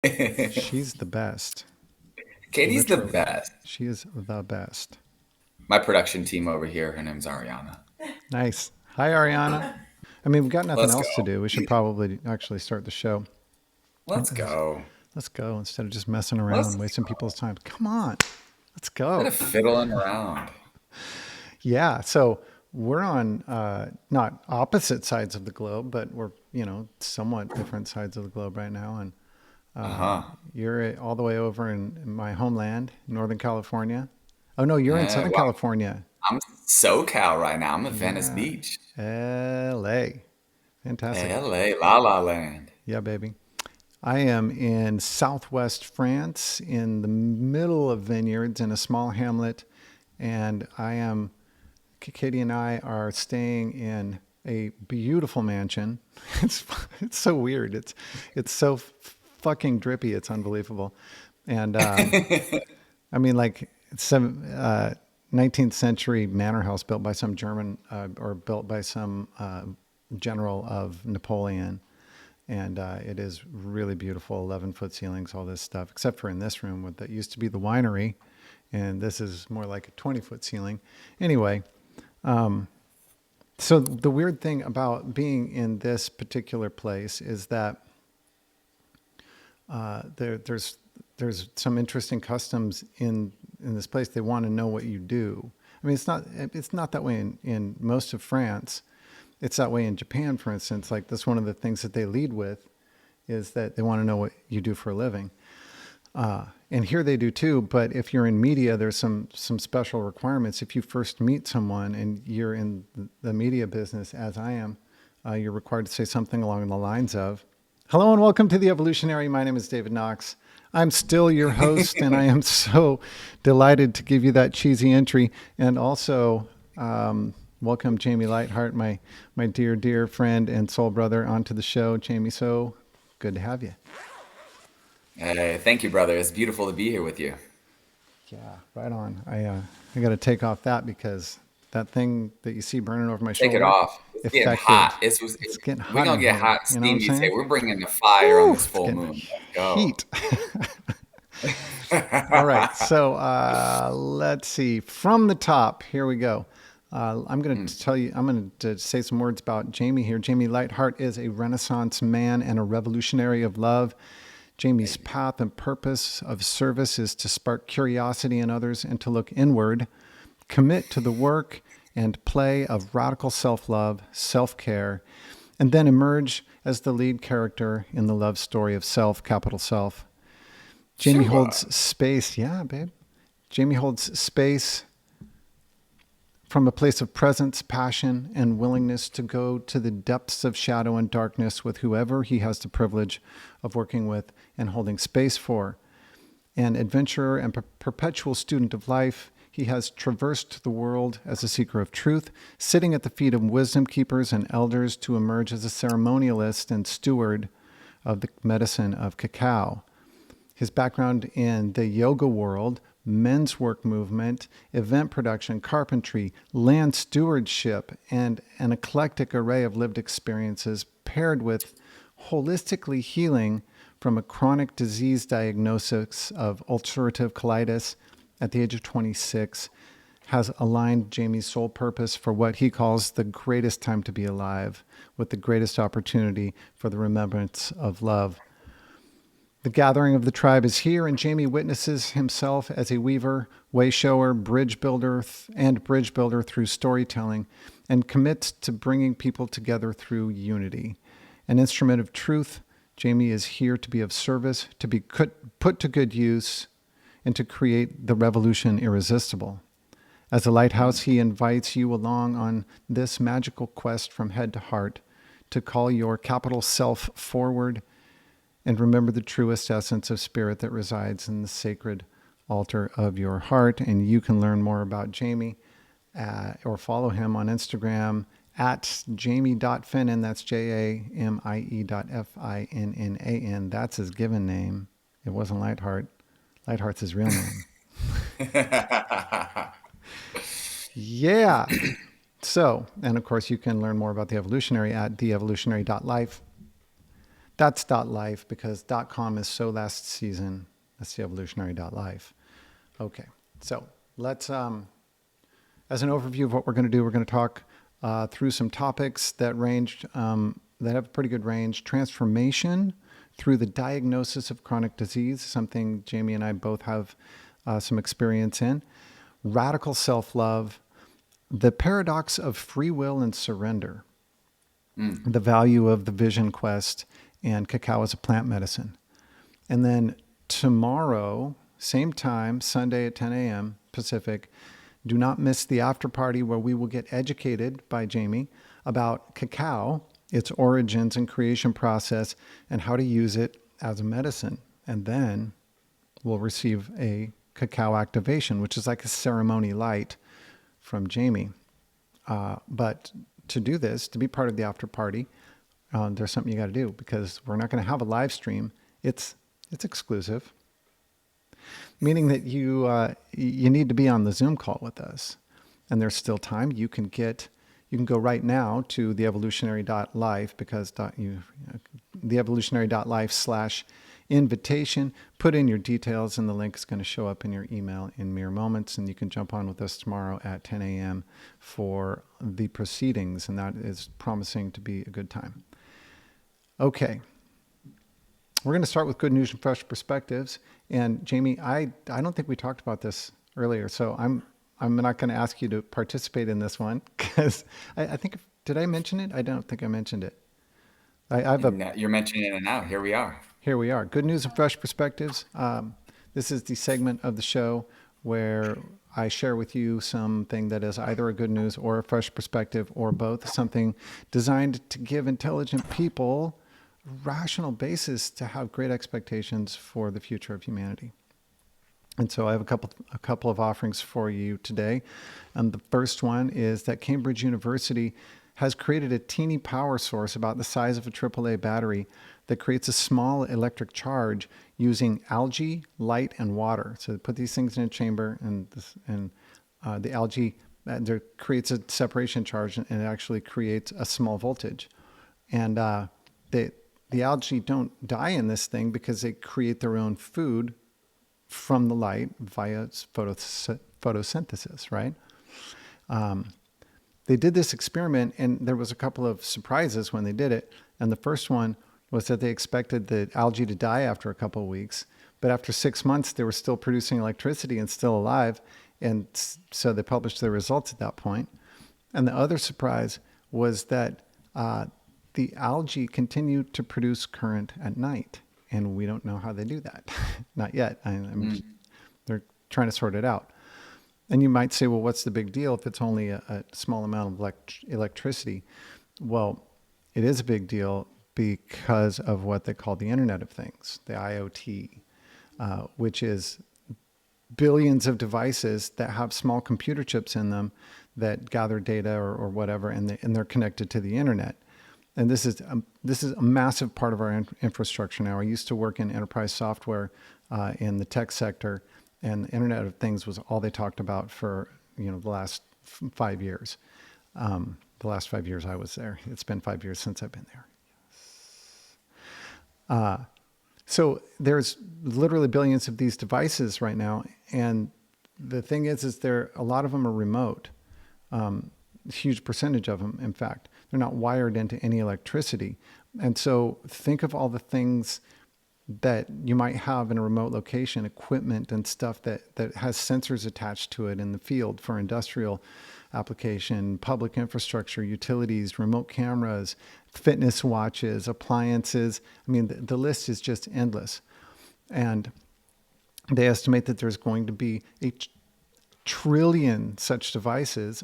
She's the best. Katie's the Literally. best. She is the best. My production team over here, her name's Ariana. Nice. Hi, Ariana. I mean, we've got nothing Let's else to go. do. We should probably actually start the show. Let's go. Let's go instead of just messing around Let's and wasting go. people's time. Come on. Let's Instead go. of fiddling around. Yeah. So we're on not opposite sides of the globe, but we're, somewhat different sides of the globe right now. And uh, Uh-huh. you're all the way over in my homeland, Northern California. Oh, no, you're in Southern Well, California. I'm SoCal right now. I'm at Venice Yeah. Beach. LA. Fantastic. LA, La La Land. Yeah, baby. I am in southwest France in the middle of vineyards in a small hamlet. And Katie and I are staying in a beautiful mansion. It's, it's so weird. It's so fucking drippy. It's unbelievable. And I mean, like some 19th century manor house built by some German or built by some general of Napoleon. And it is really beautiful, 11-foot ceilings, all this stuff, except for in this room that used to be the winery. And this is more like a 20-foot ceiling. Anyway, so the weird thing about being in this particular place is that there's some interesting customs in this place. They want to know what you do. I mean, it's not that way in most of France. It's that way in Japan, for instance. Like that's one of the things that they lead with is that they want to know what you do for a living. And here they do too. But if you're in media, there's some special requirements. If you first meet someone and you're in the media business, as I am, you're required to say something along the lines of, "Hello and welcome to the Evolutionary. My name is David Knox. I'm still your host, and I am so delighted to give you that cheesy entry. And also, welcome Jamie Lightheart, my dear friend and soul brother, onto the show. Jamie, so good to have you." Hey, thank you, brother. It's beautiful to be here with you. Yeah, right on. I got to take off that because that thing that you see burning over my Take it shoulder off. It's getting affected. hot. It's getting We're hot gonna in get here. hot, You know what I'm steamy today. saying? We're bringing the fire on Woo! this It's full getting moon. Let's go. heat. All right. So let's see. From the top, here we go. I'm going to tell you, I'm going to say some words about Jamie here. Jamie Lightheart is a Renaissance man and a revolutionary of love. Jamie's path and purpose of service is to spark curiosity in others and to look inward, commit to the work and play of radical self love, self care, and then emerge as the lead character in the love story of self, capital Self. Jamie Sure. holds space. Yeah, babe. Jamie holds space from a place of presence, passion, and willingness to go to the depths of shadow and darkness with whoever he has the privilege of working with and holding space for. An adventurer and perpetual student of life, he has traversed the world as a seeker of truth, sitting at the feet of wisdom keepers and elders to emerge as a ceremonialist and steward of the medicine of cacao. His background in the yoga world, men's work movement, event production, carpentry, land stewardship, and an eclectic array of lived experiences paired with holistically healing from a chronic disease diagnosis of ulcerative colitis at the age of 26 has aligned Jamie's sole purpose for what he calls the greatest time to be alive, with the greatest opportunity for the remembrance of love. The gathering of the tribe is here, and Jamie witnesses himself as a weaver, way shower, bridge builder through storytelling, and commits to bringing people together through unity. An instrument of truth, Jamie is here to be of service, to be put to good use, and to create the revolution irresistible. As a lighthouse, he invites you along on this magical quest from head to heart to call your capital Self forward and remember the truest essence of spirit that resides in the sacred altar of your heart. And you can learn more about Jamie or follow him on Instagram at jamie.finnan. That's JAMIE.FINNAN. That's his given name. It wasn't Lightheart. Lightheart's his real name. Yeah. So, and of course, you can learn more about the evolutionary at theevolutionary.life. that's .life because .com is so last season. That's the evolutionary.life. Okay, so let's, as an overview of what we're going to do, we're going to talk through some topics that range, that have a pretty good range. Transformation through the diagnosis of chronic disease, something Jamie and I both have some experience in. Radical self-love, the paradox of free will and surrender, the value of the vision quest, and cacao as a plant medicine. And then tomorrow, same time, Sunday at 10 a.m. Pacific, do not miss the after party where we will get educated by Jamie about cacao, its origins and creation process, and how to use it as a medicine. And then we'll receive a cacao activation, which is like a ceremony light from Jamie. But to do this, to be part of the after party, there's something you got to do because we're not going to have a live stream. It's exclusive, meaning that you need to be on the Zoom call with us, and there's still time. You can go right now to theevolutionary.life because theevolutionary.life/invitation. Put in your details, and the link is going to show up in your email in mere moments, and you can jump on with us tomorrow at 10 a.m. for the proceedings, and that is promising to be a good time. Okay. We're going to start with good news and fresh perspectives. And Jamie, I don't think we talked about this earlier, so I'm not going to ask you to participate in this one because I think, did I mention it? I don't think I mentioned it. You're mentioning it now. Here we are. Here we are. Good news and fresh perspectives. This is the segment of the show where I share with you something that is either a good news or a fresh perspective or both, something designed to give intelligent people rational basis to have great expectations for the future of humanity. And so I have a couple of offerings for you today. And the first one is that Cambridge University has created a teeny power source about the size of a AAA battery that creates a small electric charge using algae, light, and water. So they put these things in a chamber, and the algae there creates a separation charge, and it actually creates a small voltage. And the algae don't die in this thing because they create their own food from the light via photosynthesis, right? They did this experiment, and there was a couple of surprises when they did it. And the first one was that they expected the algae to die after a couple of weeks, but after 6 months, they were still producing electricity and still alive. And so they published their results at that point. And the other surprise was that the algae continue to produce current at night, and we don't know how they do that. Not yet. They're trying to sort it out. And you might say, well, what's the big deal if it's only a small amount of electricity? Well, it is a big deal because of what they call the Internet of Things, the IoT, which is billions of devices that have small computer chips in them that gather data or whatever, and they're connected to the internet. And this is a massive part of our infrastructure now. I used to work in enterprise software in the tech sector, and the Internet of Things was all they talked about for the last 5 years. The last 5 years I was there. It's been 5 years since I've been there. So there's literally billions of these devices right now, and the thing is a lot of them are remote. A huge percentage of them, in fact. They're not wired into any electricity. And so think of all the things that you might have in a remote location, equipment and stuff that has sensors attached to it in the field for industrial application, public infrastructure, utilities, remote cameras, fitness watches, appliances. I mean, the list is just endless. And they estimate that there's going to be a trillion such devices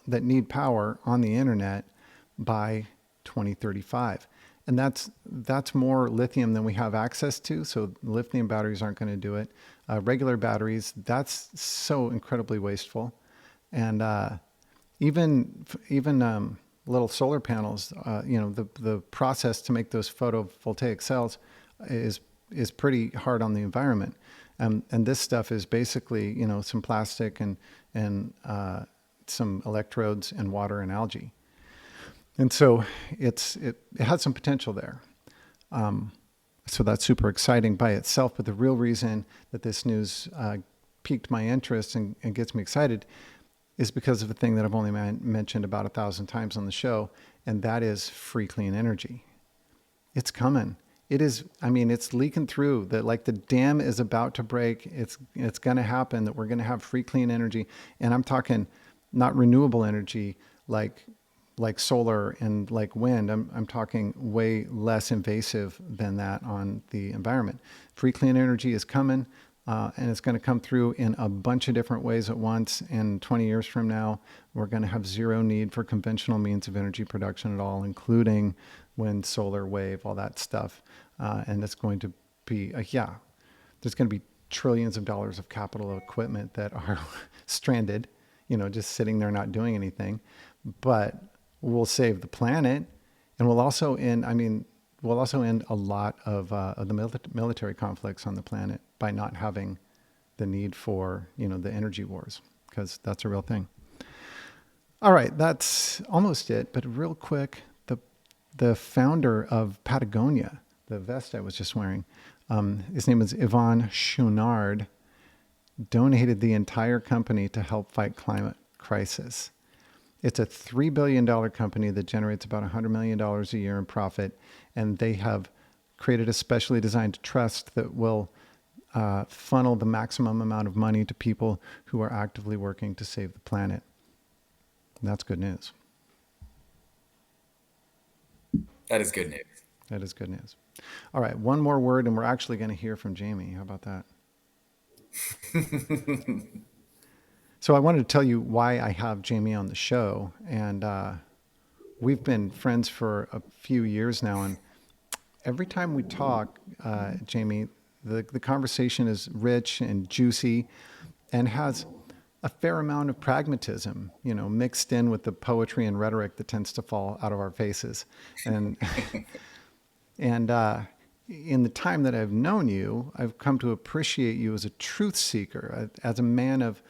that need power on the internet by 2035. And that's more lithium than we have access to. So lithium batteries aren't going to do it. Regular batteries, that's so incredibly wasteful. And even little solar panels, the process to make those photovoltaic cells is pretty hard on the environment. And this stuff is basically, some plastic and some electrodes and water and algae. And so it has some potential there. So that's super exciting by itself. But the real reason that this news piqued my interest and gets me excited is because of a thing that I've only mentioned about 1,000 times on the show, and that is free clean energy. It's coming. It is. I mean, it's leaking through. That like the dam is about to break. It's going to happen. That we're going to have free clean energy, and I'm talking not renewable energy like solar and like wind. I'm talking way less invasive than that on the environment. Free clean energy is coming, and it's going to come through in a bunch of different ways at once. And 20 years from now, we're going to have zero need for conventional means of energy production at all, including wind, solar, wave, all that stuff. And it's going to be, there's going to be trillions of dollars of capital equipment that are stranded, just sitting there not doing anything. But we'll save the planet, and we'll also end a lot of the military conflicts on the planet by not having the need for the energy wars, because that's a real thing. All right, that's almost it. But real quick, the founder of Patagonia, the vest I was just wearing, his name is Yvon Chouinard, donated the entire company to help fight climate crisis. It's a $3 billion company that generates about $100 million a year in profit, and they have created a specially designed trust that will funnel the maximum amount of money to people who are actively working to save the planet. And that's good news. That is good news. That is good news. All right, one more word, and we're actually going to hear from Jamie. How about that? So I wanted to tell you why I have Jamie on the show, and we've been friends for a few years now, and every time we talk, Jamie, the conversation is rich and juicy and has a fair amount of pragmatism, mixed in with the poetry and rhetoric that tends to fall out of our faces. And and in the time that I've known you, I've come to appreciate you as a truth seeker, as a man of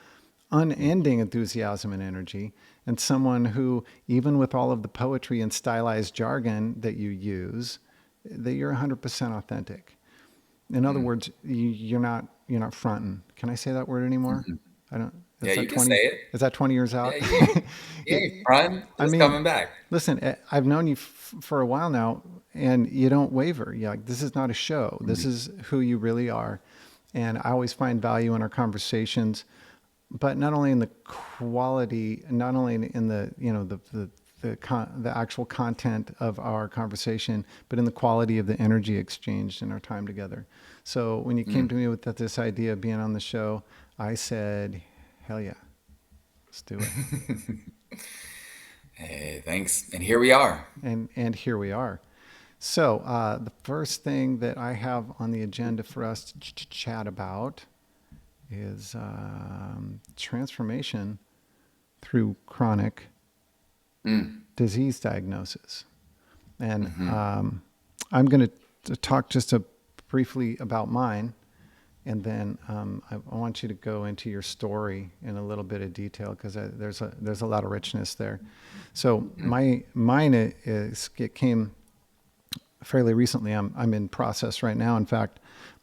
unending enthusiasm and energy, and someone who, even with all of the poetry and stylized jargon that you use, that you're 100% authentic. In other words, you're not fronting. Can I say that word anymore? I don't. Yeah, you can say it. Is that 20 years out? Yeah, you front. It's coming back. Listen, I've known you for a while now, and you don't waver. Yeah, this is not a show. This is who you really are, and I always find value in our conversations. But not only in the quality, not only in the actual content of our conversation, but in the quality of the energy exchanged in our time together. So when you came to me with this idea of being on the show, I said, hell yeah, let's do it. Hey, thanks. And here we are. And here we are. So the first thing that I have on the agenda for us to chat about is transformation through chronic disease diagnosis. And I'm going to talk just briefly about mine, and then I want you to go into your story in a little bit of detail, because there's a lot of richness there. So mine it came fairly recently. I'm in process right now. In fact,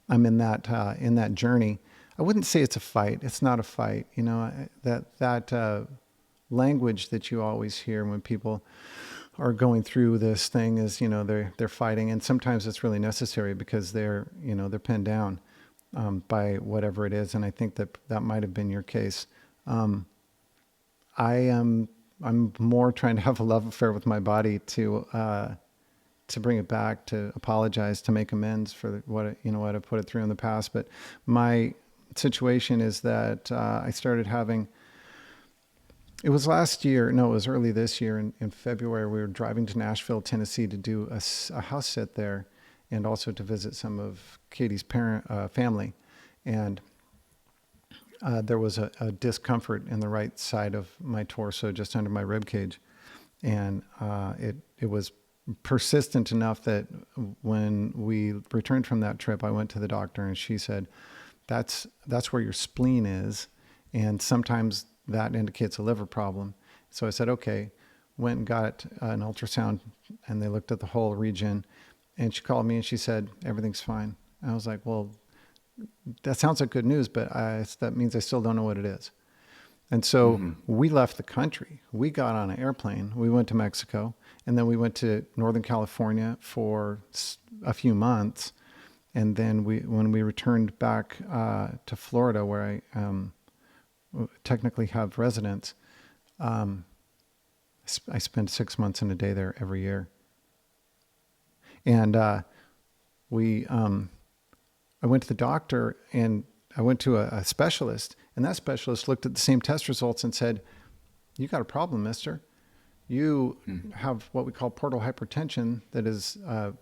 I'm in that journey. I wouldn't say it's a fight. It's not a fight. That language that you always hear when people are going through this thing is, they're fighting, and sometimes it's really necessary because they're pinned down by whatever it is. And I think that might have been your case. I'm more trying to have a love affair with my body to bring it back, to apologize, to make amends for what I put it through in the past. But my situation is that I started having, it was early this year in February. We were driving to Nashville, Tennessee to do a house sit there, and also to visit some of Katie's family. And there was a discomfort in the right side of my torso, just under my rib cage. And it was persistent enough that when we returned from that trip, I went to the doctor, and she said, that's where your spleen is, and sometimes that indicates a liver problem. So I said, okay, went and got an ultrasound, and they looked at the whole region, And she called me and she said, everything's fine. I was like, well, that sounds like good news, but that means I still don't know what it is. And so we left the country. We got on an airplane. We went to Mexico, and then we went to Northern California for a few months. And then when we returned back to Florida, where I technically have residence, I spend 6 months and a day there every year. And I went to the doctor, and I went to a specialist, and that specialist looked at the same test results and said, "You got a problem, mister. You have what we call portal hypertension that is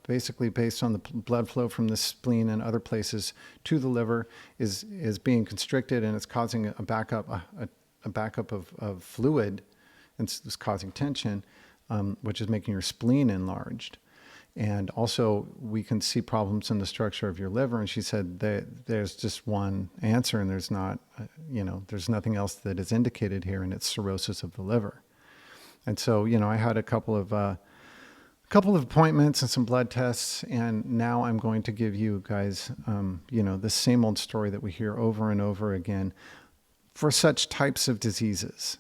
basically based on the blood flow from the spleen and other places to the liver is being constricted, and it's causing a backup of fluid, and it's causing tension, which is making your spleen enlarged. And also, we can see problems in the structure of your liver." And she said there's just one answer, and there's not, there's nothing else that is indicated here, and it's cirrhosis of the liver. And so, I had a couple of appointments and some blood tests, and now I'm going to give you guys, the same old story that we hear over and over again for such types of diseases,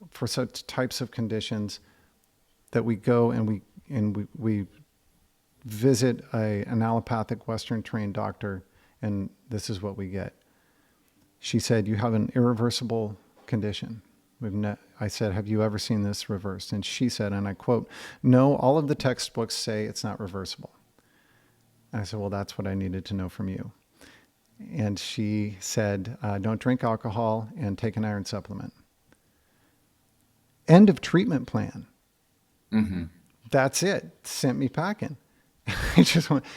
for such types of conditions, that we go and we visit an allopathic Western trained doctor, and this is what we get. She said, "You have an irreversible condition." I said, "Have you ever seen this reversed?" And she said, and I quote, "No, all of the textbooks say it's not reversible." And I said, "Well, that's what I needed to know from you." And she said, "Don't drink alcohol and take an iron supplement." End of treatment plan. That's it. Sent me packing.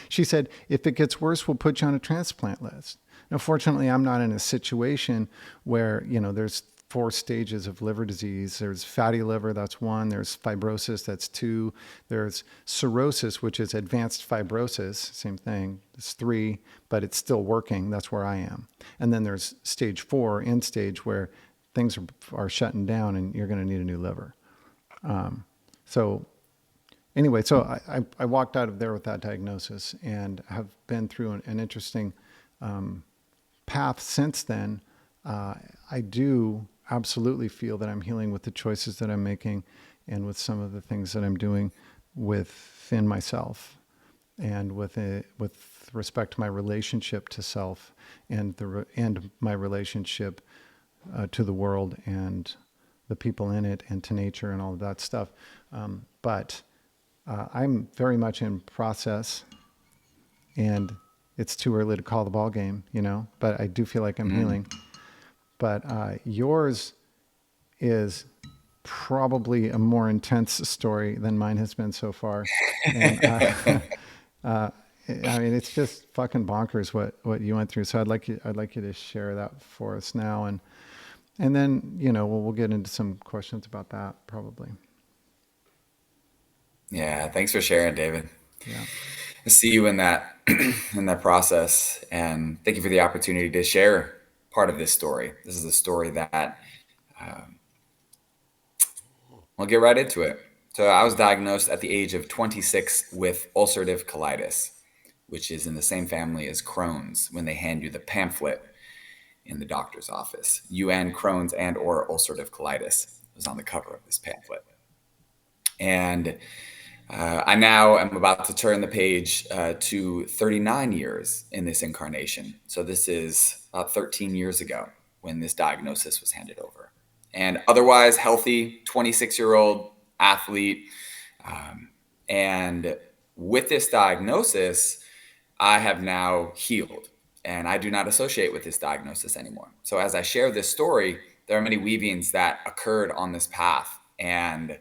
She said, "If it gets worse, we'll put you on a transplant list." Now, fortunately, I'm not in a situation where, there's 4 stages of liver disease. There's fatty liver, that's 1. There's fibrosis, that's 2. There's cirrhosis, which is advanced fibrosis, same thing. It's 3, but it's still working. That's where I am. And then there's stage 4, end stage, where things are shutting down and you're going to need a new liver. Anyway, so I walked out of there with that diagnosis, and have been through an interesting path since then. I do absolutely feel that I'm healing with the choices that I'm making, and with some of the things that I'm doing within myself, and with respect to my relationship to self, and my relationship to the world and the people in it, and to nature, and all of that stuff. But I'm very much in process, and it's too early to call the ball game, but I do feel like I'm healing. But yours is probably a more intense story than mine has been so far. And it's just fucking bonkers what you went through. So I'd like you to share that for us now, and then we'll get into some questions about that probably. Yeah, thanks for sharing, David. Yeah. I see you in that in that process, and thank you for the opportunity to share part of this story. This is a story that I'll get right into it. So I was diagnosed at the age of 26 with ulcerative colitis, which is in the same family as Crohn's when they hand you the pamphlet in the doctor's office. UN Crohn's and or ulcerative colitis was on the cover of this pamphlet. And I now am about to turn the page to 39 years in this incarnation. So this is about 13 years ago when this diagnosis was handed over. And otherwise healthy, 26-year-old athlete. And with this diagnosis, I have now healed. And I do not associate with this diagnosis anymore. So as I share this story, there are many weavings that occurred on this path. And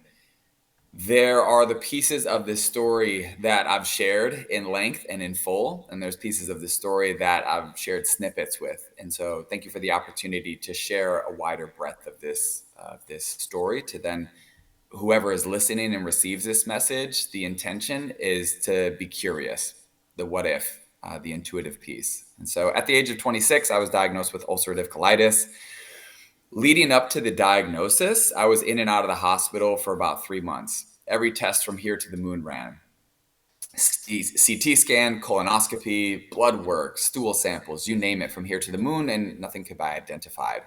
there are the pieces of this story that I've shared in length and in full, and there's pieces of the story that I've shared snippets with. And so thank you for the opportunity to share a wider breadth of this story to then whoever is listening and receives this message. The intention is to be curious, the what if, the intuitive piece. And so at the age of 26, I was diagnosed with ulcerative colitis. Leading up to the diagnosis, I was in and out of the hospital for about 3 months. Every test from here to the moon ran. CT scan, colonoscopy, blood work, stool samples, you name it, from here to the moon, and nothing could be identified.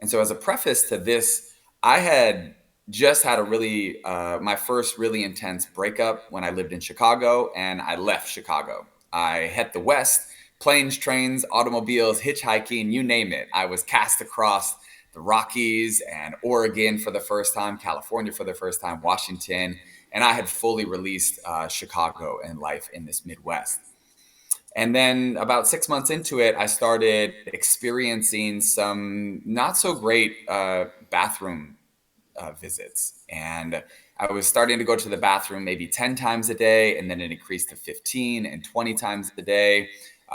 And so, as a preface to this, I had just had a really, my first really intense breakup when I lived in Chicago, and I left Chicago. I hit the West, planes, trains, automobiles, hitchhiking, you name it. I was cast across the Rockies and Oregon for the first time, California for the first time, Washington, and I had fully released Chicago and life in this Midwest. And then about 6 months into it, I started experiencing some not so great bathroom visits. And I was starting to go to the bathroom maybe 10 times a day, and then it increased to 15 and 20 times a day.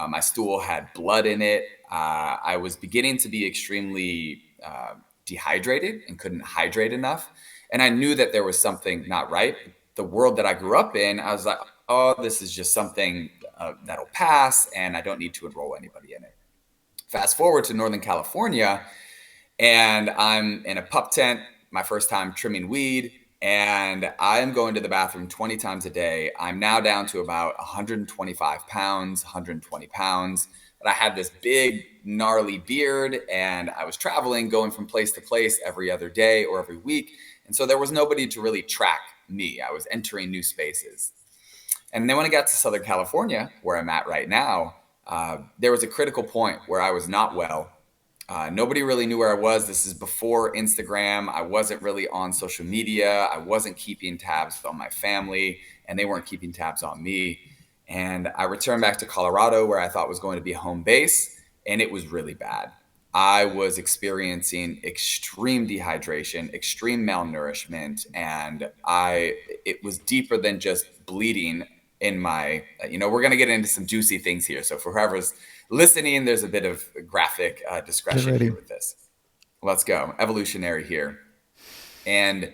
My stool had blood in it. I was beginning to be extremely dehydrated and couldn't hydrate enough. And I knew that there was something not right. The world that I grew up in, I was like, oh, this is just something that'll pass, and I don't need to enroll anybody in it. Fast forward to Northern California, and I'm in a pup tent, my first time trimming weed, and I'm going to the bathroom 20 times a day. I'm now down to about 125 pounds, 120 pounds. But I had this big, gnarly beard, and I was traveling, going from place to place every other day or every week. And so there was nobody to really track me. I was entering new spaces. And then when I got to Southern California, where I'm at right now, there was a critical point where I was not well. Nobody really knew where I was. This is before Instagram. I wasn't really on social media. I wasn't keeping tabs on my family, and they weren't keeping tabs on me. And I returned back to Colorado, where I thought was going to be a home base, and it was really bad. I was experiencing extreme dehydration, extreme malnourishment, and it was deeper than just bleeding in my, we're going to get into some juicy things here. So for whoever's listening, there's a bit of graphic discretion here with this. Let's go. Evolutionary here. And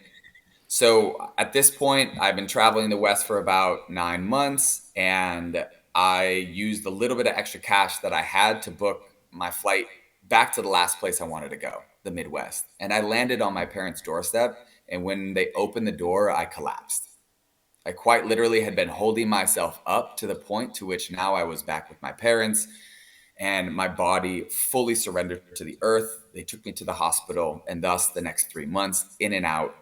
so at this point, I've been traveling the West for about 9 months, and I used a little bit of extra cash that I had to book my flight back to the last place I wanted to go, the Midwest. And I landed on my parents' doorstep, and when they opened the door, I collapsed. I quite literally had been holding myself up to the point to which now I was back with my parents, and my body fully surrendered to the earth. They took me to the hospital, and thus the next 3 months, in and out,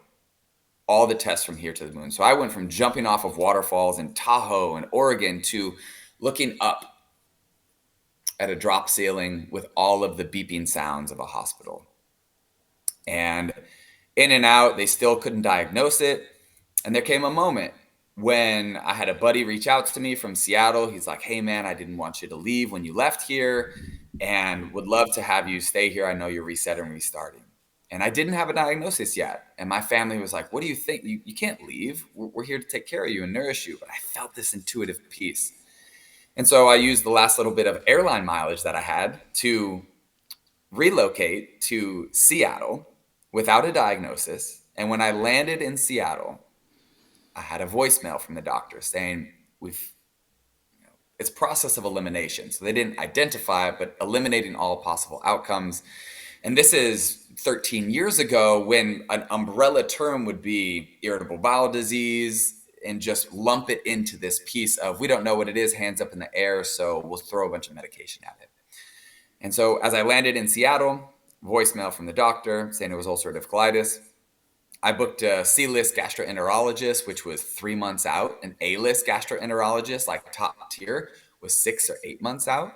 all the tests from here to the moon. So I went from jumping off of waterfalls in Tahoe and Oregon to looking up at a drop ceiling with all of the beeping sounds of a hospital. And in and out, they still couldn't diagnose it. And there came a moment when I had a buddy reach out to me from Seattle. He's like, hey, man, I didn't want you to leave when you left here, and would love to have you stay here. I know you're resetting and restarting. And I didn't have a diagnosis yet. And my family was like, what do you think? You can't leave. We're here to take care of you and nourish you. But I felt this intuitive peace. And so I used the last little bit of airline mileage that I had to relocate to Seattle without a diagnosis. And when I landed in Seattle, I had a voicemail from the doctor saying, it's a process of elimination. So they didn't identify it, but eliminating all possible outcomes. And this is 13 years ago, when an umbrella term would be irritable bowel disease, and just lump it into this piece of, we don't know what it is, hands up in the air, so we'll throw a bunch of medication at it. And so as I landed in Seattle, voicemail from the doctor saying it was ulcerative colitis. I booked a C-list gastroenterologist, which was 3 months out. An A-list gastroenterologist, like top tier, was 6 or 8 months out.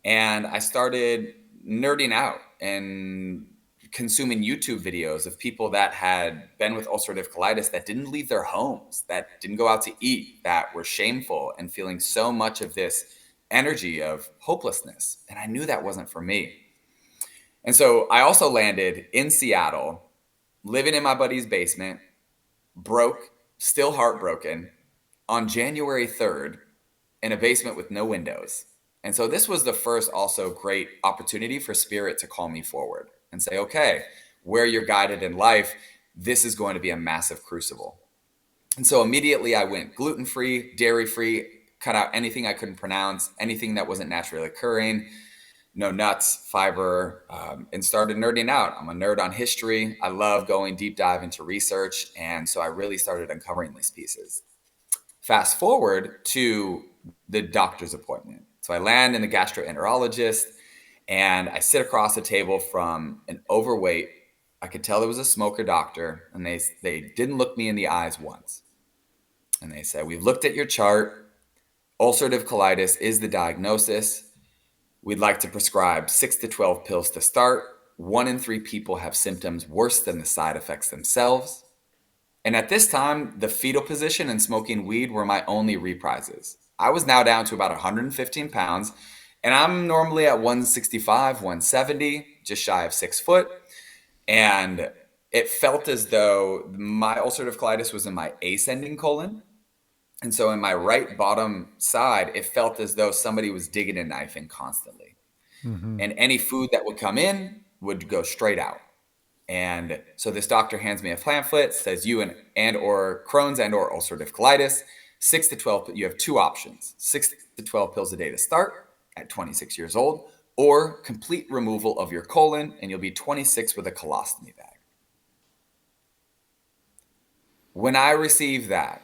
And I started nerding out and consuming YouTube videos of people that had been with ulcerative colitis, that didn't leave their homes, that didn't go out to eat, that were shameful and feeling so much of this energy of hopelessness. And I knew that wasn't for me. And so I also landed in Seattle, living in my buddy's basement, broke, still heartbroken, on January 3rd, in a basement with no windows. And so this was the first also great opportunity for Spirit to call me forward and say, okay, where you're guided in life, this is going to be a massive crucible. And so immediately I went gluten-free, dairy-free, cut out anything I couldn't pronounce, anything that wasn't naturally occurring, no nuts, fiber, and started nerding out. I'm a nerd on history. I love going deep dive into research. And so I really started uncovering these pieces. Fast forward to the doctor's appointment. So I land in the gastroenterologist, and I sit across the table from an overweight, I could tell there was a smoker doctor, and they didn't look me in the eyes once. And they said, "We've looked at your chart. Ulcerative colitis is the diagnosis. We'd like to prescribe 6 to 12 pills to start. 1 in 3 people have symptoms worse than the side effects themselves." And at this time, the fetal position and smoking weed were my only reprises. I was now down to about 115 pounds, and I'm normally at 165, 170, just shy of 6 foot. And it felt as though my ulcerative colitis was in my ascending colon. And so in my right bottom side, it felt as though somebody was digging a knife in constantly. Mm-hmm. And any food that would come in would go straight out. And so this doctor hands me a pamphlet, says you and or Crohn's and or ulcerative colitis, 6 to 12, you have 2 options, 6 to 12 pills a day to start at 26 years old, or complete removal of your colon, and you'll be 26 with a colostomy bag. When I received that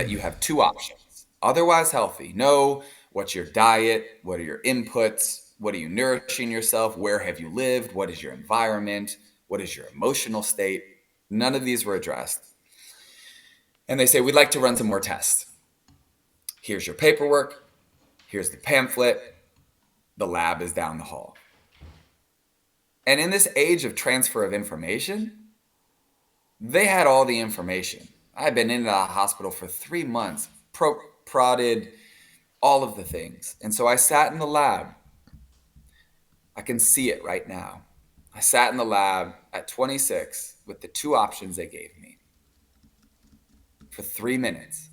you have 2 options, otherwise healthy, know what's your diet, what are your inputs, what are you nourishing yourself, where have you lived, what is your environment, what is your emotional state? None of these were addressed. And they say, we'd like to run some more tests. Here's your paperwork. Here's the pamphlet. The lab is down the hall. And in this age of transfer of information, they had all the information. I had been in the hospital for 3 months, prodded, all of the things. And so I sat in the lab. I can see it right now. I sat in the lab at 26 with the 2 options they gave me for 3 minutes.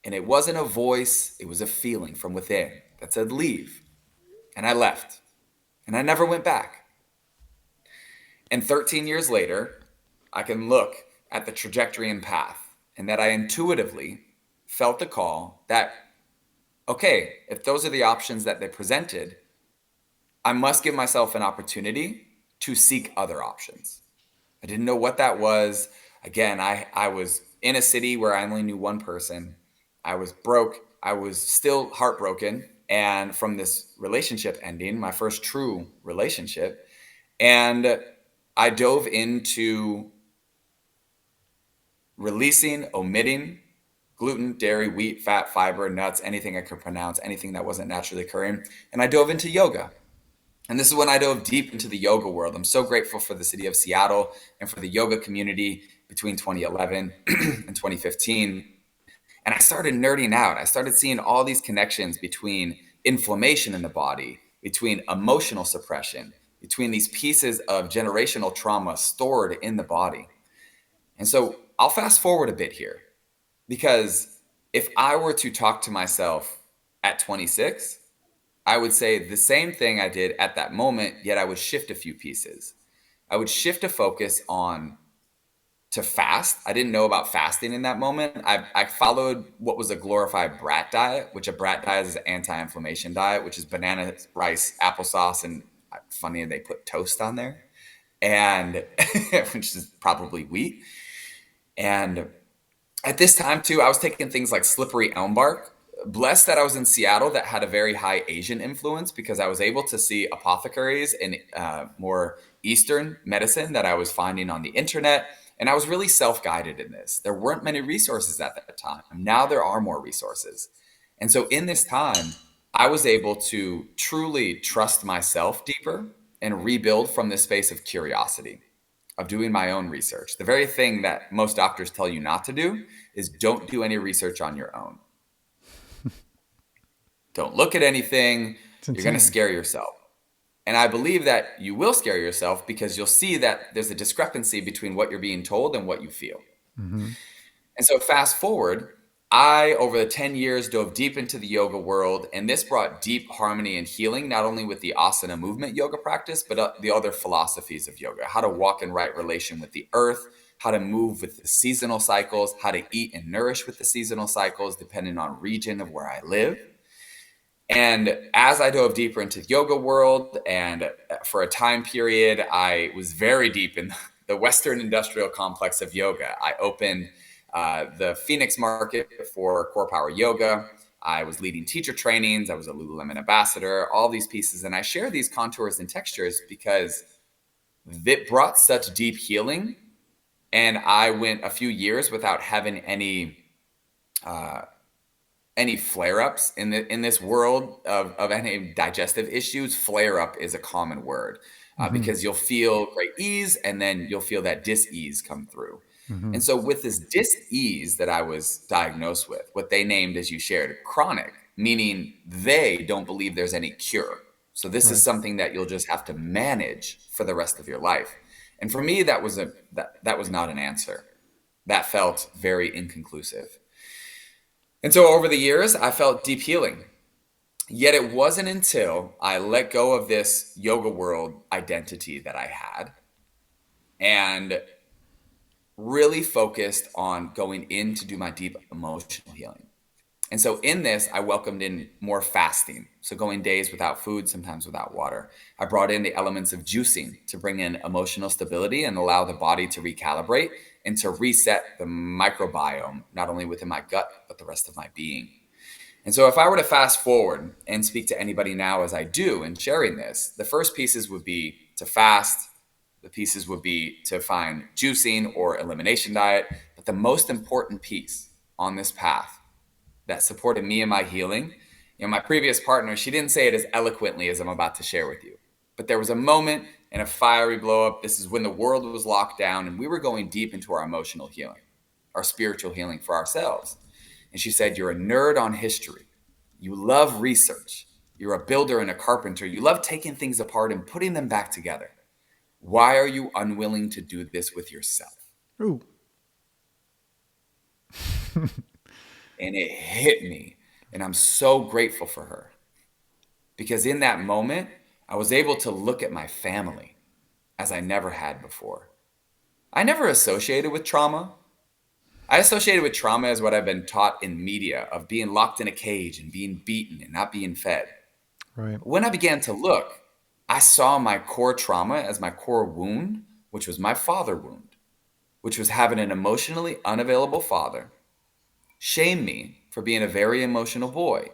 And it wasn't a voice, it was a feeling from within that said, leave. And I left. And I never went back. And 13 years later, I can look at the trajectory and path, and that I intuitively felt the call that, okay, if those are the options that they presented, I must give myself an opportunity to seek other options. I didn't know what that was. Again, I was in a city where I only knew one person. I was broke. I was still heartbroken. And from this relationship ending, my first true relationship, and I dove into releasing, omitting gluten, dairy, wheat, fat, fiber, nuts, anything I could pronounce, anything that wasn't naturally occurring. And I dove into yoga. And this is when I dove deep into the yoga world. I'm so grateful for the city of Seattle and for the yoga community between 2011 and 2015. And I started nerding out. I started seeing all these connections between inflammation in the body, between emotional suppression, between these pieces of generational trauma stored in the body. And so I'll fast forward a bit here, because if I were to talk to myself at 26, I would say the same thing I did at that moment, yet I would shift a few pieces. I would shift a focus on to fast. I didn't know about fasting in that moment. I followed what was a glorified brat diet, which a brat diet is an anti-inflammation diet, which is banana, rice, applesauce, and funny, they put toast on there, and which is probably wheat. And at this time too, I was taking things like slippery elm bark. Blessed that I was in Seattle that had a very high Asian influence, because I was able to see apothecaries and more Eastern medicine that I was finding on the internet. And I was really self-guided in this. There weren't many resources at that time. Now there are more resources. And so in this time, I was able to truly trust myself deeper and rebuild from this space of curiosity, of doing my own research. The very thing that most doctors tell you not to do is don't do any research on your own. Don't look at anything. You're going to scare yourself. And I believe that you will scare yourself, because you'll see that there's a discrepancy between what you're being told and what you feel. Mm-hmm. And so fast forward, I, over the 10 years, dove deep into the yoga world, and this brought deep harmony and healing, not only with the asana movement yoga practice, but the other philosophies of yoga, how to walk in right relation with the earth, how to move with the seasonal cycles, how to eat and nourish with the seasonal cycles, depending on region of where I live. And as I dove deeper into the yoga world, and for a time period, I was very deep in the Western industrial complex of yoga. I opened the Phoenix market for core power yoga. I was leading teacher trainings. I was a Lululemon ambassador, all these pieces. And I share these contours and textures because it brought such deep healing. And I went a few years without having any flare-ups in this world of any digestive issues. Flare-up is a common word because you'll feel great ease and then you'll feel that dis-ease come through. And so with this dis-ease that I was diagnosed with, what they named, as you shared, chronic, meaning they don't believe there's any cure. So this is something that you'll just have to manage for the rest of your life. And for me, that was not an answer. That felt very inconclusive. And so over the years, I felt deep healing. Yet it wasn't until I let go of this yoga world identity that I had and really focused on going in to do my deep emotional healing. And so in this, I welcomed in more fasting. So going days without food, sometimes without water. I brought in the elements of juicing to bring in emotional stability and allow the body to recalibrate and to reset the microbiome, not only within my gut, but the rest of my being. And so if I were to fast forward and speak to anybody now as I do in sharing this, the first pieces would be to fast. The pieces would be to find juicing or elimination diet. But the most important piece on this path that supported me in my healing, my previous partner, she didn't say it as eloquently as I'm about to share with you. But there was a moment and a fiery blow up. This is when the world was locked down and we were going deep into our emotional healing, our spiritual healing for ourselves. And she said, "You're a nerd on history. You love research. You're a builder and a carpenter. You love taking things apart and putting them back together. Why are you unwilling to do this with yourself?" Ooh. And it hit me. And I'm so grateful for her. Because in that moment, I was able to look at my family as I never had before. I never associated with trauma. I associated with trauma as what I've been taught in media of being locked in a cage and being beaten and not being fed. Right. When I began to look, I saw my core trauma as my core wound, which was my father wound, which was having an emotionally unavailable father shame me for being a very emotional boy.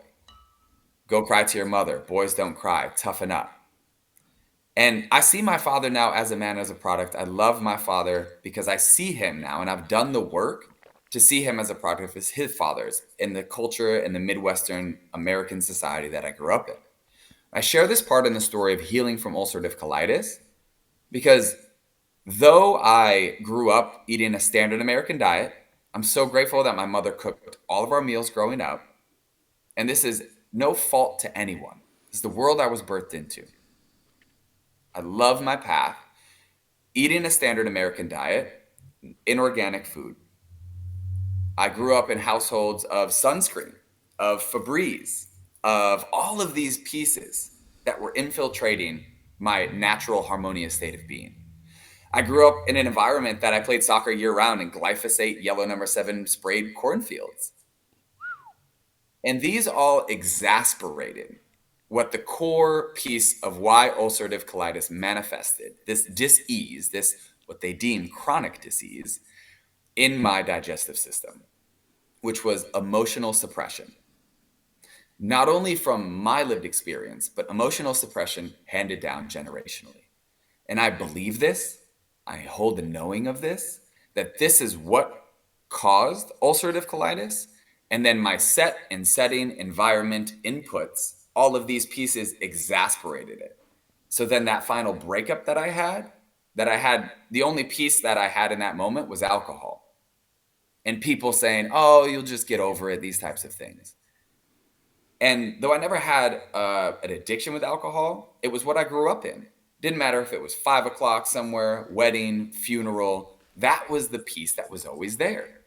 Go cry to your mother. Boys don't cry. Toughen up. And I see my father now as a man, as a product. I love my father because I see him now, and I've done the work to see him as a product of his fathers in the culture and the Midwestern American society that I grew up in. I share this part in the story of healing from ulcerative colitis because though I grew up eating a standard American diet, I'm so grateful that my mother cooked all of our meals growing up. And this is no fault to anyone. This is the world I was birthed into. I love my path. Eating a standard American diet, inorganic food. I grew up in households of sunscreen, of Febreze, of all of these pieces that were infiltrating my natural harmonious state of being. I grew up in an environment that I played soccer year-round in glyphosate, yellow number 7 sprayed cornfields. And these all exasperated what the core piece of why ulcerative colitis manifested, this dis-ease, this what they deem chronic disease in my digestive system, which was emotional suppression. Not only from my lived experience, but emotional suppression handed down generationally. And I believe this. I hold the knowing of this, that this is what caused ulcerative colitis. And then my set and setting, environment, inputs, all of these pieces exasperated it. So then that final breakup that I had, the only piece that I had in that moment was alcohol. And people saying, "Oh, you'll just get over it," these types of things. And though I never had an addiction with alcohol, it was what I grew up in. Didn't matter if it was 5 o'clock somewhere, wedding, funeral, that was the piece that was always there.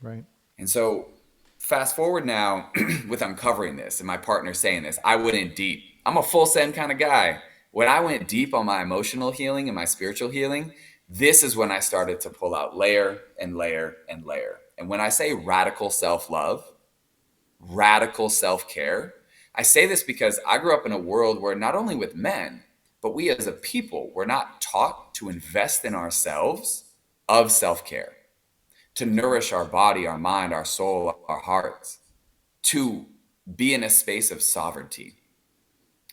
Right. And so fast forward now with uncovering this and my partner saying this, I went in deep. I'm a full send kind of guy. When I went deep on my emotional healing and my spiritual healing, this is when I started to pull out layer and layer and layer. And when I say radical self-love, radical self-care, I say this because I grew up in a world where not only with men, but we as a people were not taught to invest in ourselves of self-care. to nourish our body, our mind, our soul, our hearts, to be in a space of sovereignty.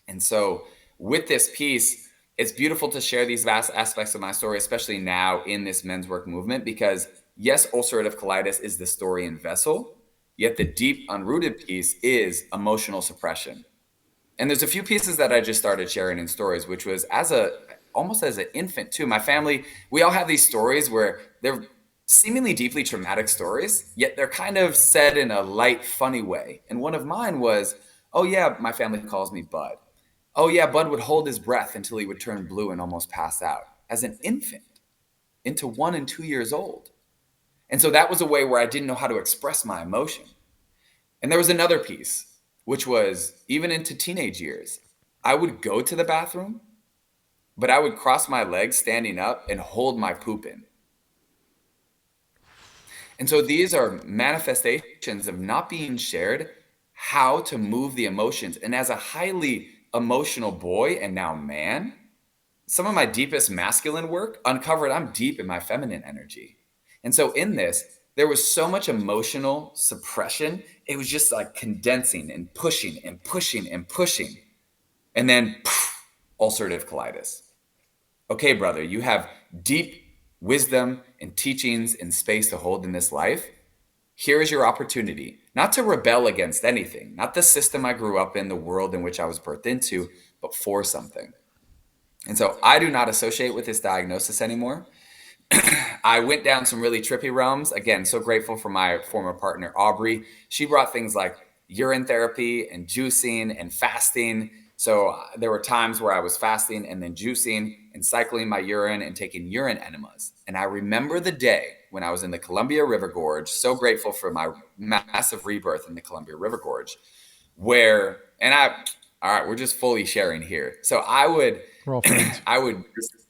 And so with this piece, it's beautiful to share these vast aspects of my story, especially now in this men's work movement, because yes, ulcerative colitis is the story and vessel, yet the deep unrooted piece is emotional suppression. And there's a few pieces that I just started sharing in stories, which was almost as an infant too. My family, we all have these stories where they're seemingly deeply traumatic stories, yet they're kind of said in a light, funny way. And one of mine was, oh yeah, my family calls me Bud. Oh yeah, Bud would hold his breath until he would turn blue and almost pass out as an infant into 1 and 2 years old. And so that was a way where I didn't know how to express my emotion. And there was another piece, which was even into teenage years. I would go to the bathroom, but I would cross my legs standing up and hold my poop in. And so these are manifestations of not being shared how to move the emotions. And as a highly emotional boy and now man, some of my deepest masculine work uncovered I'm deep in my feminine energy. And so in this, there was so much emotional suppression. It was just like condensing and pushing and pushing and pushing. And then poof, ulcerative colitis. Okay, brother, you have deep wisdom and teachings and space to hold in this life. Here is your opportunity, not to rebel against anything, not the system I grew up in, the world in which I was birthed into, but for something. And so I do not associate with this diagnosis anymore. I went down some really trippy realms. Again, so grateful for my former partner, Aubrey. She brought things like urine therapy and juicing and fasting. So there were times where I was fasting and then juicing and cycling my urine and taking urine enemas. And I remember the day when I was in the Columbia River Gorge, so grateful for my massive rebirth in the Columbia River Gorge, where, all right, we're just fully sharing here. So We're all friends.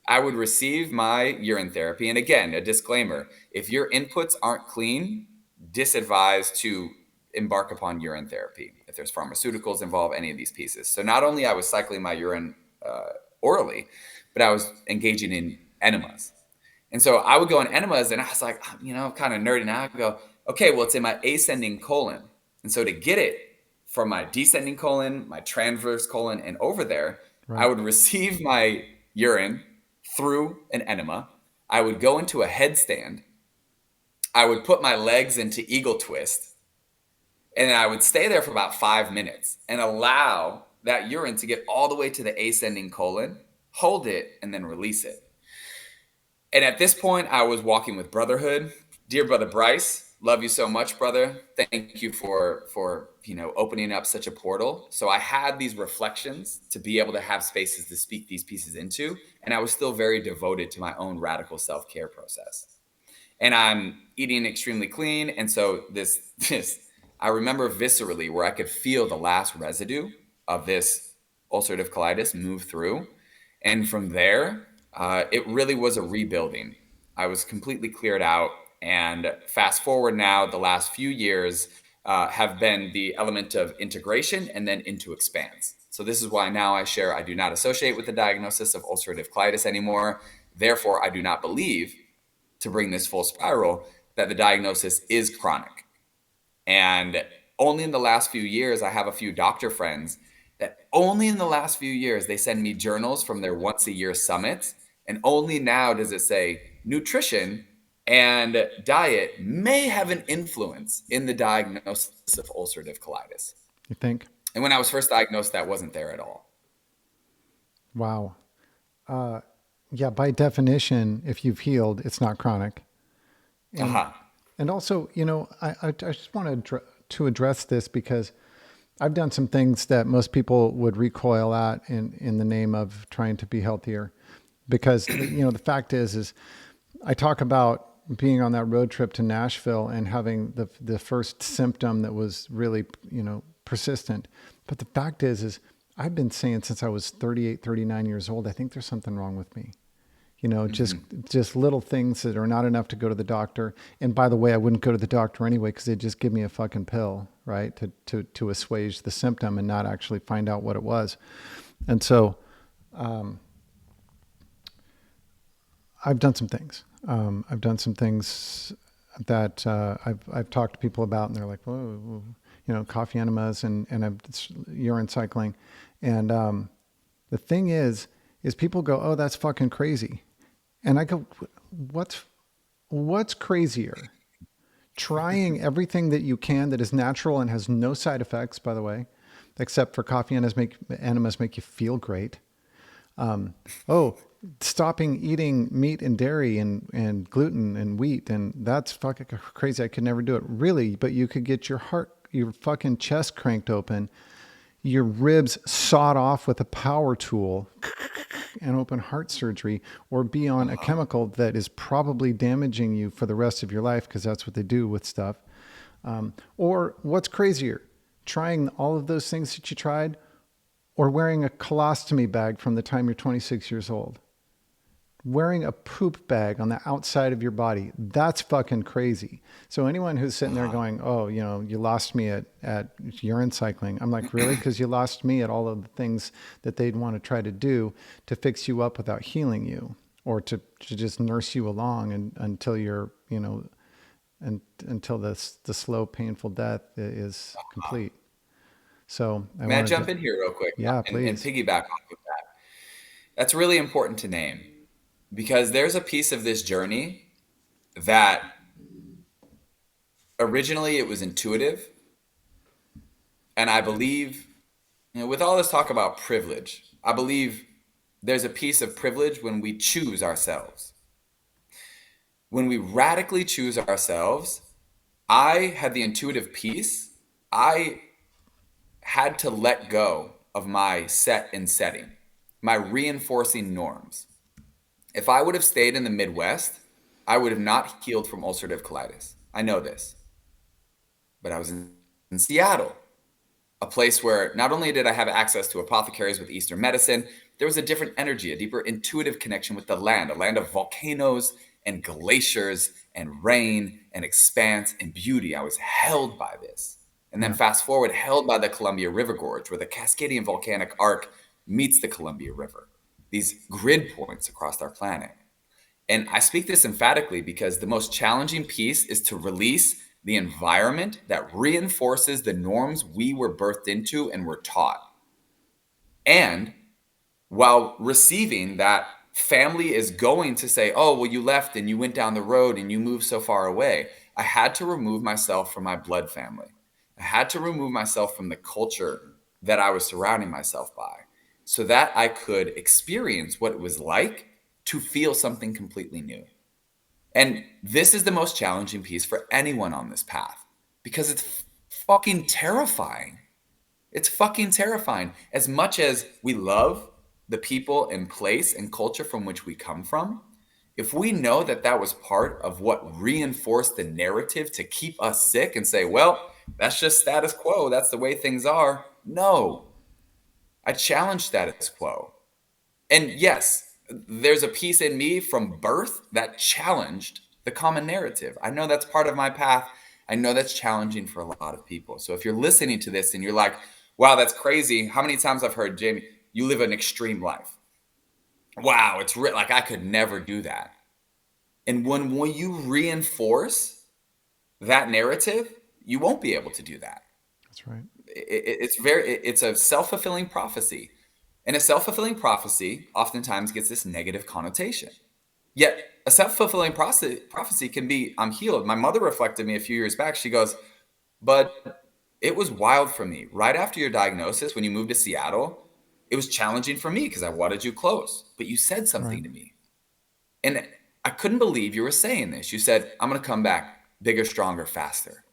I would receive my urine therapy. And again, a disclaimer, if your inputs aren't clean, disadvised to embark upon urine therapy if there's pharmaceuticals involved, any of these pieces. So not only I was cycling my urine orally, but I was engaging in enemas. And so I would go on enemas and I was like, kind of nerding out. I go, okay, well, it's in my ascending colon. And so to get it from my descending colon, my transverse colon, and over there, Right. I would receive my urine through an enema. I would go into a headstand. I would put my legs into eagle twist. And I would stay there for about 5 minutes and allow that urine to get all the way to the ascending colon, hold it, and then release it. And at this point, I was walking with brotherhood. Dear brother Bryce, love you so much, brother. Thank you for opening up such a portal. So I had these reflections to be able to have spaces to speak these pieces into, and I was still very devoted to my own radical self-care process. And I'm eating extremely clean, and so this I remember viscerally where I could feel the last residue of this ulcerative colitis move through, and from there, it really was a rebuilding. I was completely cleared out. And fast forward now, the last few years have been the element of integration and then into expanse. So this is why now I share I do not associate with the diagnosis of ulcerative colitis anymore. Therefore, I do not believe, to bring this full spiral, that the diagnosis is chronic. And only in the last few years, I have a few doctor friends that only in the last few years, they send me journals from their once a year summits. And only now does it say nutrition and diet may have an influence in the diagnosis of ulcerative colitis. You think? And when I was first diagnosed, that wasn't there at all. Wow. Yeah, by definition, if you've healed, it's not chronic. And also, I just want to address this because I've done some things that most people would recoil at in the name of trying to be healthier. Because, the fact is I talk about being on that road trip to Nashville and having the first symptom that was really, persistent. But the fact is I've been saying since I was 38, 39 years old, I think there's something wrong with me. Just little things that are not enough to go to the doctor. And by the way, I wouldn't go to the doctor anyway because they'd just give me a fucking pill, right, to assuage the symptom and not actually find out what it was. And so I've done some things. that I've talked to people about, and they're like, whoa, coffee enemas and it's urine cycling. And the thing is people go, oh, that's fucking crazy. And I go, what's crazier? Trying everything that you can that is natural and has no side effects, by the way, except for coffee enemas make you feel great. Oh, stopping eating meat and dairy and gluten and wheat, and that's fucking crazy. I could never do it. Really, but you could get your fucking chest cranked open, your ribs sawed off with a power tool and open heart surgery, or be on a chemical that is probably damaging you for the rest of your life, because that's what they do with stuff. Or what's crazier, trying all of those things that you tried, or wearing a colostomy bag from the time you're 26 years old? Wearing a poop bag on the outside of your body, that's fucking crazy. So anyone who's sitting there going, oh, you lost me at urine cycling, I'm like, really? Because you lost me at all of the things that they'd want to try to do to fix you up without healing you, or to just nurse you along until you're, until the slow, painful death is complete. So May I jump in here real quick? Yeah, and please. piggyback off of that? That's really important to name, because there's a piece of this journey that originally it was intuitive. And I believe, with all this talk about privilege, I believe there's a piece of privilege when we choose ourselves. When we radically choose ourselves, I had the intuitive piece. I had to let go of my set and setting, my reinforcing norms. If I would have stayed in the Midwest, I would have not healed from ulcerative colitis. I know this. But I was in Seattle, a place where not only did I have access to apothecaries with Eastern medicine, there was a different energy, a deeper intuitive connection with the land, a land of volcanoes and glaciers and rain and expanse and beauty. I was held by this. And then fast forward, held by the Columbia River Gorge, where the Cascadian volcanic arc meets the Columbia River, these grid points across our planet. And I speak this emphatically because the most challenging piece is to release the environment that reinforces the norms we were birthed into and were taught. And while receiving that, family is going to say, oh, well, you left and you went down the road and you moved so far away. I had to remove myself from my blood family. I had to remove myself from the culture that I was surrounding myself by, so that I could experience what it was like to feel something completely new. And this is the most challenging piece for anyone on this path, because it's fucking terrifying. It's fucking terrifying. As much as we love the people and place and culture from which we come from, if we know that that was part of what reinforced the narrative to keep us sick and say, well, that's just status quo, that's the way things are. No, I challenge status quo. And yes, there's a piece in me from birth that challenged the common narrative. I know that's part of my path. I know that's challenging for a lot of people. So if you're listening to this and you're like, wow, that's crazy. How many times I've heard, Jamie, you live an extreme life. Wow, it's like I could never do that. And when you reinforce that narrative, you won't be able to do that. That's right. It's a self-fulfilling prophecy. And a self-fulfilling prophecy oftentimes gets this negative connotation. Yet a self-fulfilling prophecy can be, I'm healed. My mother reflected me a few years back. She goes, but it was wild for me. Right after your diagnosis, when you moved to Seattle, it was challenging for me because I wanted you close. But you said something to me. And I couldn't believe you were saying this. You said, I'm going to come back bigger, stronger, faster.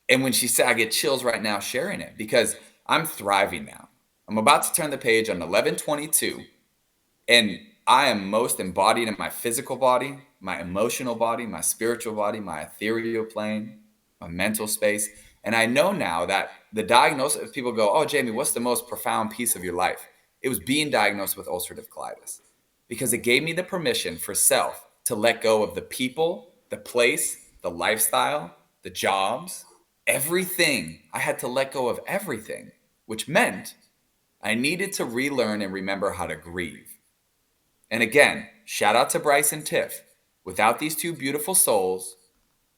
And when she said, I get chills right now sharing it, because I'm thriving now. I'm about to turn the page on 11/22, and I am most embodied in my physical body, my emotional body, my spiritual body, my ethereal plane, my mental space. And I know now that the diagnosis, people go, oh, Jamie, what's the most profound piece of your life? It was being diagnosed with ulcerative colitis, because it gave me the permission for self to let go of the people, the place, the lifestyle, the jobs, everything. I had to let go of everything, which meant I needed to relearn and remember how to grieve. And again, shout out to Bryce and Tiff. Without these two beautiful souls,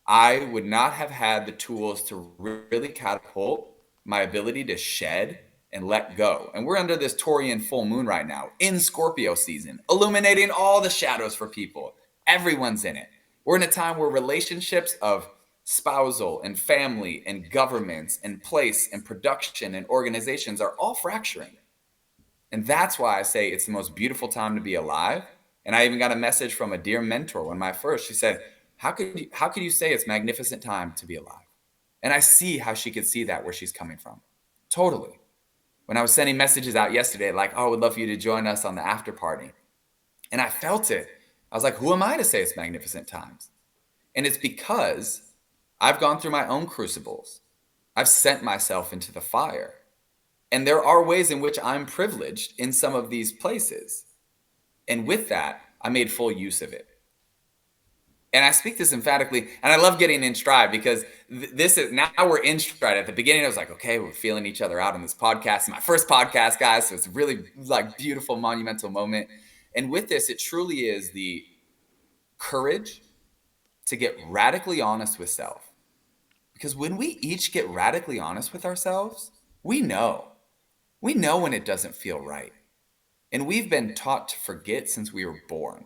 I would not have had the tools to really catapult my ability to shed and let go. And we're under this Taurian full moon right now in Scorpio season, illuminating all the shadows for people. Everyone's in it. We're in a time where relationships of spousal and family and governments and place and production and organizations are all fracturing. And that's why I say it's the most beautiful time to be alive. And I even got a message from a dear mentor, one of my first. She said, how could you say it's magnificent time to be alive? And I see how she could see that where she's coming from. Totally. When I was sending messages out yesterday, like, oh, I would love for you to join us on the after party. And I felt it. I was like, who am I to say it's magnificent times? And it's because I've gone through my own crucibles. I've sent myself into the fire. And there are ways in which I'm privileged in some of these places. And with that, I made full use of it. And I speak this emphatically, and I love getting in stride because this is now we're in stride. At the beginning, I was like, okay, we're feeling each other out on this podcast. It's my first podcast, guys, so it's a really like beautiful, monumental moment. And with this, it truly is the courage to get radically honest with self. Because when we each get radically honest with ourselves, we know when it doesn't feel right. And we've been taught to forget since we were born.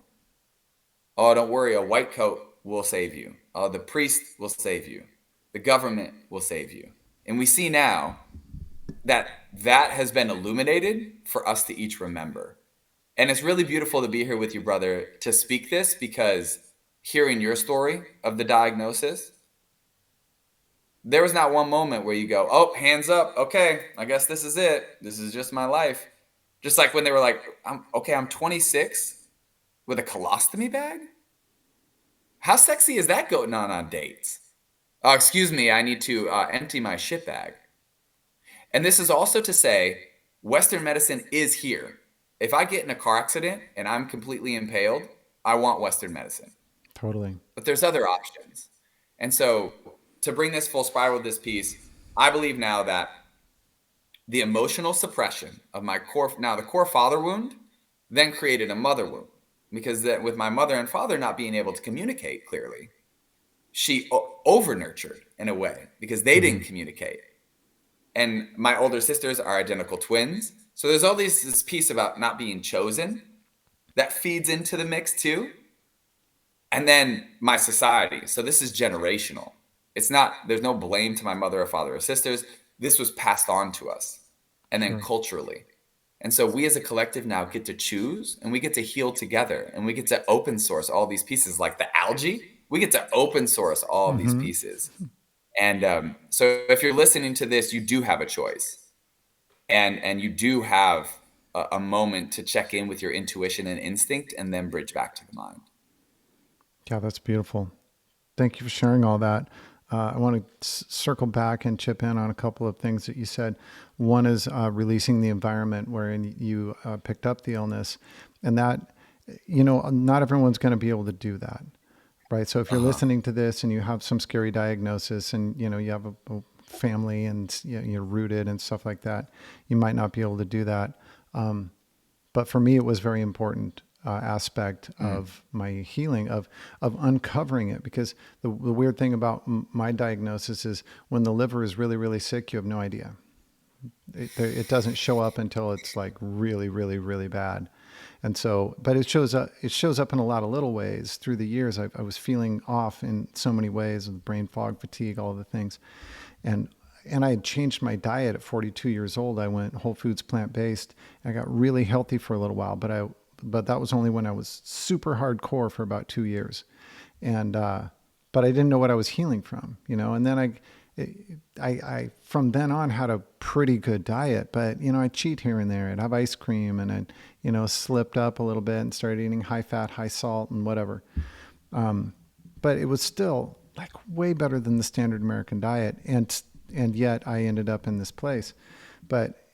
Oh, don't worry, a white coat will save you. Oh, the priest will save you. The government will save you. And we see now that has been illuminated for us to each remember. And it's really beautiful to be here with you, brother, to speak this, because hearing your story of the diagnosis, there was not one moment where you go, oh, hands up. Okay, I guess this is it. This is just my life. Just like when they were like, I'm 26 with a colostomy bag? How sexy is that going on dates? Excuse me, I need to empty my shit bag. And this is also to say, Western medicine is here. If I get in a car accident and I'm completely impaled, I want Western medicine. Totally. But there's other options. And so to bring this full spiral with this piece, I believe now that the emotional suppression of my the core father wound then created a mother wound. Because with my mother and father not being able to communicate clearly, she over-nurtured in a way because they didn't communicate. And my older sisters are identical twins. So there's all this piece about not being chosen that feeds into the mix too. And then my society. So this is generational. There's no blame to my mother or father or sisters. This was passed on to us. And then culturally. And so we as a collective now get to choose, and we get to heal together, and we get to open source all these pieces like the algae. We get to open source all of these pieces. And so if you're listening to this, you do have a choice, and you do have a moment to check in with your intuition and instinct and then bridge back to the mind. Yeah, that's beautiful. Thank you for sharing all that. I want to circle back and chip in on a couple of things that you said. One is releasing the environment wherein you picked up the illness, and that, not everyone's going to be able to do that, right? So if you're listening to this and you have some scary diagnosis, and you have a family and you're rooted and stuff like that, you might not be able to do that. But for me, it was very important aspect of my healing, of uncovering it, because the weird thing about my diagnosis is when the liver is really, really sick, you have no idea. It doesn't show up until it's like really, really, really bad. And so, but it shows up in a lot of little ways. Through the years, I was feeling off in so many ways, with brain fog, fatigue, all the things. And I had changed my diet at 42 years old. I went whole foods, plant-based. I got really healthy for a little while, but that was only when I was super hardcore for about 2 years. And, but I didn't know what I was healing from, and then I from then on had a pretty good diet, but, I cheat here and there. I'd have ice cream, and I, slipped up a little bit and started eating high fat, high salt and whatever. But it was still like way better than the standard American diet. And yet I ended up in this place. But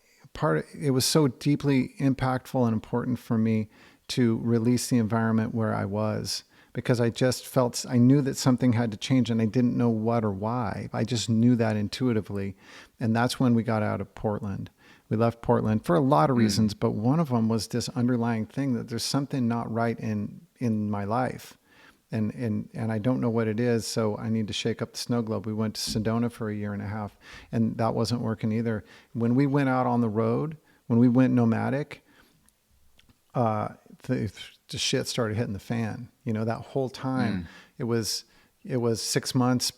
it was so deeply impactful and important for me to release the environment where I was, because I just I knew that something had to change, and I didn't know what or why. I just knew that intuitively. And that's when we got out of Portland. We left Portland for a lot of reasons, but one of them was this underlying thing that there's something not right in my life. and I don't know what it is, so I need to shake up the snow globe. We went to Sedona for a year and a half, and that wasn't working either. When we went out on the road, when we went nomadic, the shit started hitting the fan. That whole time, it was 6 months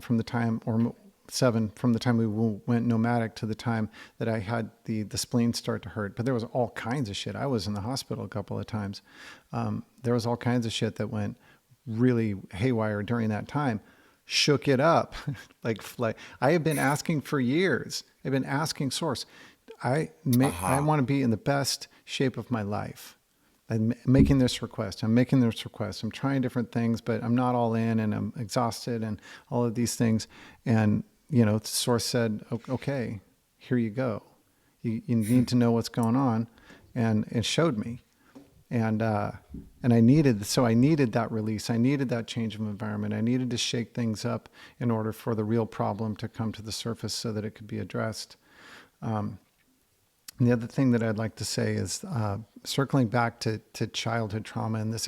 from the time, or 7 from the time we went nomadic to the time that I had the spleen start to hurt. But there was all kinds of shit. I was in the hospital a couple of times. There was all kinds of shit that went really haywire during that time. Shook it up. like I have been asking for years. I've been asking Source. I want to be in the best shape of my life. I'm making this request. I'm trying different things, but I'm not all in, and I'm exhausted and all of these things. And, Source said, okay, here you go. You need to know what's going on. And it showed me. And I needed that release. I needed that change of environment. I needed to shake things up in order for the real problem to come to the surface so that it could be addressed. And the other thing that I'd like to say is circling back to childhood trauma, and this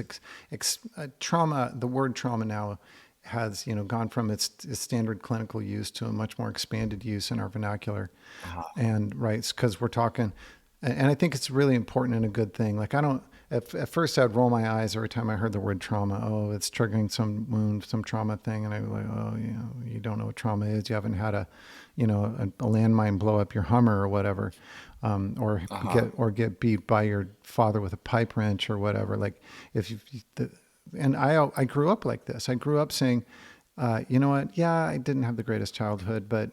trauma. The word trauma now has gone from its standard clinical use to a much more expanded use in our vernacular, and right, because we're talking. And I think it's really important and a good thing. Like at first I'd roll my eyes every time I heard the word trauma. Oh, it's triggering some wound, some trauma thing. And I'd be like, oh, you don't know what trauma is. You haven't had a landmine blow up your Hummer or whatever, or get beat by your father with a pipe wrench or whatever. Like and I grew up like this. I grew up saying, you know what? Yeah, I didn't have the greatest childhood, but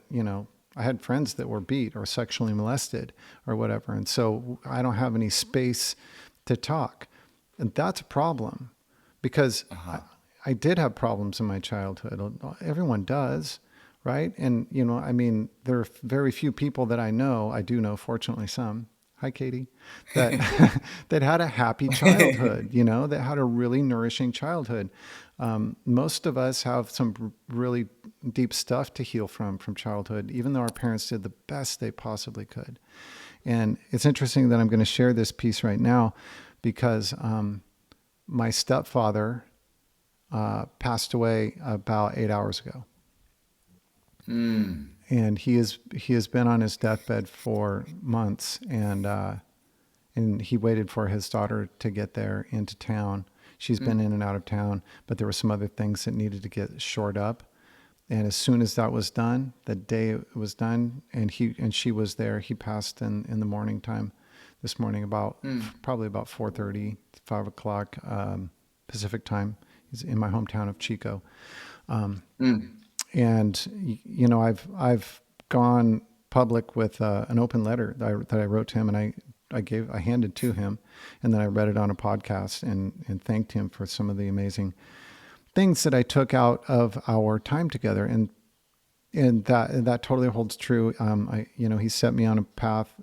I had friends that were beat or sexually molested or whatever. And so I don't have any space to talk. And that's a problem, because I did have problems in my childhood. Everyone does, right? And, there are very few people that I do know, fortunately some, hi, Katie, that, that had a happy childhood, that had a really nourishing childhood. Most of us have some really deep stuff to heal from childhood, even though our parents did the best they possibly could. And it's interesting that I'm going to share this piece right now, because my stepfather passed away about 8 hours ago. And he has been on his deathbed for months, and he waited for his daughter to get there into town. She's been in and out of town, but there were some other things that needed to get shored up. And as soon as that was done, the day it was done, and she was there, he passed in the morning time this morning, probably about 4:30, 5 o'clock Pacific time. He's in my hometown of Chico. And, I've gone public with an open letter that I wrote to him, and I handed to him, and then I read it on a podcast and thanked him for some of the amazing things that I took out of our time together. And that totally holds true. He set me on a path.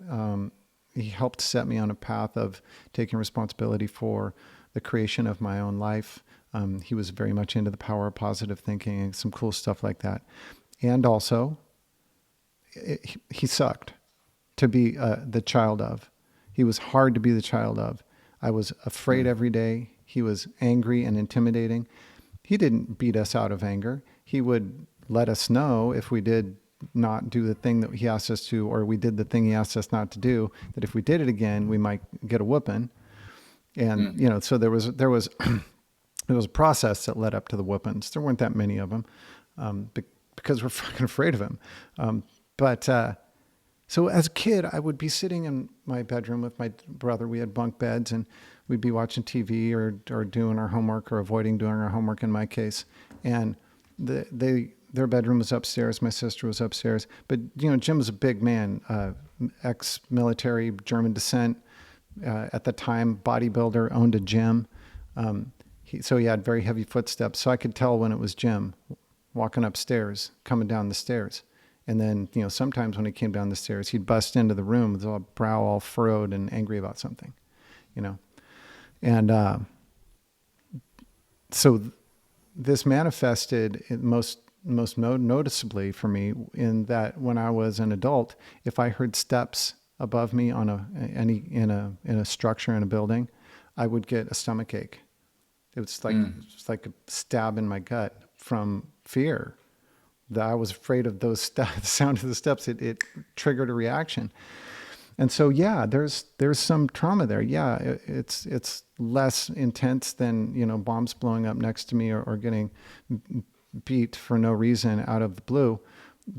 He helped set me on a path of taking responsibility for the creation of my own life. He was very much into the power of positive thinking and some cool stuff like that. And also, he sucked to be the child of. He was hard to be the child of. I was afraid every day. He was angry and intimidating. He didn't beat us out of anger. He would let us know if we did not do the thing that he asked us to, or we did the thing he asked us not to do, that if we did it again, we might get a whooping. And, so there was a process that led up to the whoopings. There weren't that many of them, because we're fucking afraid of him. So as a kid, I would be sitting in my bedroom with my brother. We had bunk beds, and we'd be watching TV or doing our homework, or avoiding doing our homework in my case. And their bedroom was upstairs. My sister was upstairs. But, Jim was a big man, ex-military, German descent, at the time, bodybuilder, owned a gym. So he had very heavy footsteps. So I could tell when it was Jim walking upstairs, coming down the stairs. And then, sometimes when he came down the stairs, he'd bust into the room with a brow all furrowed and angry about something, And so this manifested most noticeably for me in that when I was an adult, if I heard steps above me on in a structure in a building, I would get a stomach ache. Mm. It was like a stab in my gut from fear that I was afraid of those the sound of the steps. It triggered a reaction. And so, yeah, there's some trauma there. Yeah, it's less intense than, bombs blowing up next to me, or getting beat for no reason out of the blue.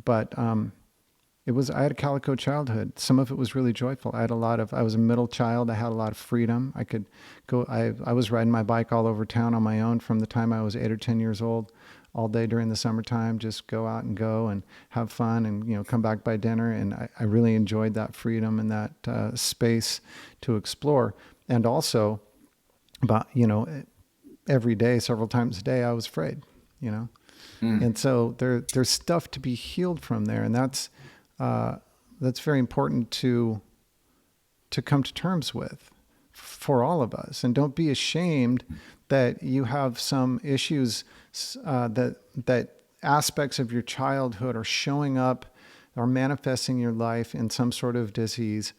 But I had a calico childhood. Some of it was really joyful. I was a middle child. I had a lot of freedom. I could go, I was riding my bike all over town on my own from the time I was 8 or 10 years old, all day during the summertime, just go out and go and have fun, and, come back by dinner. And I really enjoyed that freedom and that space to explore. And also, but, every day, several times a day, I was afraid, you know? Mm. And so there's stuff to be healed from there. And uh, that's very important to come to terms with for all of us. And don't be ashamed that you have some issues, that aspects of your childhood are showing up or manifesting in your life in some sort of disease.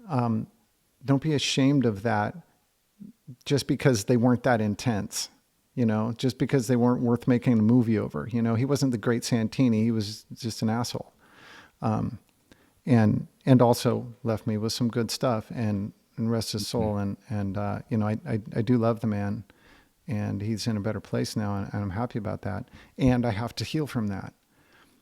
Don't be ashamed of that just because they weren't that intense, just because they weren't worth making a movie over. He wasn't the great Santini. He was just an asshole. And also left me with some good stuff, and rest his soul. And I do love the man, and he's in a better place now, and I'm happy about that. And I have to heal from that.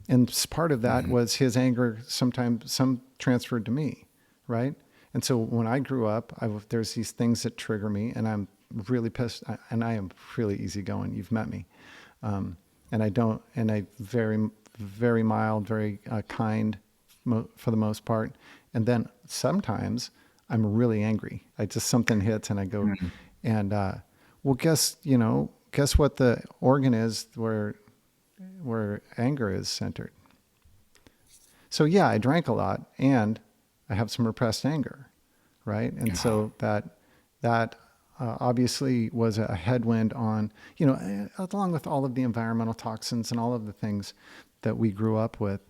And part of that was his anger, sometimes some transferred to me, right? And so when I grew up, there's these things that trigger me, and I'm really pissed, and I am really easygoing. You've met me. And I very, very mild, very kind for the most part. And then sometimes I'm really angry. Something hits and I go, and, well, guess what the organ is where anger is centered. So yeah, I drank a lot, and I have some repressed anger, right? And so that obviously was a headwind on, along with all of the environmental toxins and all of the things that we grew up with,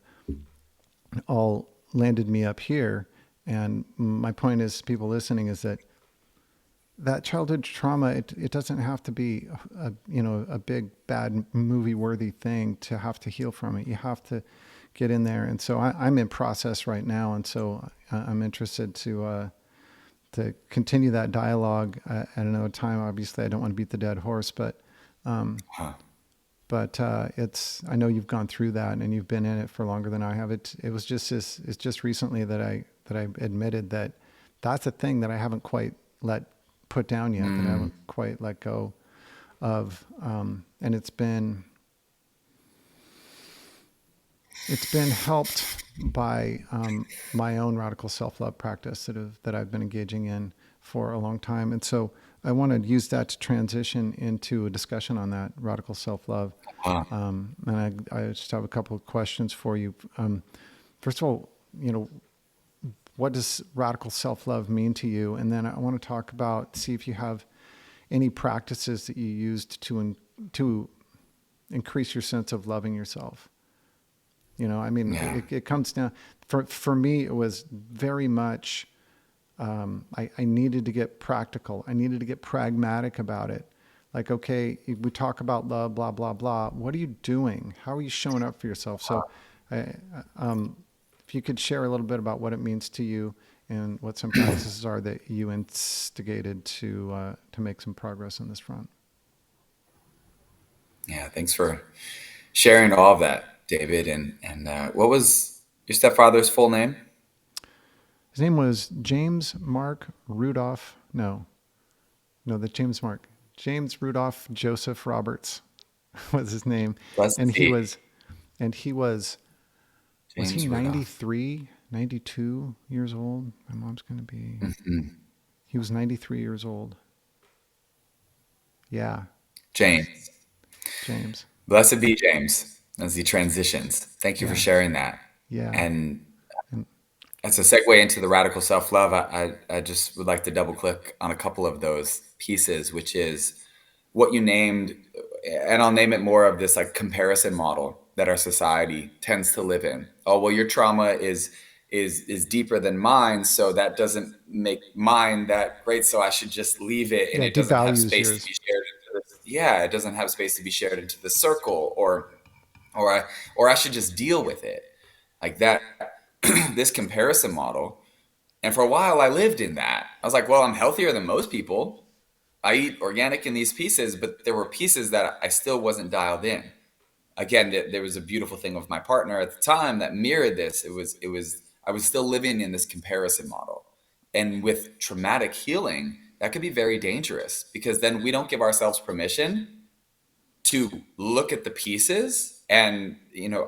all landed me up here. And my point is, people listening, is that childhood trauma, it doesn't have to be a big bad movie worthy thing to have to heal from it. You have to get in there. And so I'm in process right now, and so I'm interested to continue that dialogue at another time. Obviously, I don't want to beat the dead horse, but I know you've gone through that, and you've been in it for longer than I have. It's just recently that I admitted that that's a thing that I haven't quite put down yet, that I haven't quite let go of. And it's been helped by my own radical self-love practice that I've been engaging in for a long time. And so I want to use that to transition into a discussion on that radical self-love. And I just have a couple of questions for you. First of all, what does radical self-love mean to you? And then I want to see if you have any practices that you used to increase your sense of loving yourself. Yeah. It comes down, for me, it was very much, I needed to get practical. I needed to get pragmatic about it. Like, okay, we talk about love, blah, blah, blah. What are you doing? How are you showing up for yourself? So if you could share a little bit about what it means to you, and what some practices are that you instigated to make some progress on this front. Yeah. Thanks for sharing all of that, David. And what was your stepfather's full name? His name was James Mark Rudolph. James Rudolph Joseph Roberts was his name. Let's And see. was he James Rudolph. 93, 92 years old? My mom's going to be, he was 93 years old. Yeah, James. James. Blessed be James as he transitions. Thank you for Yeah, sharing that. yeah. And And as a segue into the radical self-love, I just would like to double click on a couple of those pieces, which is what you named, and I'll name it more of this like comparison model that our society tends to live in. Oh, well, your trauma is deeper than mine, so that doesn't make mine that great, so I should just leave it, and yeah, it doesn't have devalues space to yours. be shared. yeah, it doesn't have space to be shared into the circle, or I should just deal with it like that. This comparison model. And for a while, I lived in that. I was like, well, I'm healthier than most people. I eat organic in these pieces, but there were pieces that I still wasn't dialed in. Again, there was a beautiful thing with my partner at the time that mirrored this. I was still living in this comparison model. And with traumatic healing, that could be very dangerous because then we don't give ourselves permission to look at the pieces. And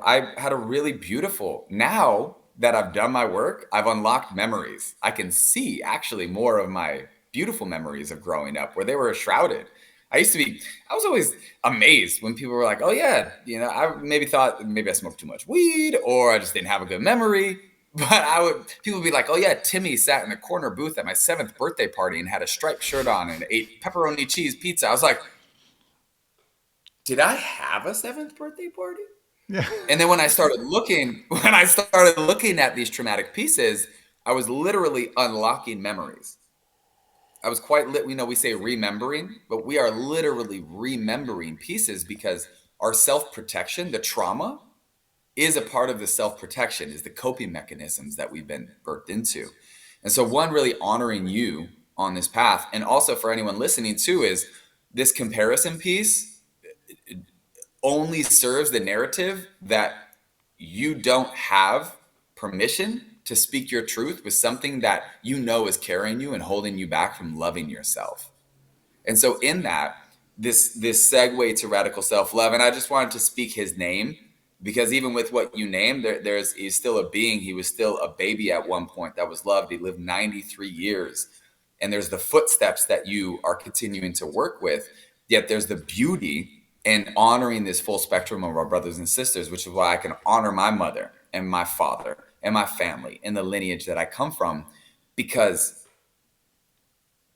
I had a really beautiful, now that I've done my work, I've unlocked memories. I can see actually more of my beautiful memories of growing up where they were shrouded. I was always amazed when people were like, oh yeah, I maybe thought maybe I smoked too much weed or I just didn't have a good memory. But people would be like, oh yeah, Timmy sat in a corner booth at my 7th birthday party and had a striped shirt on and ate pepperoni cheese pizza. I was like, did I have a 7th birthday party? Yeah. And then when I started looking at these traumatic pieces, I was literally unlocking memories. I was we say remembering, but we are literally remembering pieces because our self-protection, the trauma, is a part of the self-protection, is the coping mechanisms that we've been birthed into. And so one, really honoring you on this path, and also for anyone listening too, is this comparison piece only serves the narrative that you don't have permission to speak your truth with something that is carrying you and holding you back from loving yourself. And so in that, this segue to radical self-love, and I just wanted to speak his name because even with what you named, he's still a being. He was still a baby at one point that was loved. He lived 93 years. And there's the footsteps that you are continuing to work with. Yet there's the beauty in honoring this full spectrum of our brothers and sisters, which is why I can honor my mother and my father and my family and the lineage that I come from, because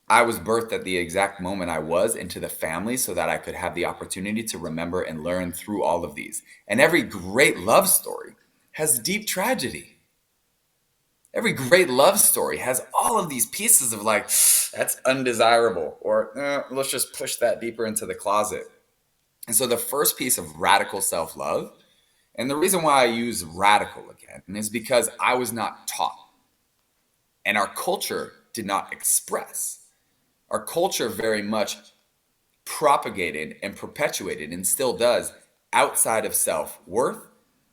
I was birthed at the exact moment I was into the family so that I could have the opportunity to remember and learn through all of these. And every great love story has deep tragedy. Every great love story has all of these pieces of like, that's undesirable, or let's just push that deeper into the closet. And so the first piece of radical self-love, and the reason why I use radical again, is because I was not taught. And our culture did not express. Our culture very much propagated and perpetuated, and still does, outside of self-worth,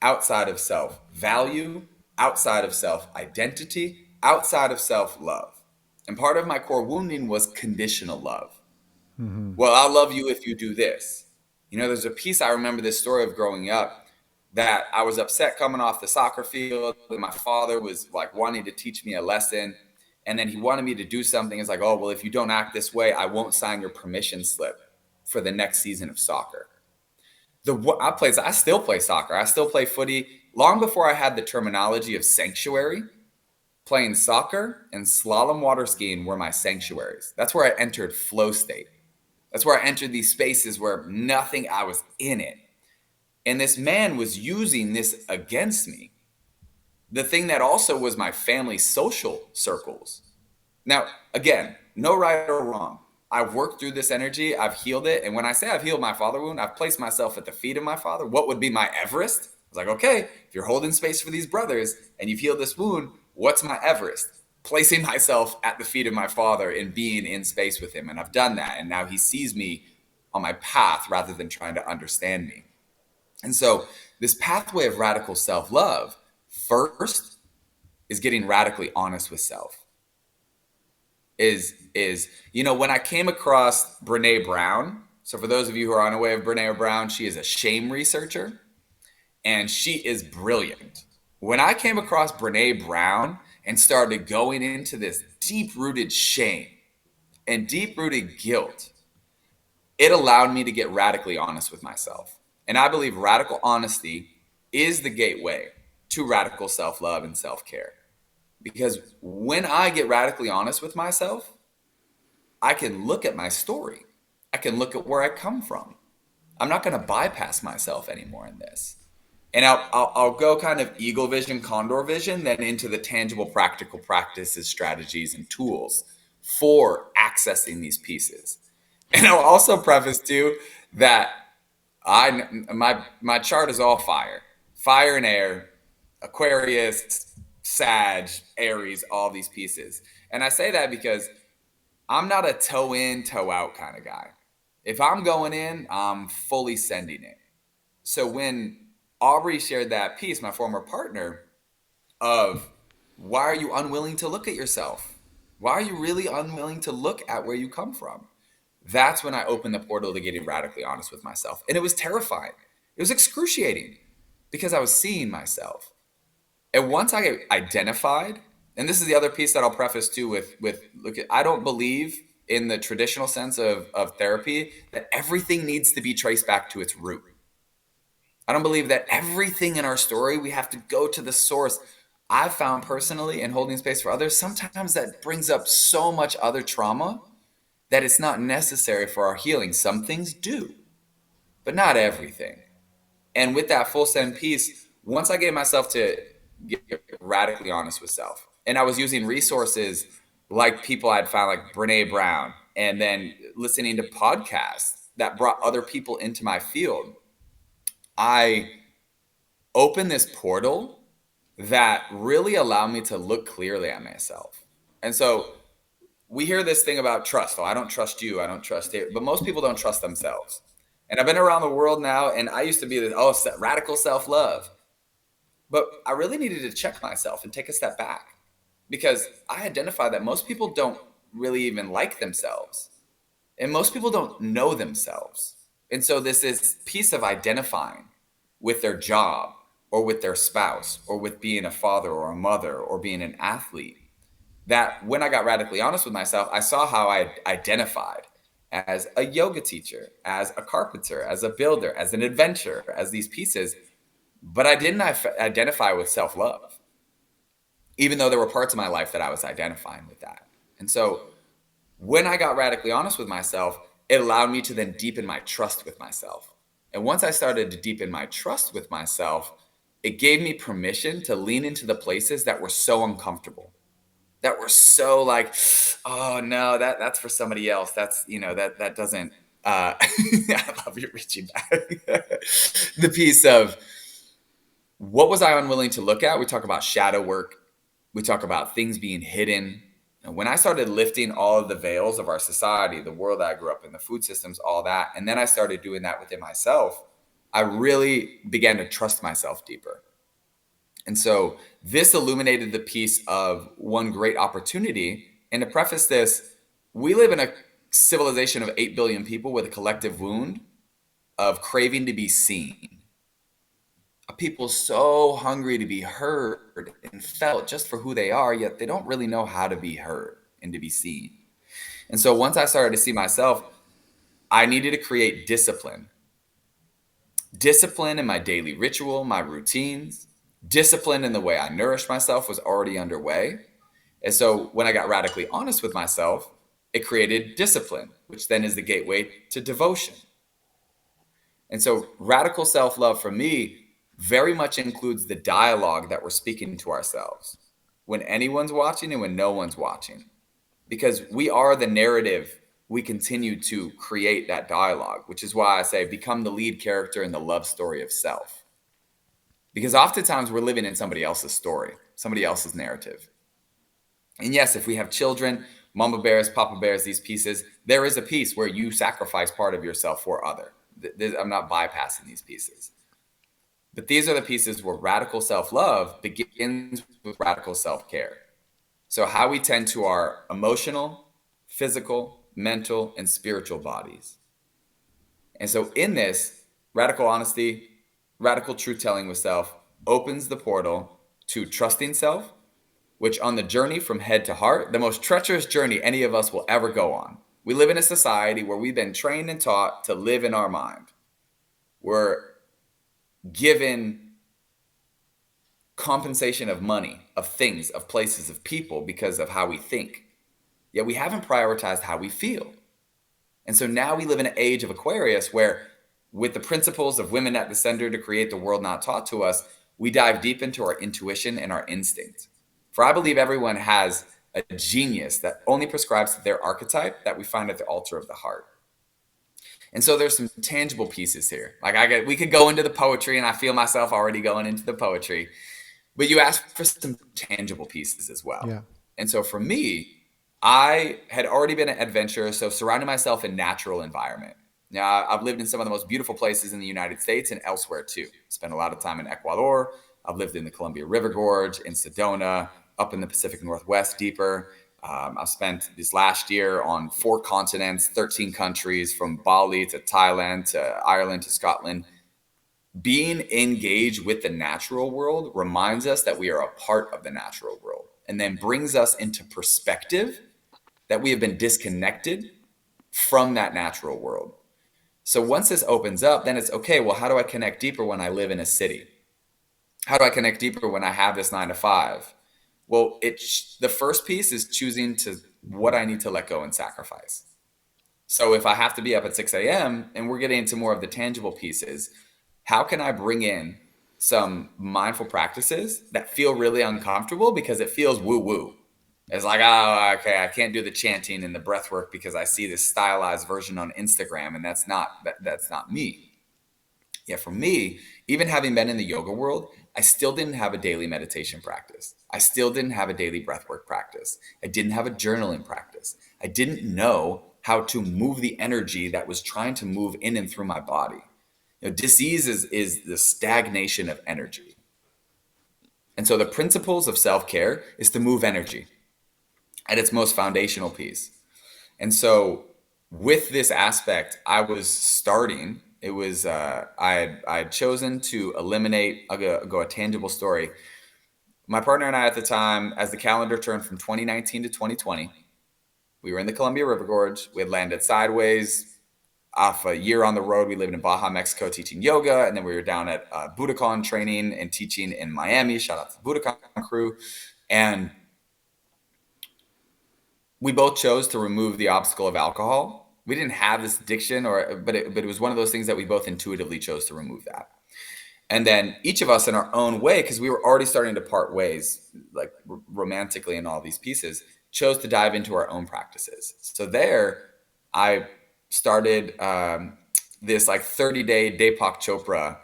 outside of self-value, outside of self-identity, outside of self-love. And part of my core wounding was conditional love. Mm-hmm. Well, I'll love you if you do this. There's a piece, I remember this story of growing up, that I was upset coming off the soccer field, and my father was like wanting to teach me a lesson. And then he wanted me to do something. It's like, oh, well, if you don't act this way, I won't sign your permission slip for the next season of soccer. I still play soccer. I still play footy. Long before I had the terminology of sanctuary, playing soccer and slalom water skiing were my sanctuaries. That's where I entered flow state. That's where I entered these spaces where I was in it. And this man was using this against me. The thing that also was my family social circles. Now, again, no right or wrong. I've worked through this energy. I've healed it. And when I say I've healed my father wound, I've placed myself at the feet of my father. What would be my Everest? I was like, okay, if you're holding space for these brothers and you've healed this wound, what's my Everest? Placing myself at the feet of my father and being in space with him. And I've done that. And now he sees me on my path rather than trying to understand me. And so this pathway of radical self-love first is getting radically honest with self. When I came across Brené Brown, so for those of you who are unaware of Brené Brown, she is a shame researcher and she is brilliant. When I came across Brené Brown and started going into this deep-rooted shame and deep-rooted guilt, it allowed me to get radically honest with myself. And I believe radical honesty is the gateway to radical self-love and self-care. Because when I get radically honest with myself, I can look at my story. I can look at where I come from. I'm not going to bypass myself anymore in this. And I'll go kind of eagle vision, condor vision, then into the tangible, practical practices, strategies, and tools for accessing these pieces. And I'll also preface too that my chart is all fire and air, Aquarius, Sag, Aries, all these pieces. And I say that because I'm not a toe in, toe out kind of guy. If I'm going in, I'm fully sending it. So when Aubrey shared that piece, my former partner, of why are you unwilling to look at yourself? Why are you really unwilling to look at where you come from? That's when I opened the portal to getting radically honest with myself. And it was terrifying. It was excruciating because I was seeing myself. And once I identified, and this is the other piece that I'll preface too with look at, I don't believe in the traditional sense of therapy that everything needs to be traced back to its root. I don't believe that everything in our story, we have to go to the source. I've found personally in holding space for others, sometimes that brings up so much other trauma that it's not necessary for our healing. Some things do, but not everything. And with that full send piece, once I gave myself to get radically honest with self, and I was using resources like people I'd found, like Brene Brown, and then listening to podcasts that brought other people into my field, I opened this portal that really allowed me to look clearly at myself. And so we hear this thing about trust. Oh, I don't trust you. I don't trust it. But most people don't trust themselves. And I've been around the world now, and I used to be this, radical self-love. But I really needed to check myself and take a step back because I identified that most people don't really even like themselves. And most people don't know themselves. And so this is piece of identifying with their job or with their spouse or with being a father or a mother or being an athlete, that when I got radically honest with myself, I saw how I identified as a yoga teacher, as a carpenter, as a builder, as an adventurer, as these pieces. But I didn't identify with self-love, even though there were parts of my life that I was identifying with that. And so when I got radically honest with myself, it allowed me to then deepen my trust with myself. And once I started to deepen my trust with myself, it gave me permission to lean into the places that were so uncomfortable, that were so like, oh no, that's for somebody else. That's, that doesn't, I love you reaching back. The piece of what was I unwilling to look at? We talk about shadow work. We talk about things being hidden. And when I started lifting all of the veils of our society, the world that I grew up in, the food systems, all that, and then I started doing that within myself, I really began to trust myself deeper. And so this illuminated the piece of one great opportunity. And to preface this, we live in a civilization of 8 billion people with a collective wound of craving to be seen. People so hungry to be heard and felt just for who they are, yet they don't really know how to be heard and to be seen. And so once I started to see myself, I needed to create discipline. Discipline in my daily ritual, my routines, discipline in the way I nourished myself was already underway. And so when I got radically honest with myself, it created discipline, which then is the gateway to devotion. And so radical self-love for me very much includes the dialogue that we're speaking to ourselves when anyone's watching and when no one's watching, because we are the narrative. We continue to create that dialogue, which is why I say become the lead character in the love story of self. Because oftentimes we're living in somebody else's story, somebody else's narrative. And yes, if we have children, mama bears, papa bears, these pieces, there is a piece where you sacrifice part of yourself for other. I'm not bypassing these pieces. But these are the pieces where radical self-love begins with radical self-care. So how we tend to our emotional, physical, mental, and spiritual bodies. And so in this, radical honesty, radical truth-telling with self opens the portal to trusting self, which on the journey from head to heart, the most treacherous journey any of us will ever go on. We live in a society where we've been trained and taught to live in our mind. We're given compensation of money, of things, of places, of people because of how we think. Yet we haven't prioritized how we feel. And so now we live in an age of Aquarius where, with the principles of women at the center to create the world not taught to us, we dive deep into our intuition and our instinct. For I believe everyone has a genius that only prescribes to their archetype that we find at the altar of the heart. And so there's some tangible pieces here. Like we could go into the poetry, and I feel myself already going into the poetry, but you asked for some tangible pieces as well. Yeah. And so for me, I had already been an adventurer, so surrounding myself in natural environment. Now, I've lived in some of the most beautiful places in the United States and elsewhere too. Spent a lot of time in Ecuador. I've lived in the Columbia River Gorge, in Sedona, up in the Pacific Northwest deeper. I've spent this last year on 4 continents, 13 countries, from Bali to Thailand to Ireland to Scotland. Being engaged with the natural world reminds us that we are a part of the natural world, and then brings us into perspective that we have been disconnected from that natural world. So once this opens up, then it's okay, well, how do I connect deeper when I live in a city? How do I connect deeper when I have this 9 to 5? Well, the first piece is choosing to what I need to let go and sacrifice. So if I have to be up at 6 a.m. and we're getting into more of the tangible pieces, how can I bring in some mindful practices that feel really uncomfortable because it feels woo-woo? It's like, oh, okay, I can't do the chanting and the breath work because I see this stylized version on Instagram, and that's not me. Yeah, for me, even having been in the yoga world, I still didn't have a daily meditation practice. I still didn't have a daily breathwork practice. I didn't have a journaling practice. I didn't know how to move the energy that was trying to move in and through my body. Disease is the stagnation of energy. And so the principles of self-care is to move energy at its most foundational piece. And so with this aspect, I was starting, it was, I had chosen to eliminate, I'll go a tangible story. My partner and I at the time, as the calendar turned from 2019 to 2020, we were in the Columbia River Gorge. We had landed sideways off a year on the road. We lived in Baja, Mexico, teaching yoga. And then we were down at Budokan training and teaching in Miami. Shout out to the Budokan crew. And we both chose to remove the obstacle of alcohol. We didn't have this addiction, but it was one of those things that we both intuitively chose to remove that. And then each of us in our own way, because we were already starting to part ways, like romantically in all these pieces, chose to dive into our own practices. So there, I started this like 30-day Deepak Chopra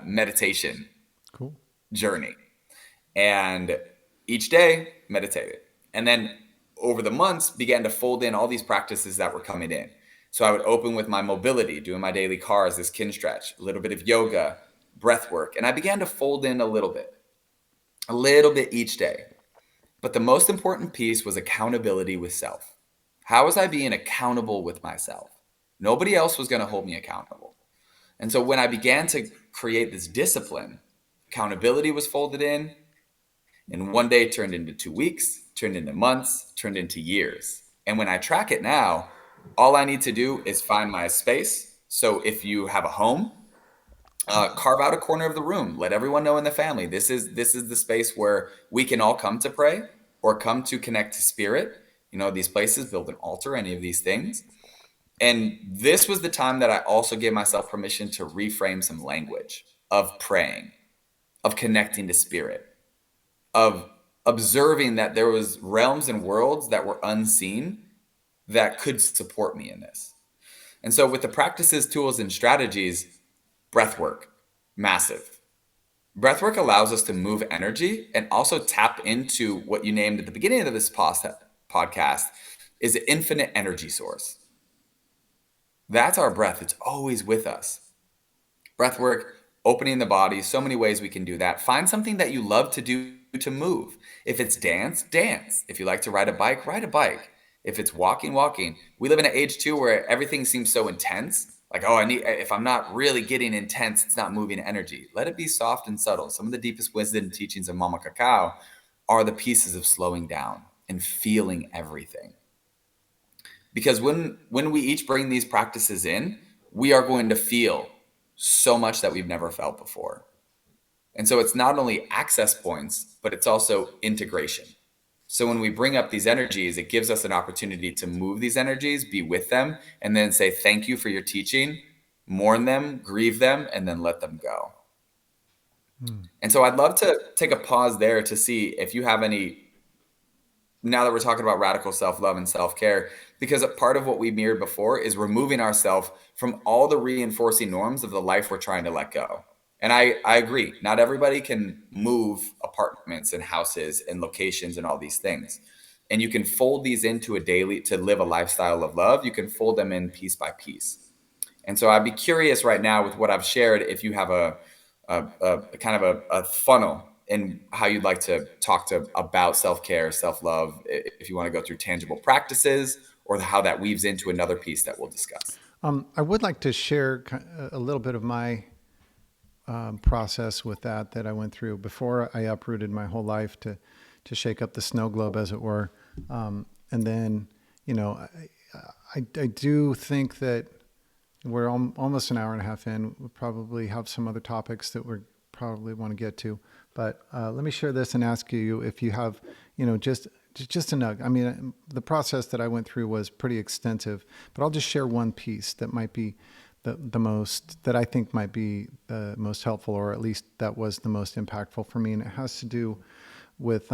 meditation Cool. journey. And each day meditated. And then over the months began to fold in all these practices that were coming in. So I would open with my mobility, doing my daily cars, this kin stretch, a little bit of yoga, breath work. And I began to fold in a little bit each day. But the most important piece was accountability with self. How was I being accountable with myself? Nobody else was going to hold me accountable. And so when I began to create this discipline, accountability was folded in, and one day turned into 2 weeks, turned into months, turned into years. And when I track it now, all I need to do is find my space. So if you have a home, carve out a corner of the room. Let everyone know in the family, this is the space where we can all come to pray or come to connect to spirit. These places, build an altar, any of these things. And this was the time that I also gave myself permission to reframe some language of praying, of connecting to spirit, of observing that there was realms and worlds that were unseen that could support me in this. And so with the practices, tools, and strategies, breathwork, massive. Breathwork allows us to move energy and also tap into what you named at the beginning of this podcast is an infinite energy source. That's our breath. It's always with us. Breathwork, opening the body, so many ways we can do that. Find something that you love to do to move. If it's dance, dance. If you like to ride a bike, ride a bike. If it's walking, walking. We live in an age too where everything seems so intense. Like, if I'm not really getting intense, it's not moving energy. Let it be soft and subtle. Some of the deepest wisdom teachings of Mama CACAO are the pieces of slowing down and feeling everything. Because when we each bring these practices in, we are going to feel so much that we've never felt before. And so it's not only access points, but it's also integration. So when we bring up these energies, it gives us an opportunity to move these energies, be with them, and then say, thank you for your teaching, mourn them, grieve them, and then let them go. And so I'd love to take a pause there to see if you have any now that we're talking about radical self-love and self-care, because a part of what we mirrored before is removing ourselves from all the reinforcing norms of the life we're trying to let go. And I agree, not everybody can move apartments and houses and locations and all these things. And you can fold these into a daily to live a lifestyle of love. You can fold them in piece by piece. And so I'd be curious right now with what I've shared, if you have a kind of a funnel in how you'd like to talk to about self-care, self-love, if you want to go through tangible practices or how that weaves into another piece that we'll discuss. I would like to share a little bit of my process with that I went through before I uprooted my whole life to shake up the snow globe, as it were. And then, you know, I do think that we're almost an hour and a half in. We'll probably have some other topics that we probably want to get to. But let me share this and ask you if you have, you know, just a nug. I mean, the process that I went through was pretty extensive, but I'll just share one piece that might be the most, that I think might be the most helpful, or at least that was the most impactful for me. And it has to do with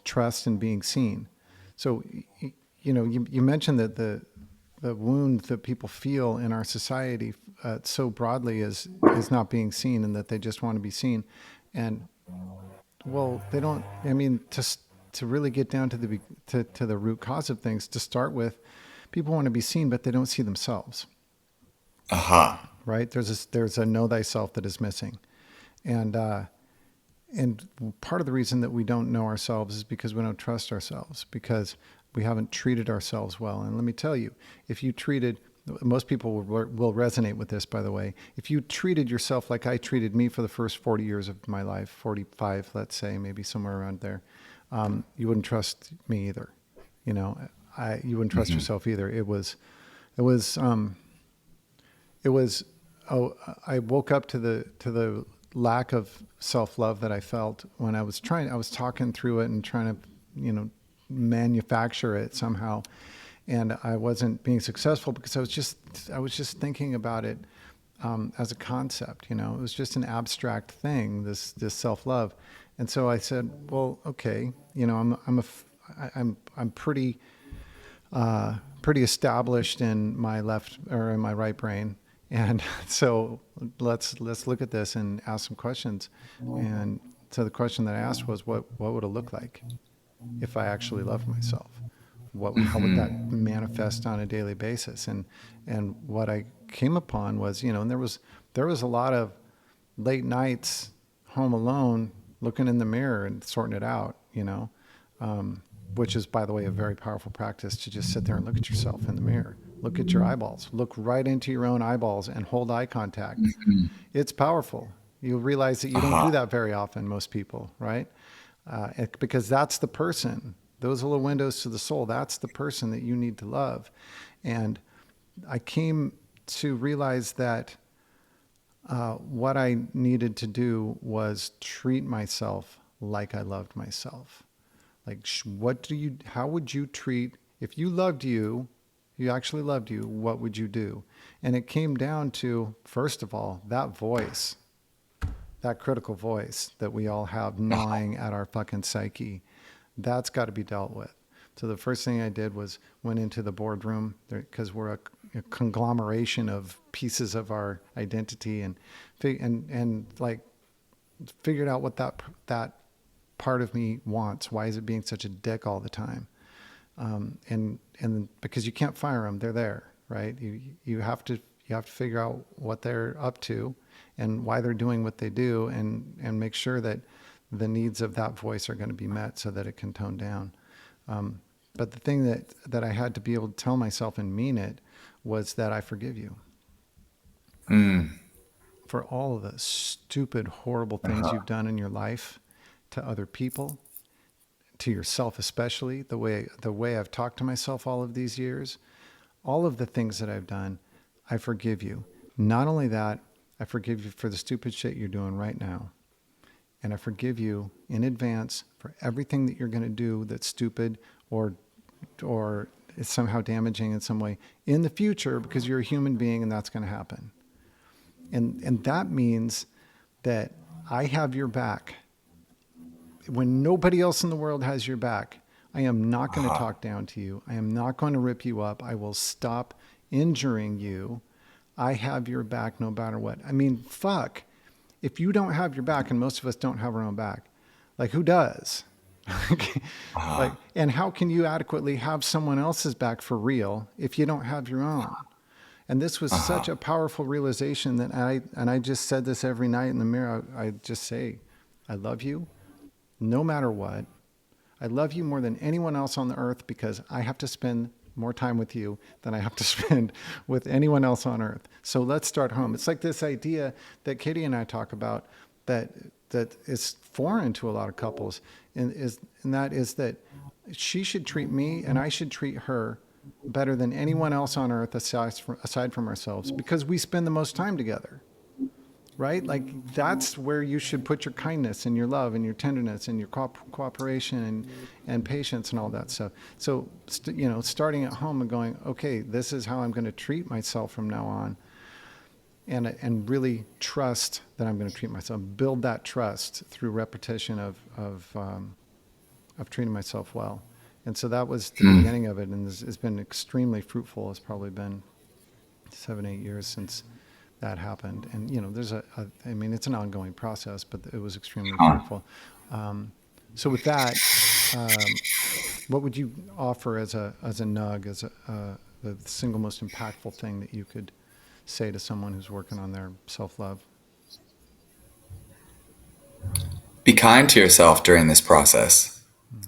trust and being seen. So, you know, you mentioned that the wound that people feel in our society so broadly is not being seen, and that they just want to be seen. And well, they don't, I mean, to really get down to the root cause of things, to start with, people want to be seen, but they don't see themselves. Aha. Right? There's a know thyself that is missing. And part of the reason that we don't know ourselves is because we don't trust ourselves, because we haven't treated ourselves well. And let me tell you, if you treated, most people will resonate with this, by the way. If you treated yourself like I treated me for the first 40 years of my life, 45, let's say, maybe somewhere around there, you wouldn't trust me either. You know, you wouldn't trust yourself either. I woke up to the lack of self-love that I felt when I was talking through it and trying to, you know, manufacture it somehow. And I wasn't being successful because I was just thinking about it as a concept. You know, it was just an abstract thing, this self-love. And so I said, well, okay, you know, I'm pretty established in my left or in my right brain. And so let's look at this and ask some questions. And so the question that I asked was, what would it look like if I actually loved myself? How would that manifest on a daily basis? And what I came upon was, you know, and there was a lot of late nights home alone, looking in the mirror and sorting it out, you know, which is, by the way, a very powerful practice, to just sit there and look at yourself in the mirror. Look at your eyeballs. Look right into your own eyeballs and hold eye contact. It's powerful. You'll realize that you don't do that very often, most people, right? Because that's the person. Those little windows to the soul, that's the person that you need to love. And I came to realize that what I needed to do was treat myself like I loved myself. Like, how would you treat, if you loved you actually loved you, what would you do? And it came down to, first of all, that voice, that critical voice that we all have gnawing at our fucking psyche, that's got to be dealt with. So the first thing I did was went into the boardroom, because we're a conglomeration of pieces of our identity, and like figured out what that part of me wants. Why is it being such a dick all the time? And because you can't fire them, they're there, right? You have to figure out what they're up to and why they're doing what they do, and make sure that the needs of that voice are going to be met so that it can tone down. But the thing that I had to be able to tell myself and mean it was that I forgive you for all of the stupid, horrible things you've done in your life to other people, to yourself especially, the way I've talked to myself all of these years, all of the things that I've done. I forgive you. Not only that, I forgive you for the stupid shit you're doing right now. And I forgive you in advance for everything that you're going to do that's stupid or is somehow damaging in some way in the future, because you're a human being and that's going to happen. And that means that I have your back. When nobody else in the world has your back, I am not going to Uh-huh. talk down to you. I am not going to rip you up. I will stop injuring you. I have your back no matter what. I mean, fuck. If you don't have your back, and most of us don't have our own back, like who does? Uh-huh. Like, and how can you adequately have someone else's back for real if you don't have your own? And this was such Uh-huh. a powerful realization that I just said this every night in the mirror. I just say, I love you no matter what. I love you more than anyone else on the earth because I have to spend more time with you than I have to spend with anyone else on earth. So let's start home. It's like this idea that Katie and I talk about that is foreign to a lot of couples, and that is that she should treat me and I should treat her better than anyone else on earth aside from ourselves because we spend the most time together, right? Like that's where you should put your kindness and your love and your tenderness and your cooperation and patience and all that stuff. So, starting at home and going, okay, this is how I'm going to treat myself from now on, and really trust that I'm going to treat myself. Build that trust through repetition of treating myself well. And so that was the Hmm. beginning of it, and it's been extremely fruitful. It's probably been 7, 8 years since that happened. And there's I mean, it's an ongoing process, but it was extremely Huh. fruitful. So with that, um, what would you offer as a nug, as the single most impactful thing that you could say to someone who's working on their self-love? Be kind to yourself during this process.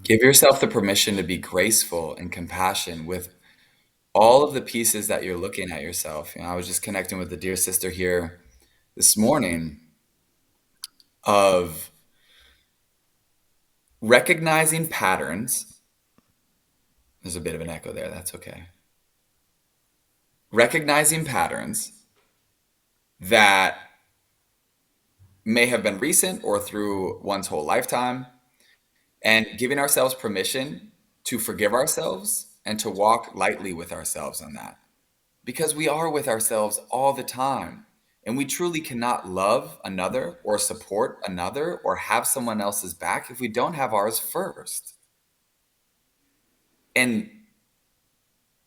Give yourself the permission to be graceful and compassionate with all of the pieces that you're looking at yourself. I was just connecting with a dear sister here this morning of recognizing patterns. There's a bit of an echo there. That's okay. Recognizing patterns that may have been recent or through one's whole lifetime, and giving ourselves permission to forgive ourselves and to walk lightly with ourselves on that. Because we are with ourselves all the time. And we truly cannot love another or support another or have someone else's back if we don't have ours first. And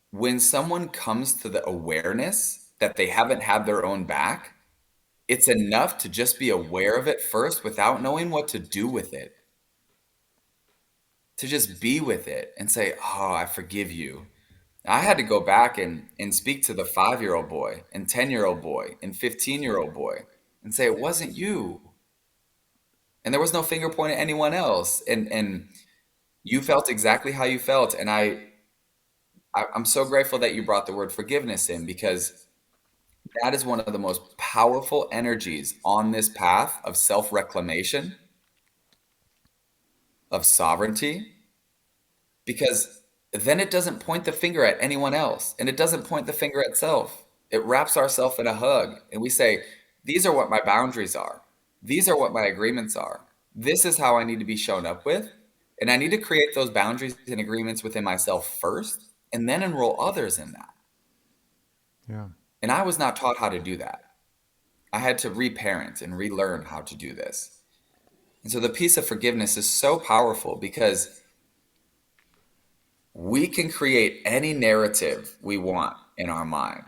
when someone comes to the awareness that they haven't had their own back, it's enough to just be aware of it first without knowing what to do with it. To just be with it and say, oh, I forgive you. I had to go back and speak to the 5-year-old boy and 10-year-old boy and 15-year-old boy and say, it wasn't you. And there was no finger point at anyone else. And you felt exactly how you felt. And I'm so grateful that you brought the word forgiveness in, because that is one of the most powerful energies on this path of self-reclamation, of sovereignty, because then it doesn't point the finger at anyone else and it doesn't point the finger at self. It wraps ourselves in a hug and we say, these are what my boundaries are. These are what my agreements are. This is how I need to be shown up with. And I need to create those boundaries and agreements within myself first and then enroll others in that. Yeah. And I was not taught how to do that. I had to reparent and relearn how to do this. And so the piece of forgiveness is so powerful because we can create any narrative we want in our mind.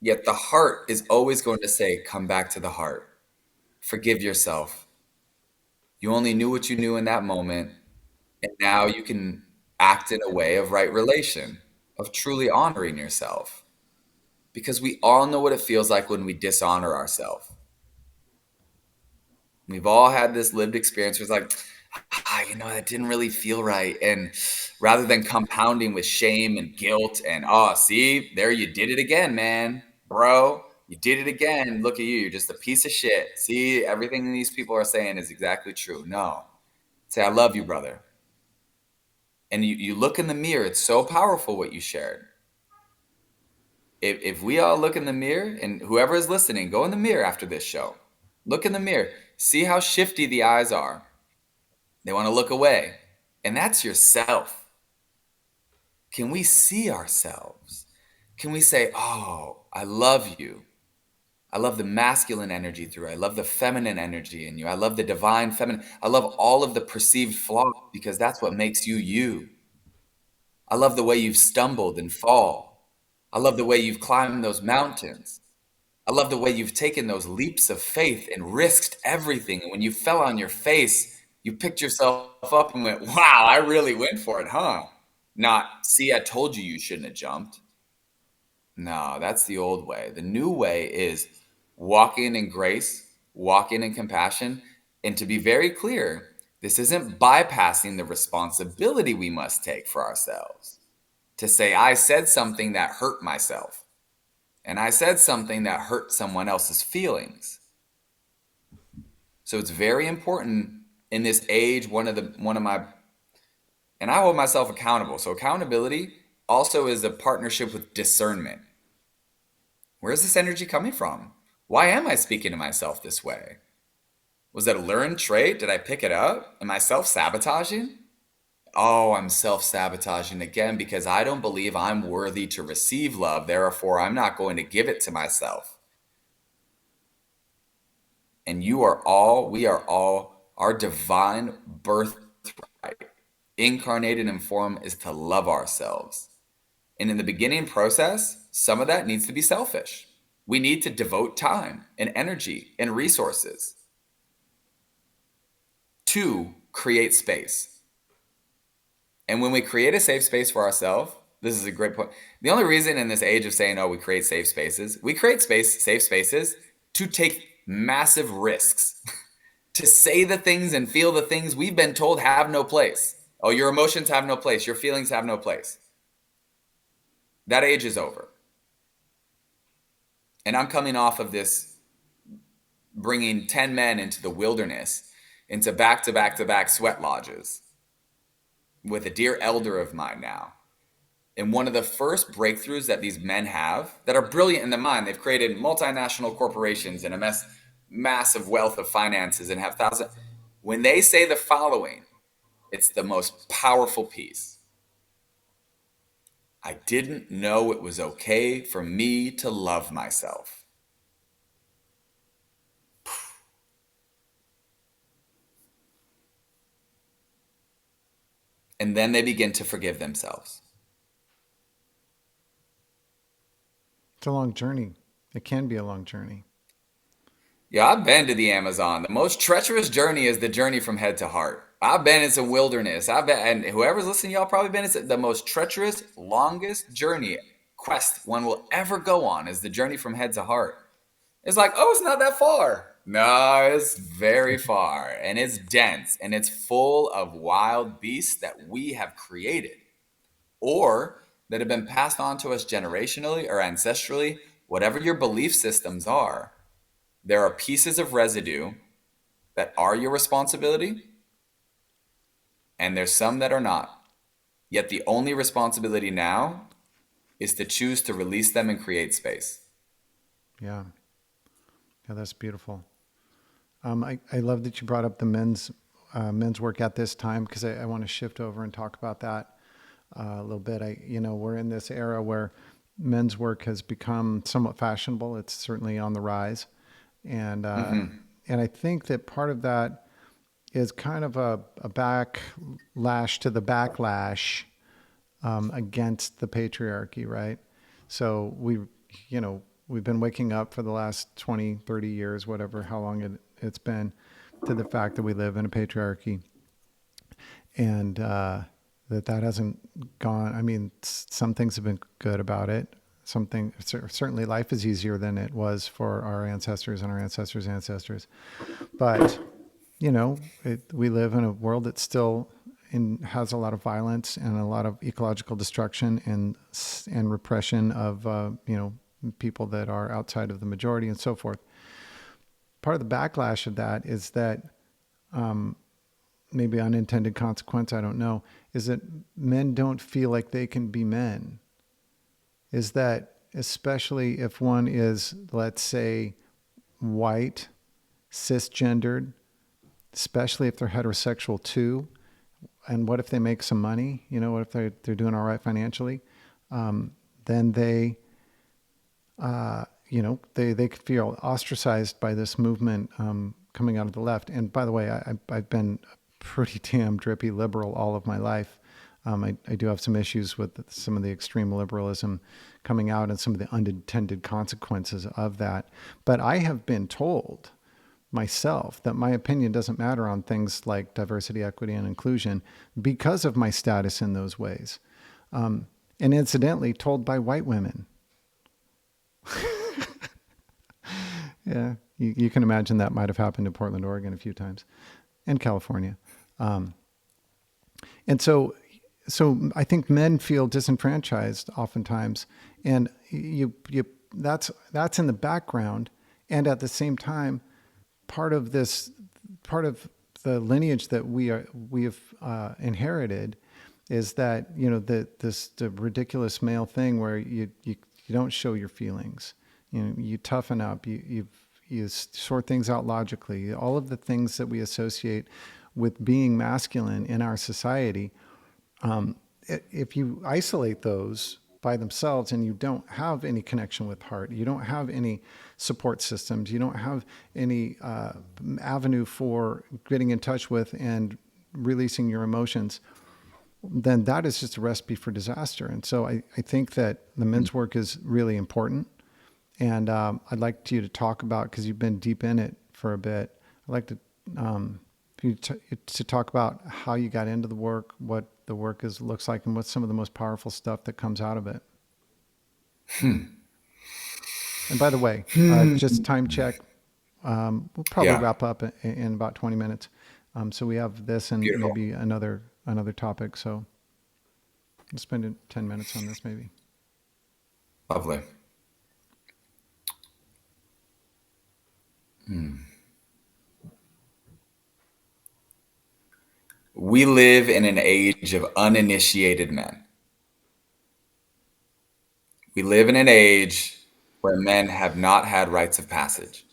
Yet the heart is always going to say, come back to the heart. Forgive yourself. You only knew what you knew in that moment. And now you can act in a way of right relation, of truly honoring yourself. Because we all know what it feels like when we dishonor ourselves. We've all had this lived experience where it's like, that didn't really feel right. And rather than compounding with shame and guilt and, oh, see, there you did it again, man, bro, you did it again. Look at you. You're just a piece of shit. See, everything these people are saying is exactly true. No. Say, I love you, brother. And you look in the mirror. It's so powerful what you shared. If we all look in the mirror, and whoever is listening, go in the mirror after this show. Look in the mirror. See how shifty the eyes are. They want to look away. And that's yourself. Can we see ourselves? Can we say, oh, I love you. I love the masculine energy through you. I love the feminine energy in you. I love the divine feminine. I love all of the perceived flaws because that's what makes you you. I love the way you've stumbled and fall. I love the way you've climbed those mountains. I love the way you've taken those leaps of faith and risked everything. And when you fell on your face, you picked yourself up and went, wow, I really went for it, huh? Not, see, I told you you shouldn't have jumped. No, that's the old way. The new way is walking in grace, walking in compassion. And to be very clear, this isn't bypassing the responsibility we must take for ourselves. To say, I said something that hurt myself, and I said something that hurt someone else's feelings. So it's very important in this age, one of my, and I hold myself accountable. So accountability also is a partnership with discernment. Where's this energy coming from? Why am I speaking to myself this way? Was it a learned trait? Did I pick it up? Am I self-sabotaging? Oh, I'm self-sabotaging again because I don't believe I'm worthy to receive love. Therefore, I'm not going to give it to myself. And we are all, our divine birthright, incarnated in form, is to love ourselves. And in the beginning process, some of that needs to be selfish. We need to devote time and energy and resources to create space. And when we create a safe space for ourselves, this is a great point. The only reason in this age of saying, oh, we create safe spaces, we create safe spaces to take massive risks, to say the things and feel the things we've been told have no place. Oh, your emotions have no place. Your feelings have no place. That age is over. And I'm coming off of this, bringing 10 men into the wilderness, into back-to-back-to-back sweat lodges with a dear elder of mine now. And one of the first breakthroughs that these men have that are brilliant in the mind, they've created multinational corporations and a massive wealth of finances and have thousands. When they say the following, it's the most powerful piece. I didn't know it was okay for me to love myself. And then they begin to forgive themselves. It's a long journey. It can be a long journey. Yeah, I've been to the Amazon. The most treacherous journey is the journey from head to heart. I've been in some wilderness. And whoever's listening, y'all probably been in the most treacherous, longest journey, quest one will ever go on is the journey from head to heart. It's like, oh, it's not that far. No, it's very far. And it's dense. And it's full of wild beasts that we have created or that have been passed on to us generationally or ancestrally, whatever your belief systems are. There are pieces of residue that are your responsibility, and there's some that are not. Yet the only responsibility now is to choose to release them and create space. Yeah. Yeah, that's beautiful. I love that you brought up the men's work at this time because I want to shift over and talk about that a little bit. We're in this era where men's work has become somewhat fashionable. It's certainly on the rise. And I think that part of that is kind of a backlash to the backlash against the patriarchy, right? So we've been waking up for the last 20, 30 years, whatever, how long it's been, to the fact that we live in a patriarchy. And that hasn't gone. I mean, some things have been good about it. Certainly life is easier than it was for our ancestors and our ancestors' ancestors. But, we live in a world that still has a lot of violence and a lot of ecological destruction and repression of, people that are outside of the majority and so forth. Part of the backlash of that is that, maybe unintended consequence, I don't know, is that men don't feel like they can be men. Is that especially if one is, let's say, white, cisgendered, especially if they're heterosexual too, and what if they make some money? What if they're doing all right financially? Then they could feel ostracized by this movement coming out of the left. And by the way, I've been a pretty damn drippy liberal all of my life. I do have some issues with some of the extreme liberalism coming out and some of the unintended consequences of that. But I have been told myself that my opinion doesn't matter on things like diversity, equity, and inclusion because of my status in those ways. And incidentally, told by white women. Yeah, you can imagine that might have happened in Portland, Oregon a few times, and California. And so I think men feel disenfranchised oftentimes, and that's in the background, and at the same time, part of the lineage that we have inherited is that the ridiculous male thing where you don't show your feelings, you toughen up, you sort things out logically, all of the things that we associate with being masculine in our society. If you isolate those by themselves and you don't have any connection with heart, you don't have any support systems, you don't have any avenue for getting in touch with and releasing your emotions, then that is just a recipe for disaster. And so I think that the men's work is really important. And I'd like you to talk about, because you've been deep in it for a bit, I'd like to to talk about how you got into the work, what the work looks like, and what's some of the most powerful stuff that comes out of it. And by the way, just time check. We'll probably Yeah. wrap up in about 20 minutes. So we have this and Beautiful. maybe another topic. So we'll spend 10 minutes on this maybe. Lovely. We live in an age of uninitiated men. We live in an age where men have not had rites of passage.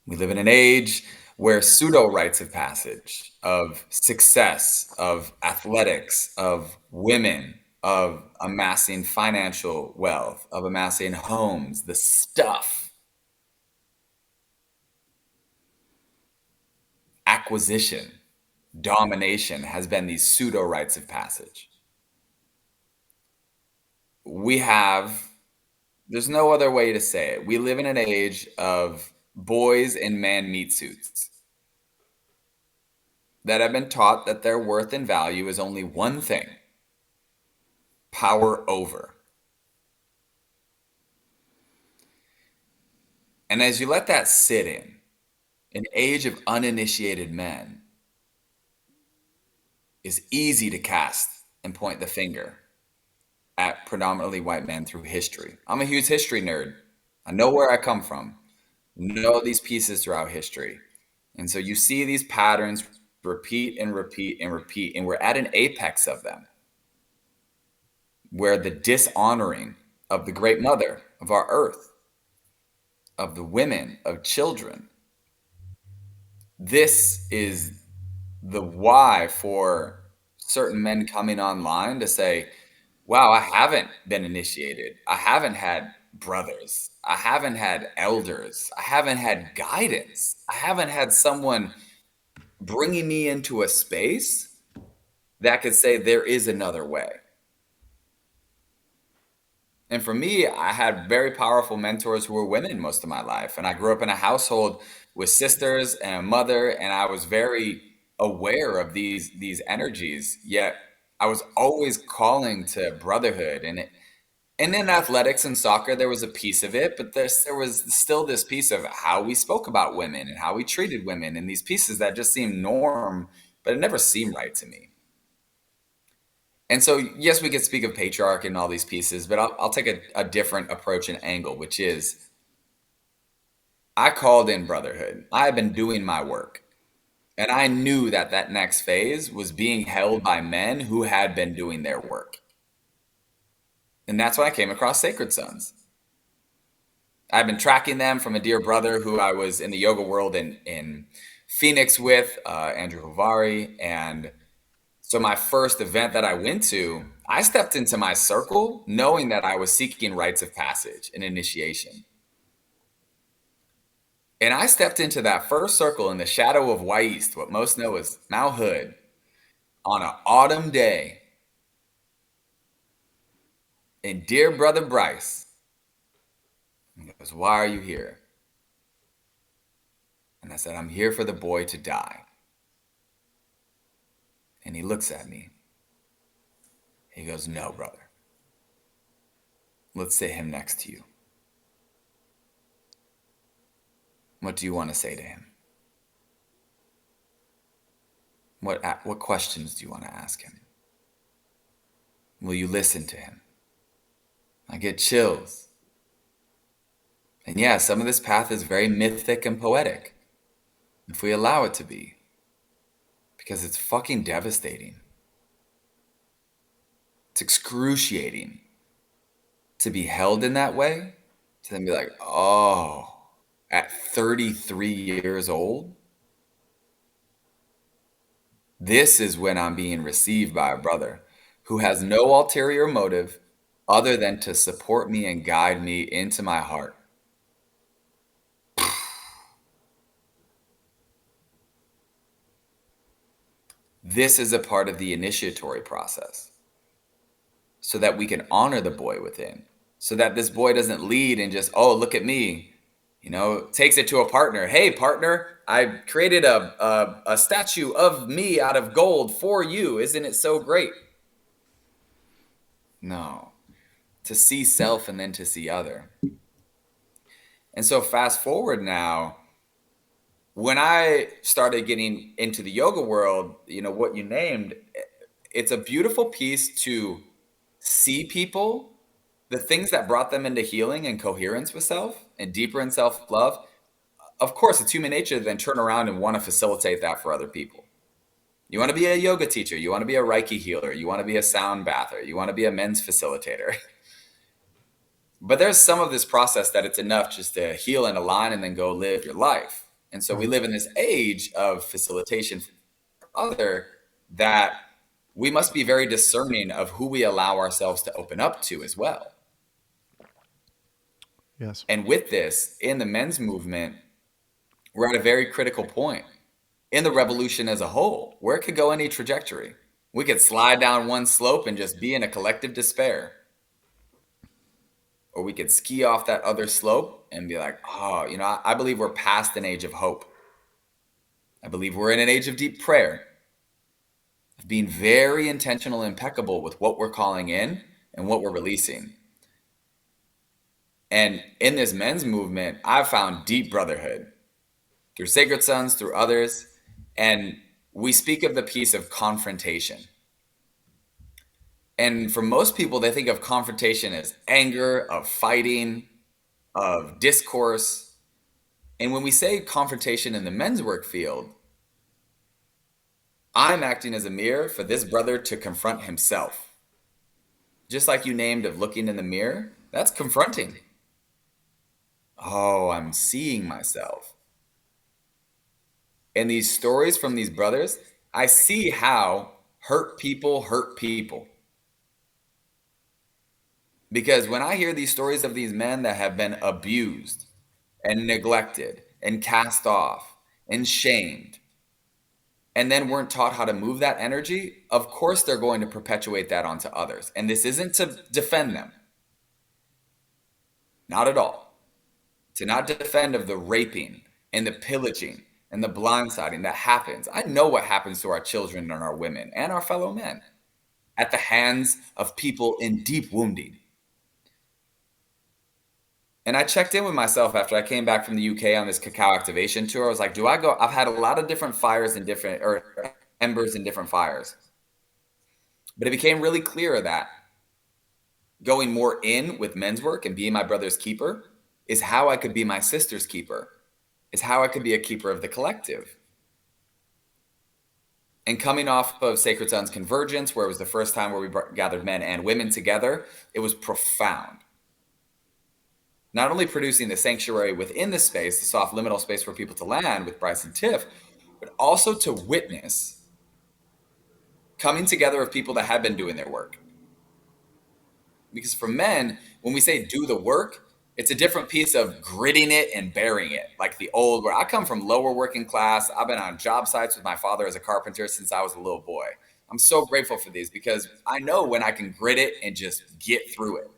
We live in an age where pseudo rites of passage, of success, of athletics, of women, of amassing financial wealth, of amassing homes, the stuff, acquisition, domination has been these pseudo rites of passage. There's no other way to say it. We live in an age of boys in man meat suits that have been taught that their worth and value is only one thing: power over. And as you let that sit in, an age of uninitiated men is easy to cast and point the finger at predominantly white men through history. I'm a huge history nerd. I know where I come from, know these pieces throughout history. And so you see these patterns repeat and repeat and repeat, and we're at an apex of them, where the dishonoring of the great mother of our earth, of the women, of children, this is the why for certain men coming online to say, wow, I haven't been initiated. I haven't had brothers. I haven't had elders. I haven't had guidance. I haven't had someone bringing me into a space that could say there is another way. And for me, I had very powerful mentors who were women most of my life. And I grew up in a household with sisters and a mother, and I was very aware of these energies. Yet I was always calling to brotherhood. And in athletics and soccer, there was a piece of it, but there was still this piece of how we spoke about women and how we treated women, and these pieces that just seemed norm, but it never seemed right to me. And so, yes, we could speak of patriarchy and all these pieces, but I'll take a different approach and angle, which is I called in brotherhood. I had been doing my work, and I knew that that next phase was being held by men who had been doing their work. And that's when I came across Sacred Sons. I've been tracking them from a dear brother who I was in the yoga world in Phoenix with, Andrew Hovari. And so my first event that I went to, I stepped into my circle knowing that I was seeking rites of passage and initiation. And I stepped into that first circle in the shadow of Wy'est, what most know as Mount Hood. on an autumn day. And dear brother Bryce, he goes, why are you here? And I said, I'm here for the boy to die. And he looks at me. He goes, no, brother. Let's sit him next to you. What do you want to say to him? What questions do you want to ask him? Will you listen to him? I get chills. And yeah, some of this path is very mythic and poetic, if we allow it to be, because it's fucking devastating. It's excruciating to be held in that way, to then be like, oh, at 33 years old, this is when I'm being received by a brother who has no ulterior motive other than to support me and guide me into my heart. This is a part of the initiatory process so that we can honor the boy within, so that this boy doesn't lead and just, oh, look at me, takes it to a partner. Hey, partner, I created a statue of me out of gold for you. Isn't it so great? No, to see self and then to see other. And so fast forward now, when I started getting into the yoga world, what you named, it's a beautiful piece to see people, the things that brought them into healing and coherence with self and deeper in self-love. Of course, it's human nature to then turn around and want to facilitate that for other people. You want to be a yoga teacher. You want to be a Reiki healer. You want to be a sound bather. You want to be a men's facilitator. But there's some of this process that it's enough just to heal and align and then go live your life. And so we live in this age of facilitation for other that we must be very discerning of who we allow ourselves to open up to as well. Yes. And with this, in the men's movement, we're at a very critical point in the revolution as a whole, where it could go any trajectory. We could slide down one slope and just be in a collective despair. Or we could ski off that other slope and be like, oh, I believe we're past an age of hope. I believe we're in an age of deep prayer, of being very intentional and impeccable with what we're calling in and what we're releasing. And in this men's movement, I've found deep brotherhood through Sacred Sons, through others. And we speak of the piece of confrontation. And for most people, they think of confrontation as anger, of fighting, of discourse. And when we say confrontation in the men's work field, I'm acting as a mirror for this brother to confront himself. Just like you named of looking in the mirror, that's confronting. Oh, I'm seeing myself. And these stories from these brothers, I see how hurt people hurt people. Because when I hear these stories of these men that have been abused and neglected and cast off and shamed, and then weren't taught how to move that energy, of course they're going to perpetuate that onto others. And this isn't to defend them. Not at all. To not defend of the raping and the pillaging and the blindsiding that happens. I know what happens to our children and our women and our fellow men at the hands of people in deep wounding. And I checked in with myself after I came back from the UK on this CACAO activation tour. I was like, I've had a lot of different fires and embers in different fires. But it became really clear that going more in with men's work and being my brother's keeper is how I could be my sister's keeper, is how I could be a keeper of the collective. And coming off of Sacred Sons Convergence, where it was the first time where we gathered men and women together, it was profound. Not only producing the sanctuary within the space, the soft liminal space for people to land with Bryce and Tiff, but also to witness coming together of people that have been doing their work. Because for men, when we say do the work, it's a different piece of gritting it and bearing it. Like the old, where I come from lower working class. I've been on job sites with my father as a carpenter since I was a little boy. I'm so grateful for these because I know when I can grit it and just get through it.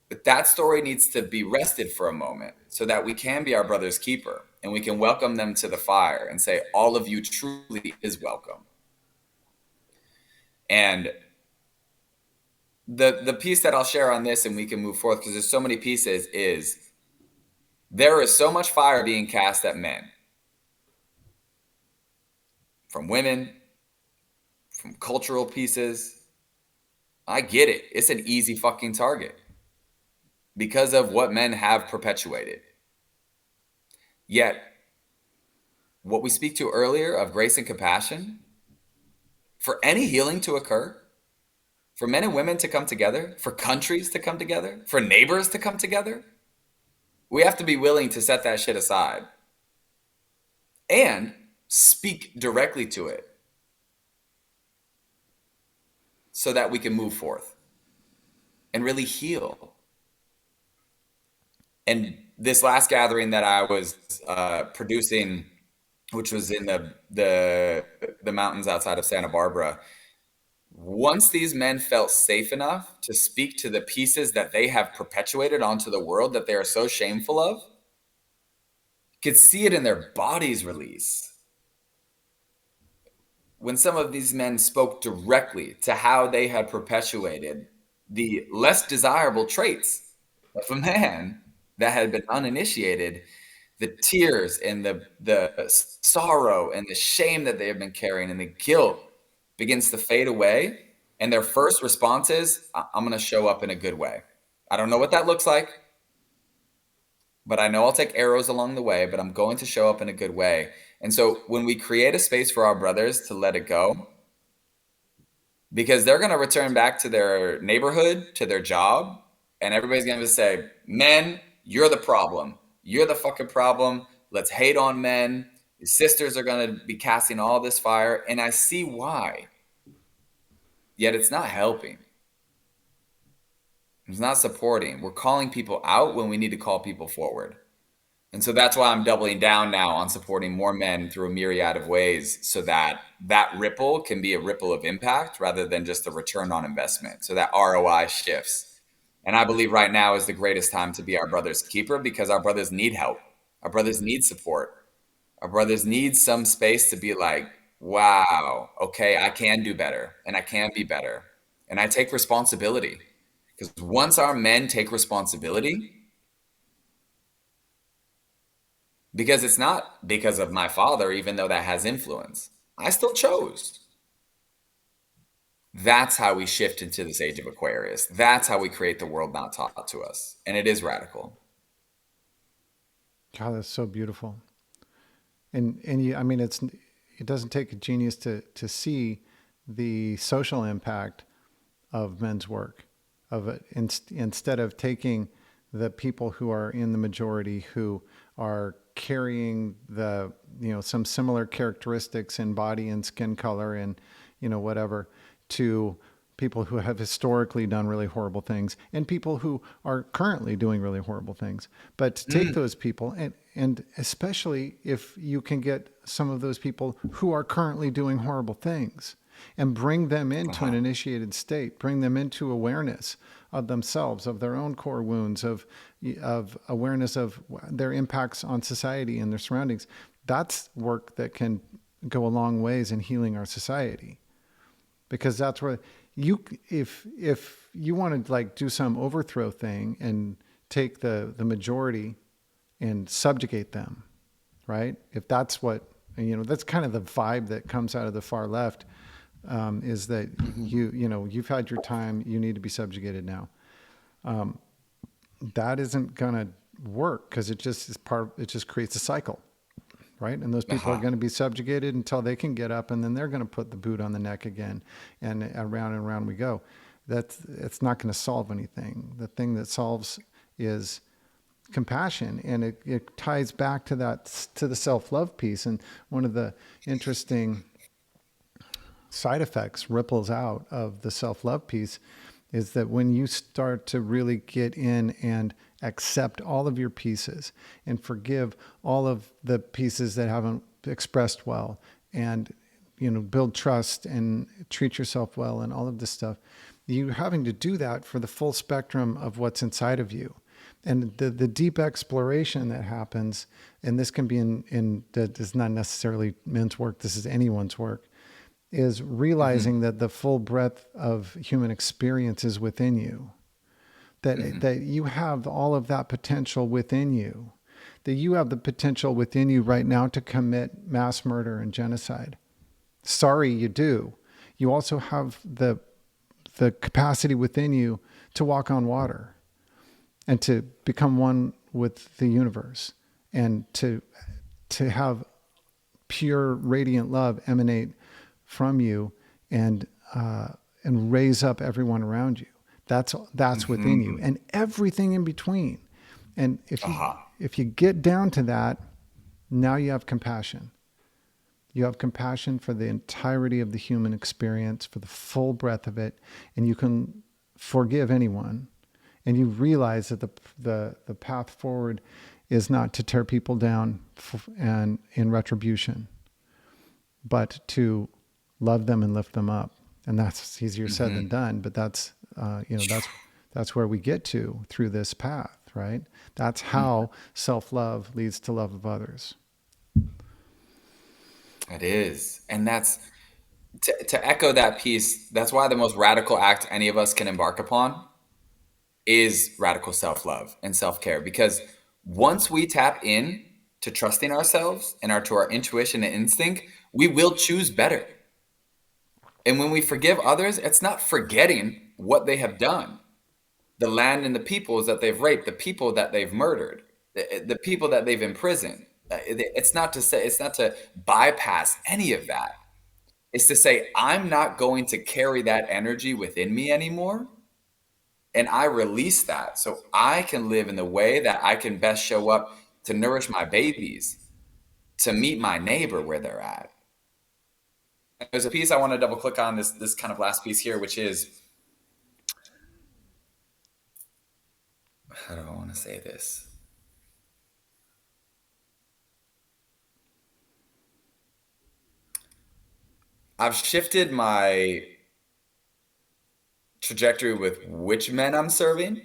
But that story needs to be rested for a moment so that we can be our brother's keeper and we can welcome them to the fire and say, all of you truly is welcome. And the piece that I'll share on this and we can move forth because there's so many pieces is there is so much fire being cast at men from women, from cultural pieces. I get it. It's an easy fucking target because of what men have perpetuated. Yet, what we speak to earlier of grace and compassion, for any healing to occur, for men and women to come together, for countries to come together, for neighbors to come together, we have to be willing to set that shit aside and speak directly to it so that we can move forth and really heal. And this last gathering that I was producing, which was in the mountains outside of Santa Barbara, once these men felt safe enough to speak to the pieces that they have perpetuated onto the world that they are so shameful of, could see it in their bodies release. When some of these men spoke directly to how they had perpetuated the less desirable traits of a man that had been uninitiated, the tears and the sorrow and the shame that they have been carrying and the guilt begins to fade away. And their first response is, I'm going to show up in a good way. I don't know what that looks like, but I know I'll take arrows along the way, but I'm going to show up in a good way. And so when we create a space for our brothers to let it go, because they're going to return back to their neighborhood, to their job, and everybody's going to say, men, you're the problem. You're the fucking problem. Let's hate on men. Your sisters are going to be casting all this fire. And I see why. Yet it's not helping. It's not supporting. We're calling people out when we need to call people forward. And so that's why I'm doubling down now on supporting more men through a myriad of ways so that that ripple can be a ripple of impact rather than just a return on investment. So that ROI shifts. And I believe right now is the greatest time to be our brother's keeper because our brothers need help. Our brothers need support. Our brothers need some space to be like, wow, okay, I can do better and I can be better. And I take responsibility. Because once our men take responsibility, because it's not because of my father, even though that has influence, I still chose. That's how we shift into this age of Aquarius. That's how we create the world not taught to us. And it is radical. God, that's so beautiful. And you, I mean, it doesn't take a genius to see the social impact of men's work. Of it, instead of taking the people who are in the majority who are carrying some similar characteristics in body and skin color and whatever, to people who have historically done really horrible things and people who are currently doing really horrible things. But to take those people and especially if you can get some of those people who are currently doing horrible things and bring them into an initiated state, bring them into awareness of themselves, of their own core wounds, of awareness of their impacts on society and their surroundings. That's work that can go a long ways in healing our society. Because that's where if you want to like do some overthrow thing and take the majority and subjugate them, right? If that's what, that's kind of the vibe that comes out of the far left. Is that you've had your time, you need to be subjugated now. That isn't going to work because it just creates a cycle, right? And those people are going to be subjugated until they can get up, and then they're going to put the boot on the neck again, and around we go. It's not going to solve anything. The thing that solves is compassion, and it ties back to the self-love piece. And one of the interesting side effects, ripples out of the self-love piece, is that when you start to really get in and accept all of your pieces and forgive all of the pieces that haven't expressed well, and build trust and treat yourself well and all of this stuff, you're having to do that for the full spectrum of what's inside of you. And the deep exploration that happens, and this can be in that is not necessarily men's work, this is anyone's work, is realizing that the full breadth of human experience is within you. That you have all of that potential within you. That you have the potential within you right now to commit mass murder and genocide. Sorry, you do. You also have the capacity within you to walk on water and to become one with the universe and to have pure radiant love emanate from you and raise up everyone around you. That's within you and everything in between. And if you get down to that, now you have compassion. You have compassion for the entirety of the human experience, for the full breadth of it, and you can forgive anyone. And you realize that the path forward is not to tear people down and in retribution, but to love them and lift them up. And that's easier said than done, but that's where we get to through this path, right? That's how self-love leads to love of others. It is. And that's to echo that piece. That's why the most radical act any of us can embark upon is radical self-love and self-care. Because once we tap in to trusting ourselves and to our intuition and instinct, we will choose better. And when we forgive others, it's not forgetting what they have done. The land and the peoples that they've raped, the people that they've murdered, the people that they've imprisoned. It's not to bypass any of that. It's to say, I'm not going to carry that energy within me anymore. And I release that so I can live in the way that I can best show up to nourish my babies, to meet my neighbor where they're at. And there's a piece I want to double click on, this kind of last piece here, which is, how do I want to say this? I've shifted my trajectory with which men I'm serving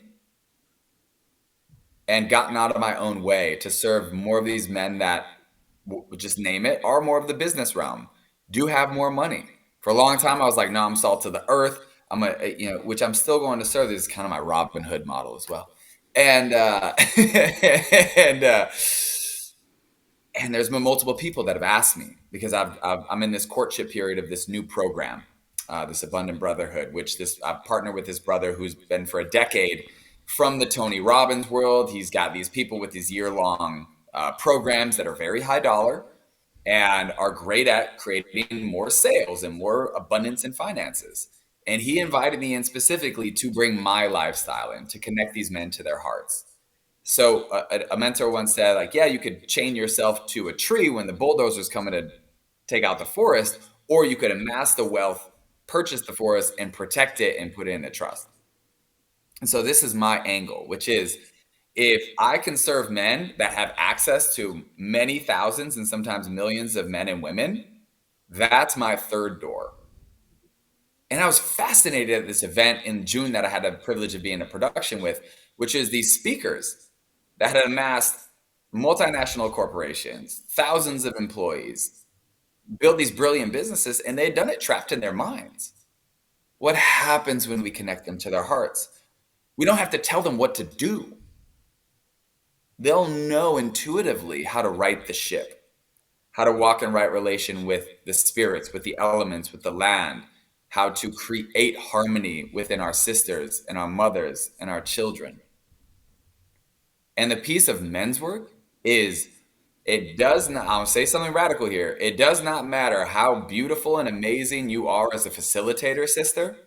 and gotten out of my own way to serve more of these men that, just name it, are more of the business realm, do have more money. For a long time, I was like, no, I'm salt to the earth. Which I'm still going to serve. This is kind of my Robin Hood model as well. And and there's been multiple people that have asked me, because I'm in this courtship period of this new program, this Abundant Brotherhood, which I've partnered with this brother who's been for a decade from the Tony Robbins world. He's got these people with these year-long programs that are very high dollar and are great at creating more sales and more abundance in finances. And he invited me in specifically to bring my lifestyle in, to connect these men to their hearts. So a mentor once said, like, yeah, you could chain yourself to a tree when the bulldozer's coming to take out the forest, or you could amass the wealth, purchase the forest, and protect it and put it in a trust. And so this is my angle, which is, if I can serve men that have access to many thousands and sometimes millions of men and women, that's my third door. And I was fascinated at this event in June that I had the privilege of being in production with, which is these speakers that had amassed multinational corporations, thousands of employees, built these brilliant businesses, and they'd done it trapped in their minds. What happens when we connect them to their hearts? We don't have to tell them what to do. They'll know intuitively how to right the ship, how to walk in right relation with the spirits, with the elements, with the land, how to create harmony within our sisters and our mothers and our children. And the piece of men's work is, it does not, I'll say something radical here, it does not matter how beautiful and amazing you are as a facilitator, sister.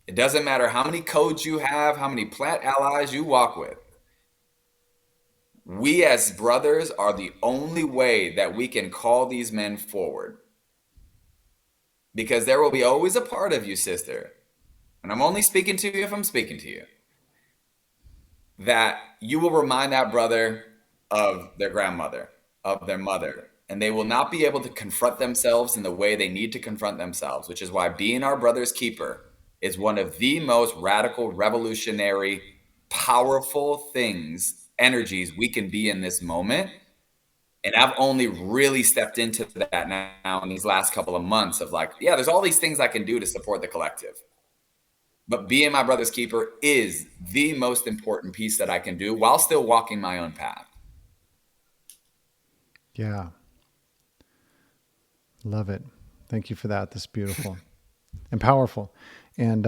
It doesn't matter how many codes you have, how many plant allies you walk with. We as brothers are the only way that we can call these men forward. Because there will be always a part of you, sister, and I'm only speaking to you if I'm speaking to you, that you will remind that brother of their grandmother, of their mother, and they will not be able to confront themselves in the way they need to confront themselves, which is why being our brother's keeper is one of the most radical, revolutionary, powerful things, energies we can be in this moment. And I've only really stepped into that now in these last couple of months of like, yeah, there's all these things I can do to support the collective. But being my brother's keeper is the most important piece that I can do while still walking my own path. Yeah. Love it. Thank you for that. That's beautiful and powerful. And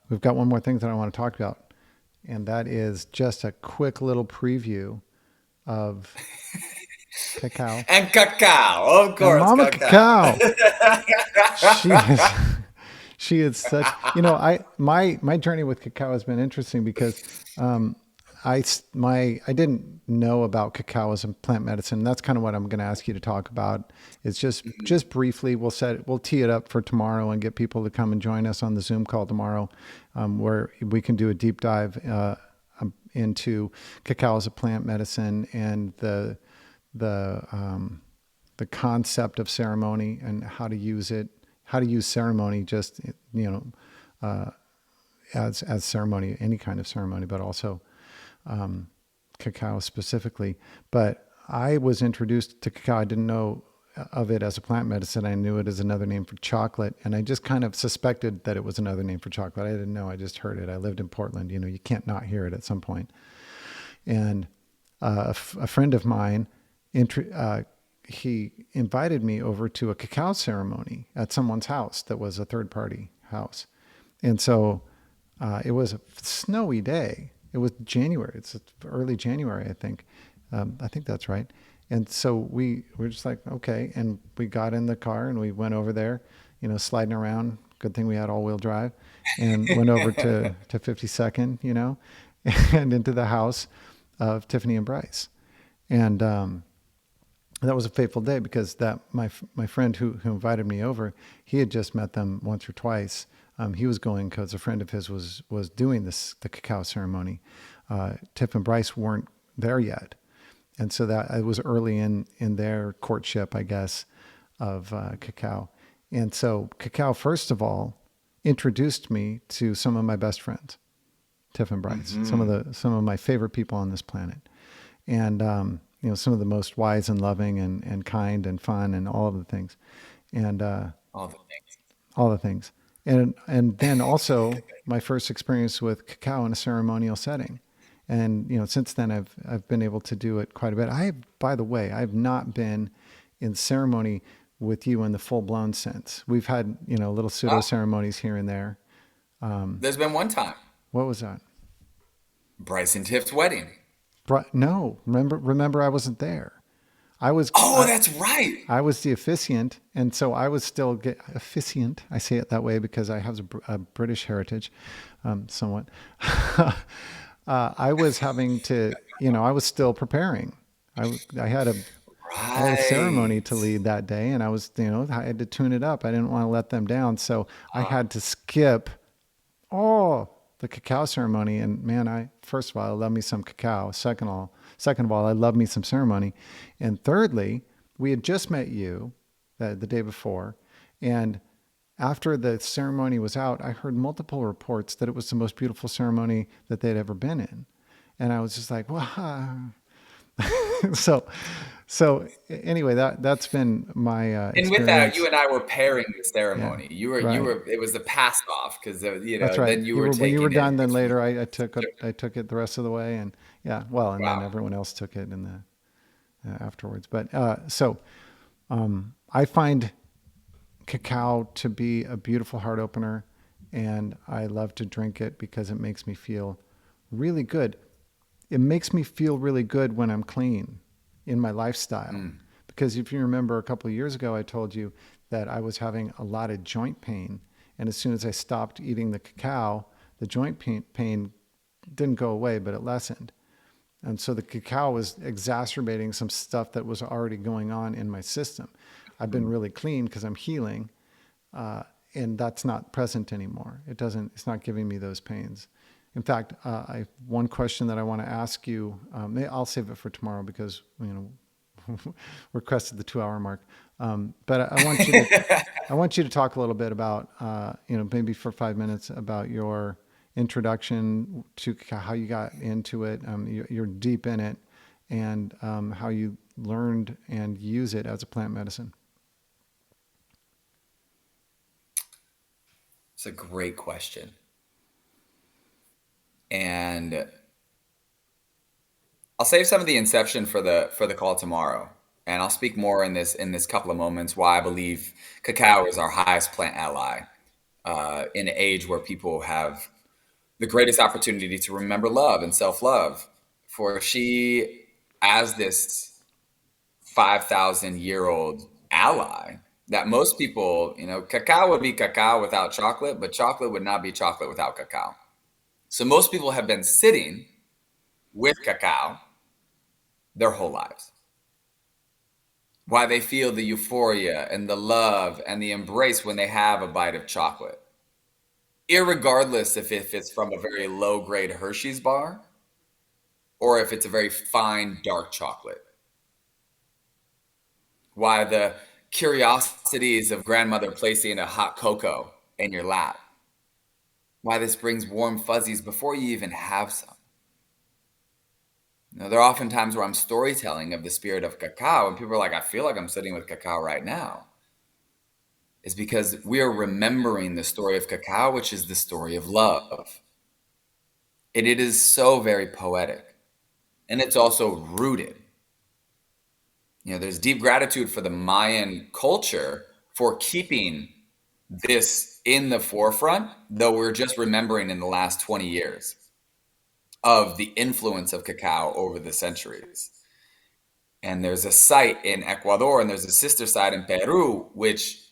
we've got one more thing that I want to talk about. And that is just a quick little preview of CACAO. And CACAO, of And course, Mama CACAO. She is she is such, my journey with CACAO has been interesting because I didn't know about cacao as a plant medicine. That's kind of what I'm going to ask you to talk about. It's just briefly. We'll tee it up for tomorrow and get people to come and join us on the Zoom call tomorrow, where we can do a deep dive into cacao as a plant medicine and the concept of ceremony and how to use it, how to use ceremony, just as ceremony, any kind of ceremony, but also cacao specifically. But I was introduced to cacao. I didn't know of it as a plant medicine. I knew it as another name for chocolate. And I just kind of suspected that it was another name for chocolate. I didn't know. I just heard it. I lived in Portland. You can't not hear it at some point. And a friend of mine, he invited me over to a cacao ceremony at someone's house that was a third party house. And so it was a snowy day. It was January. It's early January, I think. I think that's right. And so we were just like, okay. And we got in the car and we went over there, sliding around. Good thing we had all-wheel drive, and went over to 52nd, and into the house of Tiffany and Bryce. And that was a fateful day because my friend who invited me over, he had just met them once or twice. He was going because a friend of his was doing the cacao ceremony. Tiff and Bryce weren't there yet. And so that it was early in their courtship, I guess, of cacao. And so cacao, first of all, introduced me to some of my best friends, Tiff and Bryce, some of my favorite people on this planet. And, some of the most wise and loving and kind and fun and all of the things. And all the things. And then also my first experience with cacao in a ceremonial setting. And, since then I've been able to do it quite a bit. By the way, I've not been in ceremony with you in the full blown sense. We've had, little pseudo ceremonies here and there. There's been one time. What was that? Bryce and Tiff's wedding. No, remember I wasn't there. That's right. I was the officiant, and so I was still officiant. I say it that way because I have a British heritage, somewhat. I was having to, I was still preparing. I had a ceremony to lead that day, and I was, I had to tune it up. I didn't want to let them down, so I had to skip the cacao ceremony. And man, first of all, I love me some cacao. Second of all, I love me some ceremony. And thirdly, we had just met you the day before. And after the ceremony was out, I heard multiple reports that it was the most beautiful ceremony that they'd ever been in. And I was just like, wow. So anyway, that's been my experience. And with that, you and I were pairing the ceremony. Yeah, you were. It was the pass off because that's right. Then you were taking when you were done. it. Then later, I took it the rest of the way, and then everyone else took it in the afterwards. But I find cacao to be a beautiful heart opener, and I love to drink it because it makes me feel really good. It makes me feel really good when I'm clean in my lifestyle. Because if you remember a couple of years ago, I told you that I was having a lot of joint pain. And as soon as I stopped eating the cacao, the joint pain didn't go away, but it lessened. And so the cacao was exacerbating some stuff that was already going on in my system. I've been really clean because I'm healing, and that's not present anymore. It's not giving me those pains. In fact, one question that I want to ask you, I'll save it for tomorrow because requested the 2 hour mark. But I want you to, I want you to talk a little bit about, maybe for 5 minutes about your introduction to how you got into it. You're deep in it, and how you learned and use it as a plant medicine. It's a great question. And I'll save some of the inception for the call tomorrow. And I'll speak more in this couple of moments why I believe cacao is our highest plant ally in an age where people have the greatest opportunity to remember love and self-love. For she, as this 5,000-year-old ally, that most people, cacao would be cacao without chocolate, but chocolate would not be chocolate without cacao. So most people have been sitting with cacao their whole lives. Why they feel the euphoria and the love and the embrace when they have a bite of chocolate. Irregardless if it's from a very low-grade Hershey's bar or if it's a very fine dark chocolate. Why the curiosities of grandmother placing a hot cocoa in your lap. Why this brings warm fuzzies before you even have some. There are often times where I'm storytelling of the spirit of cacao, and people are like, I feel like I'm sitting with cacao right now. It's because we are remembering the story of cacao, which is the story of love. And it is so very poetic. And it's also rooted. There's deep gratitude for the Mayan culture for keeping this in the forefront, though we're just remembering in the last 20 years of the influence of cacao over the centuries. And there's a site in Ecuador and there's a sister site in Peru, which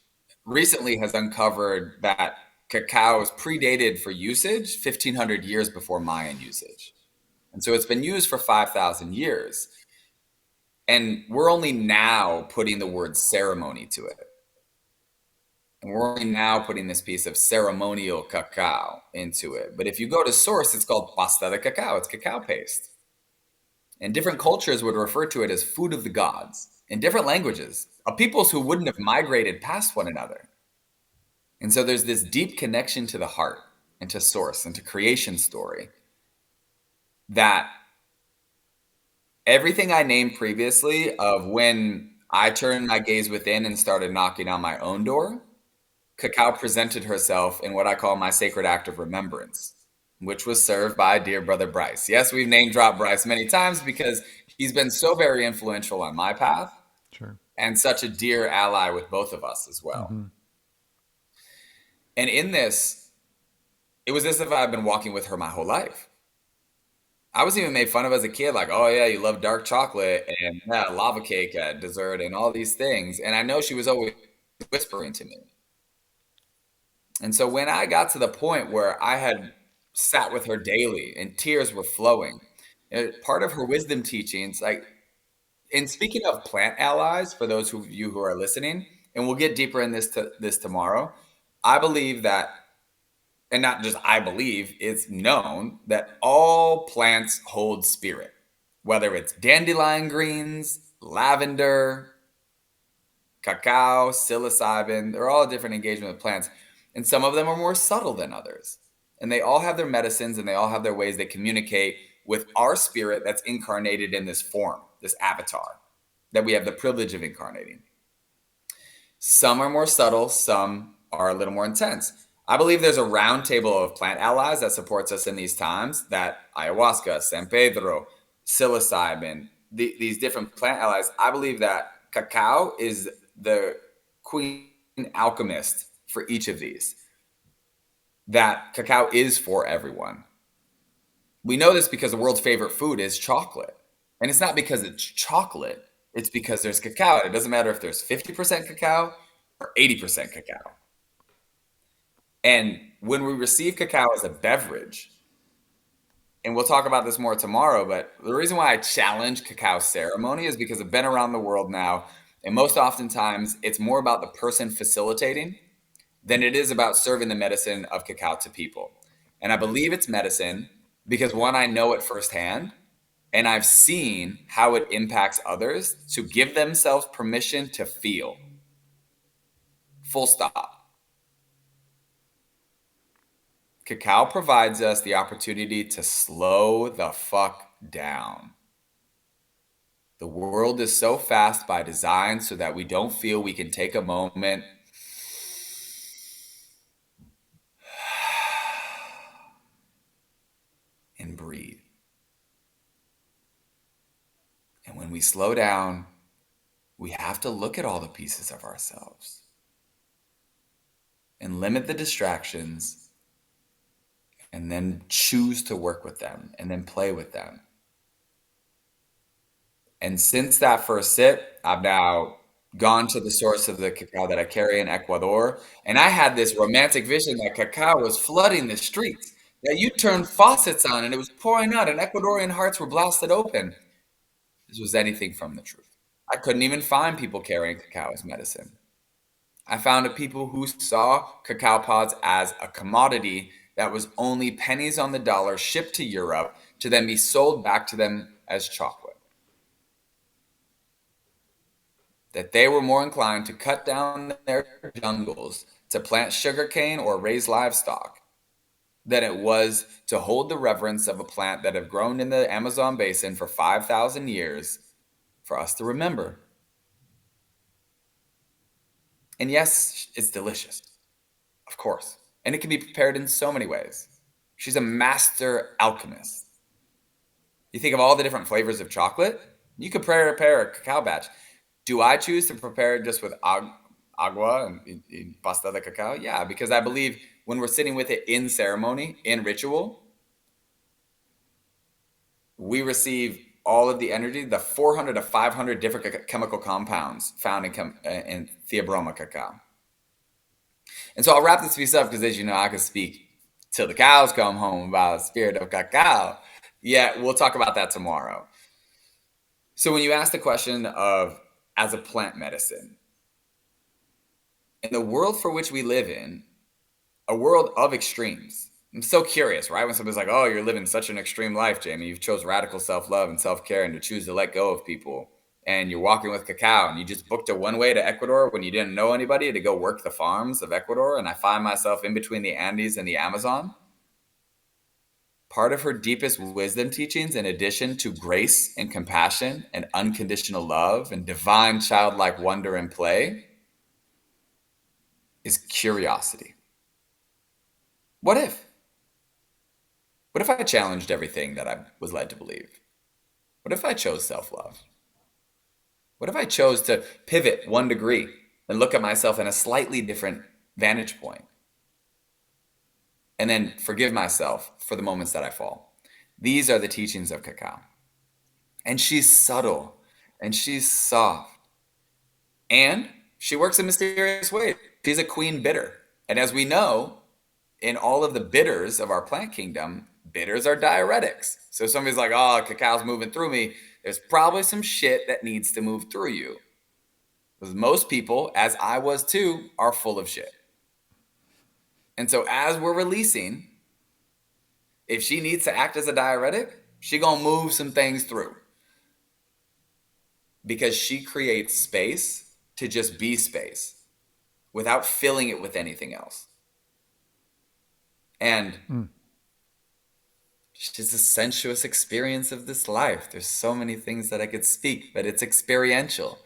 recently has uncovered that cacao is predated for usage 1,500 years before Mayan usage. And so it's been used for 5,000 years. And we're only now putting the word ceremony to it. And we're only now putting this piece of ceremonial cacao into it. But if you go to source, it's called pasta de cacao. It's cacao paste. And different cultures would refer to it as food of the gods in different languages of peoples who wouldn't have migrated past one another. And so there's this deep connection to the heart and to source and to creation story that everything I named previously of when I turned my gaze within and started knocking on my own door, cacao presented herself in what I call my sacred act of remembrance, which was served by dear brother Bryce. Yes, we've name dropped Bryce many times because he's been so very influential on my path. Sure. And such a dear ally with both of us as well. Mm-hmm. And in this, it was as if I've been walking with her my whole life. I was even made fun of as a kid, like, oh yeah, you love dark chocolate and lava cake at dessert and all these things. And I know she was always whispering to me. And so when I got to the point where I had sat with her daily and tears were flowing, part of her wisdom teachings, like, in speaking of plant allies, for those of you who are listening, and we'll get deeper in this tomorrow, I believe that, and not just I believe, it's known that all plants hold spirit, whether it's dandelion greens, lavender, cacao, psilocybin, they're all a different engagement with plants. And some of them are more subtle than others. And they all have their medicines and they all have their ways they communicate with our spirit that's incarnated in this form, this avatar that we have the privilege of incarnating. Some are more subtle, some are a little more intense. I believe there's a round table of plant allies that supports us in these times, that ayahuasca, San Pedro, psilocybin, these different plant allies. I believe that cacao is the queen alchemist for each of these. That cacao is for everyone. We know this because the world's favorite food is chocolate. And it's not because it's chocolate, it's because there's cacao. It doesn't matter if there's 50% cacao or 80% cacao. And when we receive cacao as a beverage, and we'll talk about this more tomorrow, but the reason why I challenge cacao ceremony is because I've been around the world now, and most oftentimes it's more about the person facilitating than it is about serving the medicine of cacao to people. And I believe it's medicine because, one, I know it firsthand, And I've seen how it impacts others to give themselves permission to feel. Full stop. Cacao provides us the opportunity to slow the fuck down. The world is so fast by design so that we don't feel we can take a moment and breathe. And when we slow down, we have to look at all the pieces of ourselves and limit the distractions and then choose to work with them and then play with them. And since that first sip, I've now gone to the source of the cacao that I carry in Ecuador. And I had this romantic vision that cacao was flooding the streets, that you turned faucets on and it was pouring out and Ecuadorian hearts were blasted open. This was anything from the truth. I couldn't even find people carrying cacao as medicine. I found people who saw cacao pods as a commodity that was only pennies on the dollar shipped to Europe to then be sold back to them as chocolate. That they were more inclined to cut down their jungles to plant sugarcane or raise livestock than it was to hold the reverence of a plant that had grown in the Amazon basin for 5,000 years for us to remember. And yes, it's delicious, of course. And it can be prepared in so many ways. She's a master alchemist. You think of all the different flavors of chocolate, you could prepare a cacao batch. Do I choose to prepare it just with agua and pasta de cacao? Yeah, because I believe when we're sitting with it in ceremony, in ritual, we receive all of the energy, the 400 to 500 different chemical compounds found in Theobroma cacao. And so I'll wrap this piece up because, as you know, I could speak till the cows come home about the spirit of cacao. Yeah, we'll talk about that tomorrow. So when you ask the question of as a plant medicine, in the world for which we live in, a world of extremes, I'm so curious, right? When somebody's like, oh, you're living such an extreme life, Jamie. You've chose radical self-love and self-care and to choose to let go of people. And you're walking with cacao and you just booked a one-way to Ecuador when you didn't know anybody to go work the farms of Ecuador. And I find myself in between the Andes and the Amazon. Part of her deepest wisdom teachings, in addition to grace and compassion and unconditional love and divine childlike wonder and play, is curiosity. What if? What if I challenged everything that I was led to believe? What if I chose self-love? What if I chose to pivot 1 degree and look at myself in a slightly different vantage point? And then forgive myself for the moments that I fall. These are the teachings of cacao. And she's subtle and she's soft. And she works in mysterious ways. She's a queen bitter. And as we know, in all of the bitters of our plant kingdom, bitters are diuretics. So somebody's like, oh, cacao's moving through me. There's probably some shit that needs to move through you. Because most people, as I was too, are full of shit. And so as we're releasing, if she needs to act as a diuretic, she gonna move some things through. Because she creates space to just be space without filling it with anything else. And it's just a sensuous experience of this life. There's so many things that I could speak, but it's experiential.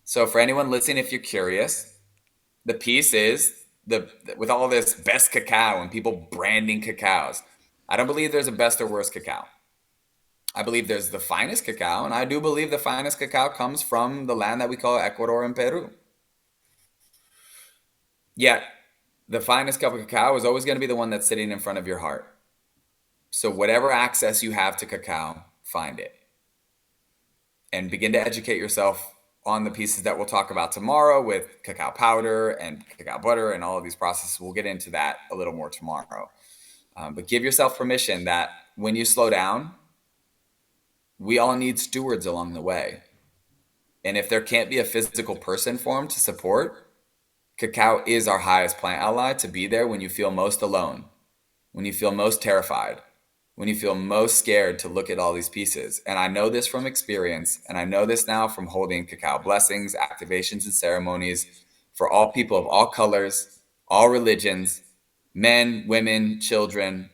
So for anyone listening, if you're curious, the piece is, with all this best cacao and people branding cacaos, I don't believe there's a best or worst cacao. I believe there's the finest cacao, and I do believe the finest cacao comes from the land that we call Ecuador and Peru. Yet, the finest cup of cacao is always going to be the one that's sitting in front of your heart. So whatever access you have to cacao, find it. And begin to educate yourself on the pieces that we'll talk about tomorrow with cacao powder and cacao butter and all of these processes. We'll get into that a little more tomorrow. But give yourself permission that when you slow down, we all need stewards along the way. And if there can't be a physical person formed to support, cacao is our highest plant ally to be there when you feel most alone, when you feel most terrified, when you feel most scared to look at all these pieces. And I know this from experience, and I know this now from holding cacao blessings, activations, and ceremonies for all people of all colors, all religions, men, women, children,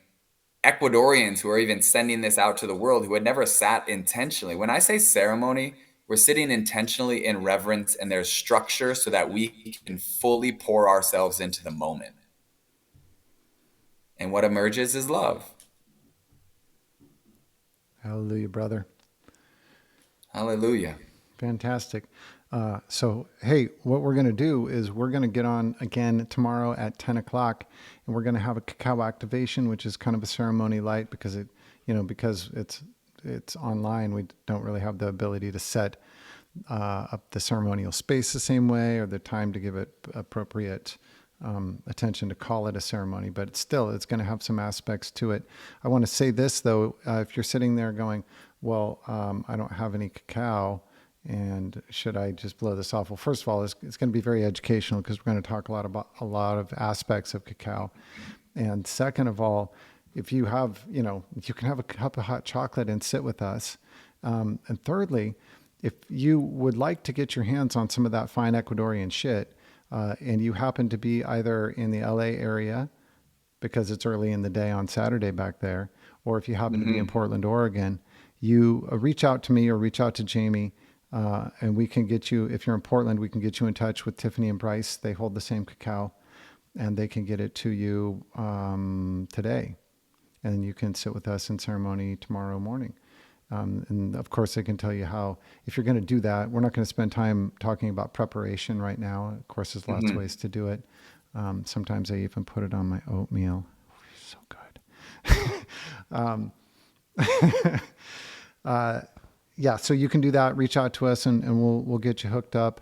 Ecuadorians who are even sending this out to the world who had never sat intentionally. When I say ceremony, we're sitting intentionally in reverence, and there's structure so that we can fully pour ourselves into the moment. And what emerges is love. Hallelujah, brother. Hallelujah. Fantastic. So, hey, what we're going to do is we're going to get on again tomorrow at 10 o'clock, and we're going to have a cacao activation, which is kind of a ceremony light because because it's online. We don't really have the ability to set up the ceremonial space the same way or the time to give it appropriate attention to call it a ceremony, but it's going to have some aspects to it. I want to say this though, if you're sitting there going, well, I don't have any cacao, and should I just blow this off? Well, first of all, it's going to be very educational because we're going to talk about a lot of aspects of cacao. And second of all, if you have, you can have a cup of hot chocolate and sit with us. And thirdly, if you would like to get your hands on some of that fine Ecuadorian shit, and you happen to be either in the LA area because it's early in the day on Saturday back there, or if you happen to be in Portland, Oregon, you reach out to me or reach out to Jamie, and we can get you, if you're in Portland, we can get you in touch with Tiffany and Bryce. They hold the same cacao, and they can get it to you today. And you can sit with us in ceremony tomorrow morning. And of course, they can tell you how, if you're going to do that, we're not going to spend time talking about preparation right now. Of course, there's lots of ways to do it. Sometimes I even put it on my oatmeal. So good. Yeah, so you can do that. Reach out to us, and we'll get you hooked up.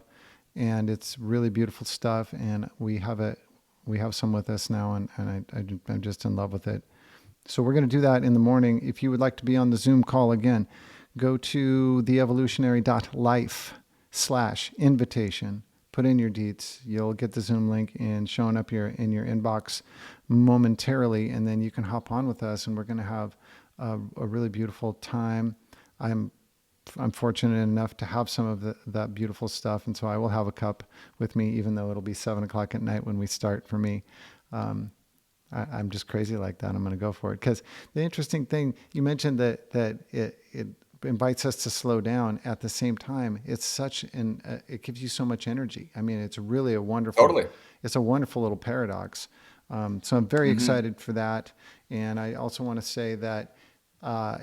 And it's really beautiful stuff. And we have some with us now, and I'm just in love with it. So we're going to do that in the morning. If you would like to be on the Zoom call again, go to theevolutionary.life/invitation. Put in your deets. You'll get the Zoom link showing up in your inbox momentarily, and then you can hop on with us, and we're going to have a really beautiful time. I'm fortunate enough to have some of that beautiful stuff, and so I will have a cup with me, even though it'll be 7 o'clock at night when we start for me. I'm just crazy like that. I'm going to go for it. Because the interesting thing, you mentioned that it invites us to slow down. At the same time, it's it gives you so much energy. I mean, it's really Totally. it's a wonderful little paradox. So I'm very excited for that. And I also want to say that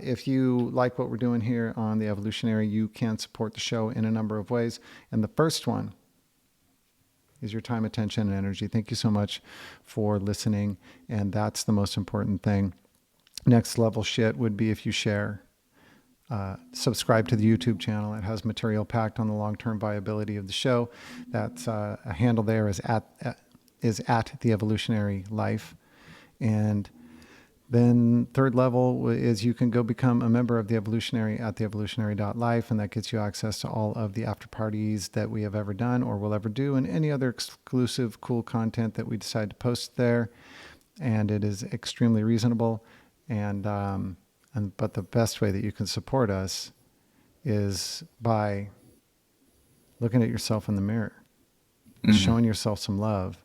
if you like what we're doing here on The Evolutionary, you can support the show in a number of ways. And the first one is your time, attention, and energy. Thank you so much for listening. And that's the most important thing. Next level shit would be if you share. Subscribe to the YouTube channel. It has material packed on the long-term viability of the show. That's a handle there is at The Evolutionary Life. And then third level is you can go become a member of The Evolutionary at theevolutionary.life, and that gets you access to all of the after parties that we have ever done or will ever do, and any other exclusive cool content that we decide to post there. And it is extremely reasonable. But the best way that you can support us is by looking at yourself in the mirror, showing yourself some love,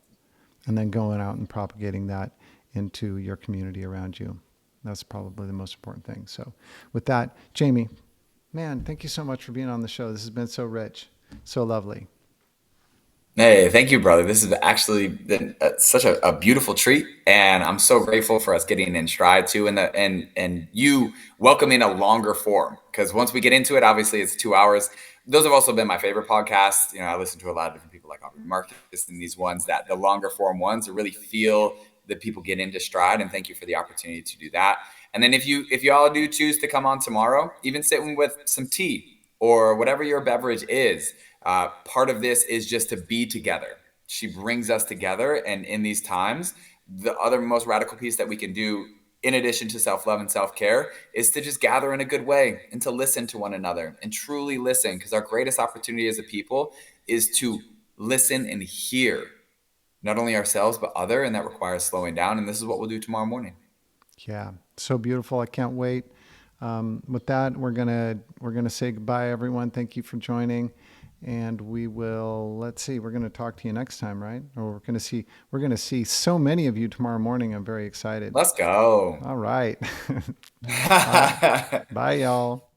and then going out and propagating that into your community around you. That's probably the most important thing. So with that, Jamie, man, thank you so much for being on the show. This has been so rich, so lovely. Hey, thank you, brother. This has actually been such a beautiful treat, and I'm so grateful for us getting in stride too, and you welcoming a longer form. Because once we get into it, obviously it's 2 hours. Those have also been my favorite podcasts. I listen to a lot of different people like Aubrey Marcus, and these ones that the longer form ones to really feel that people get into stride. And thank you for the opportunity to do that. And then if you all do choose to come on tomorrow, even sitting with some tea or whatever your beverage is. Part of this is just to be together. She brings us together. And in these times, the other most radical piece that we can do, in addition to self-love and self-care, is to just gather in a good way and to listen to one another and truly listen. Because our greatest opportunity as a people is to listen and hear not only ourselves, but other. And that requires slowing down. And this is what we'll do tomorrow morning. Yeah, so beautiful. I can't wait. With that, we're gonna say goodbye, everyone. Thank you for joining, and we will. Let's see. We're gonna talk to you next time, right? Or we're gonna see so many of you tomorrow morning. I'm very excited. Let's go. All right. Bye, bye, y'all.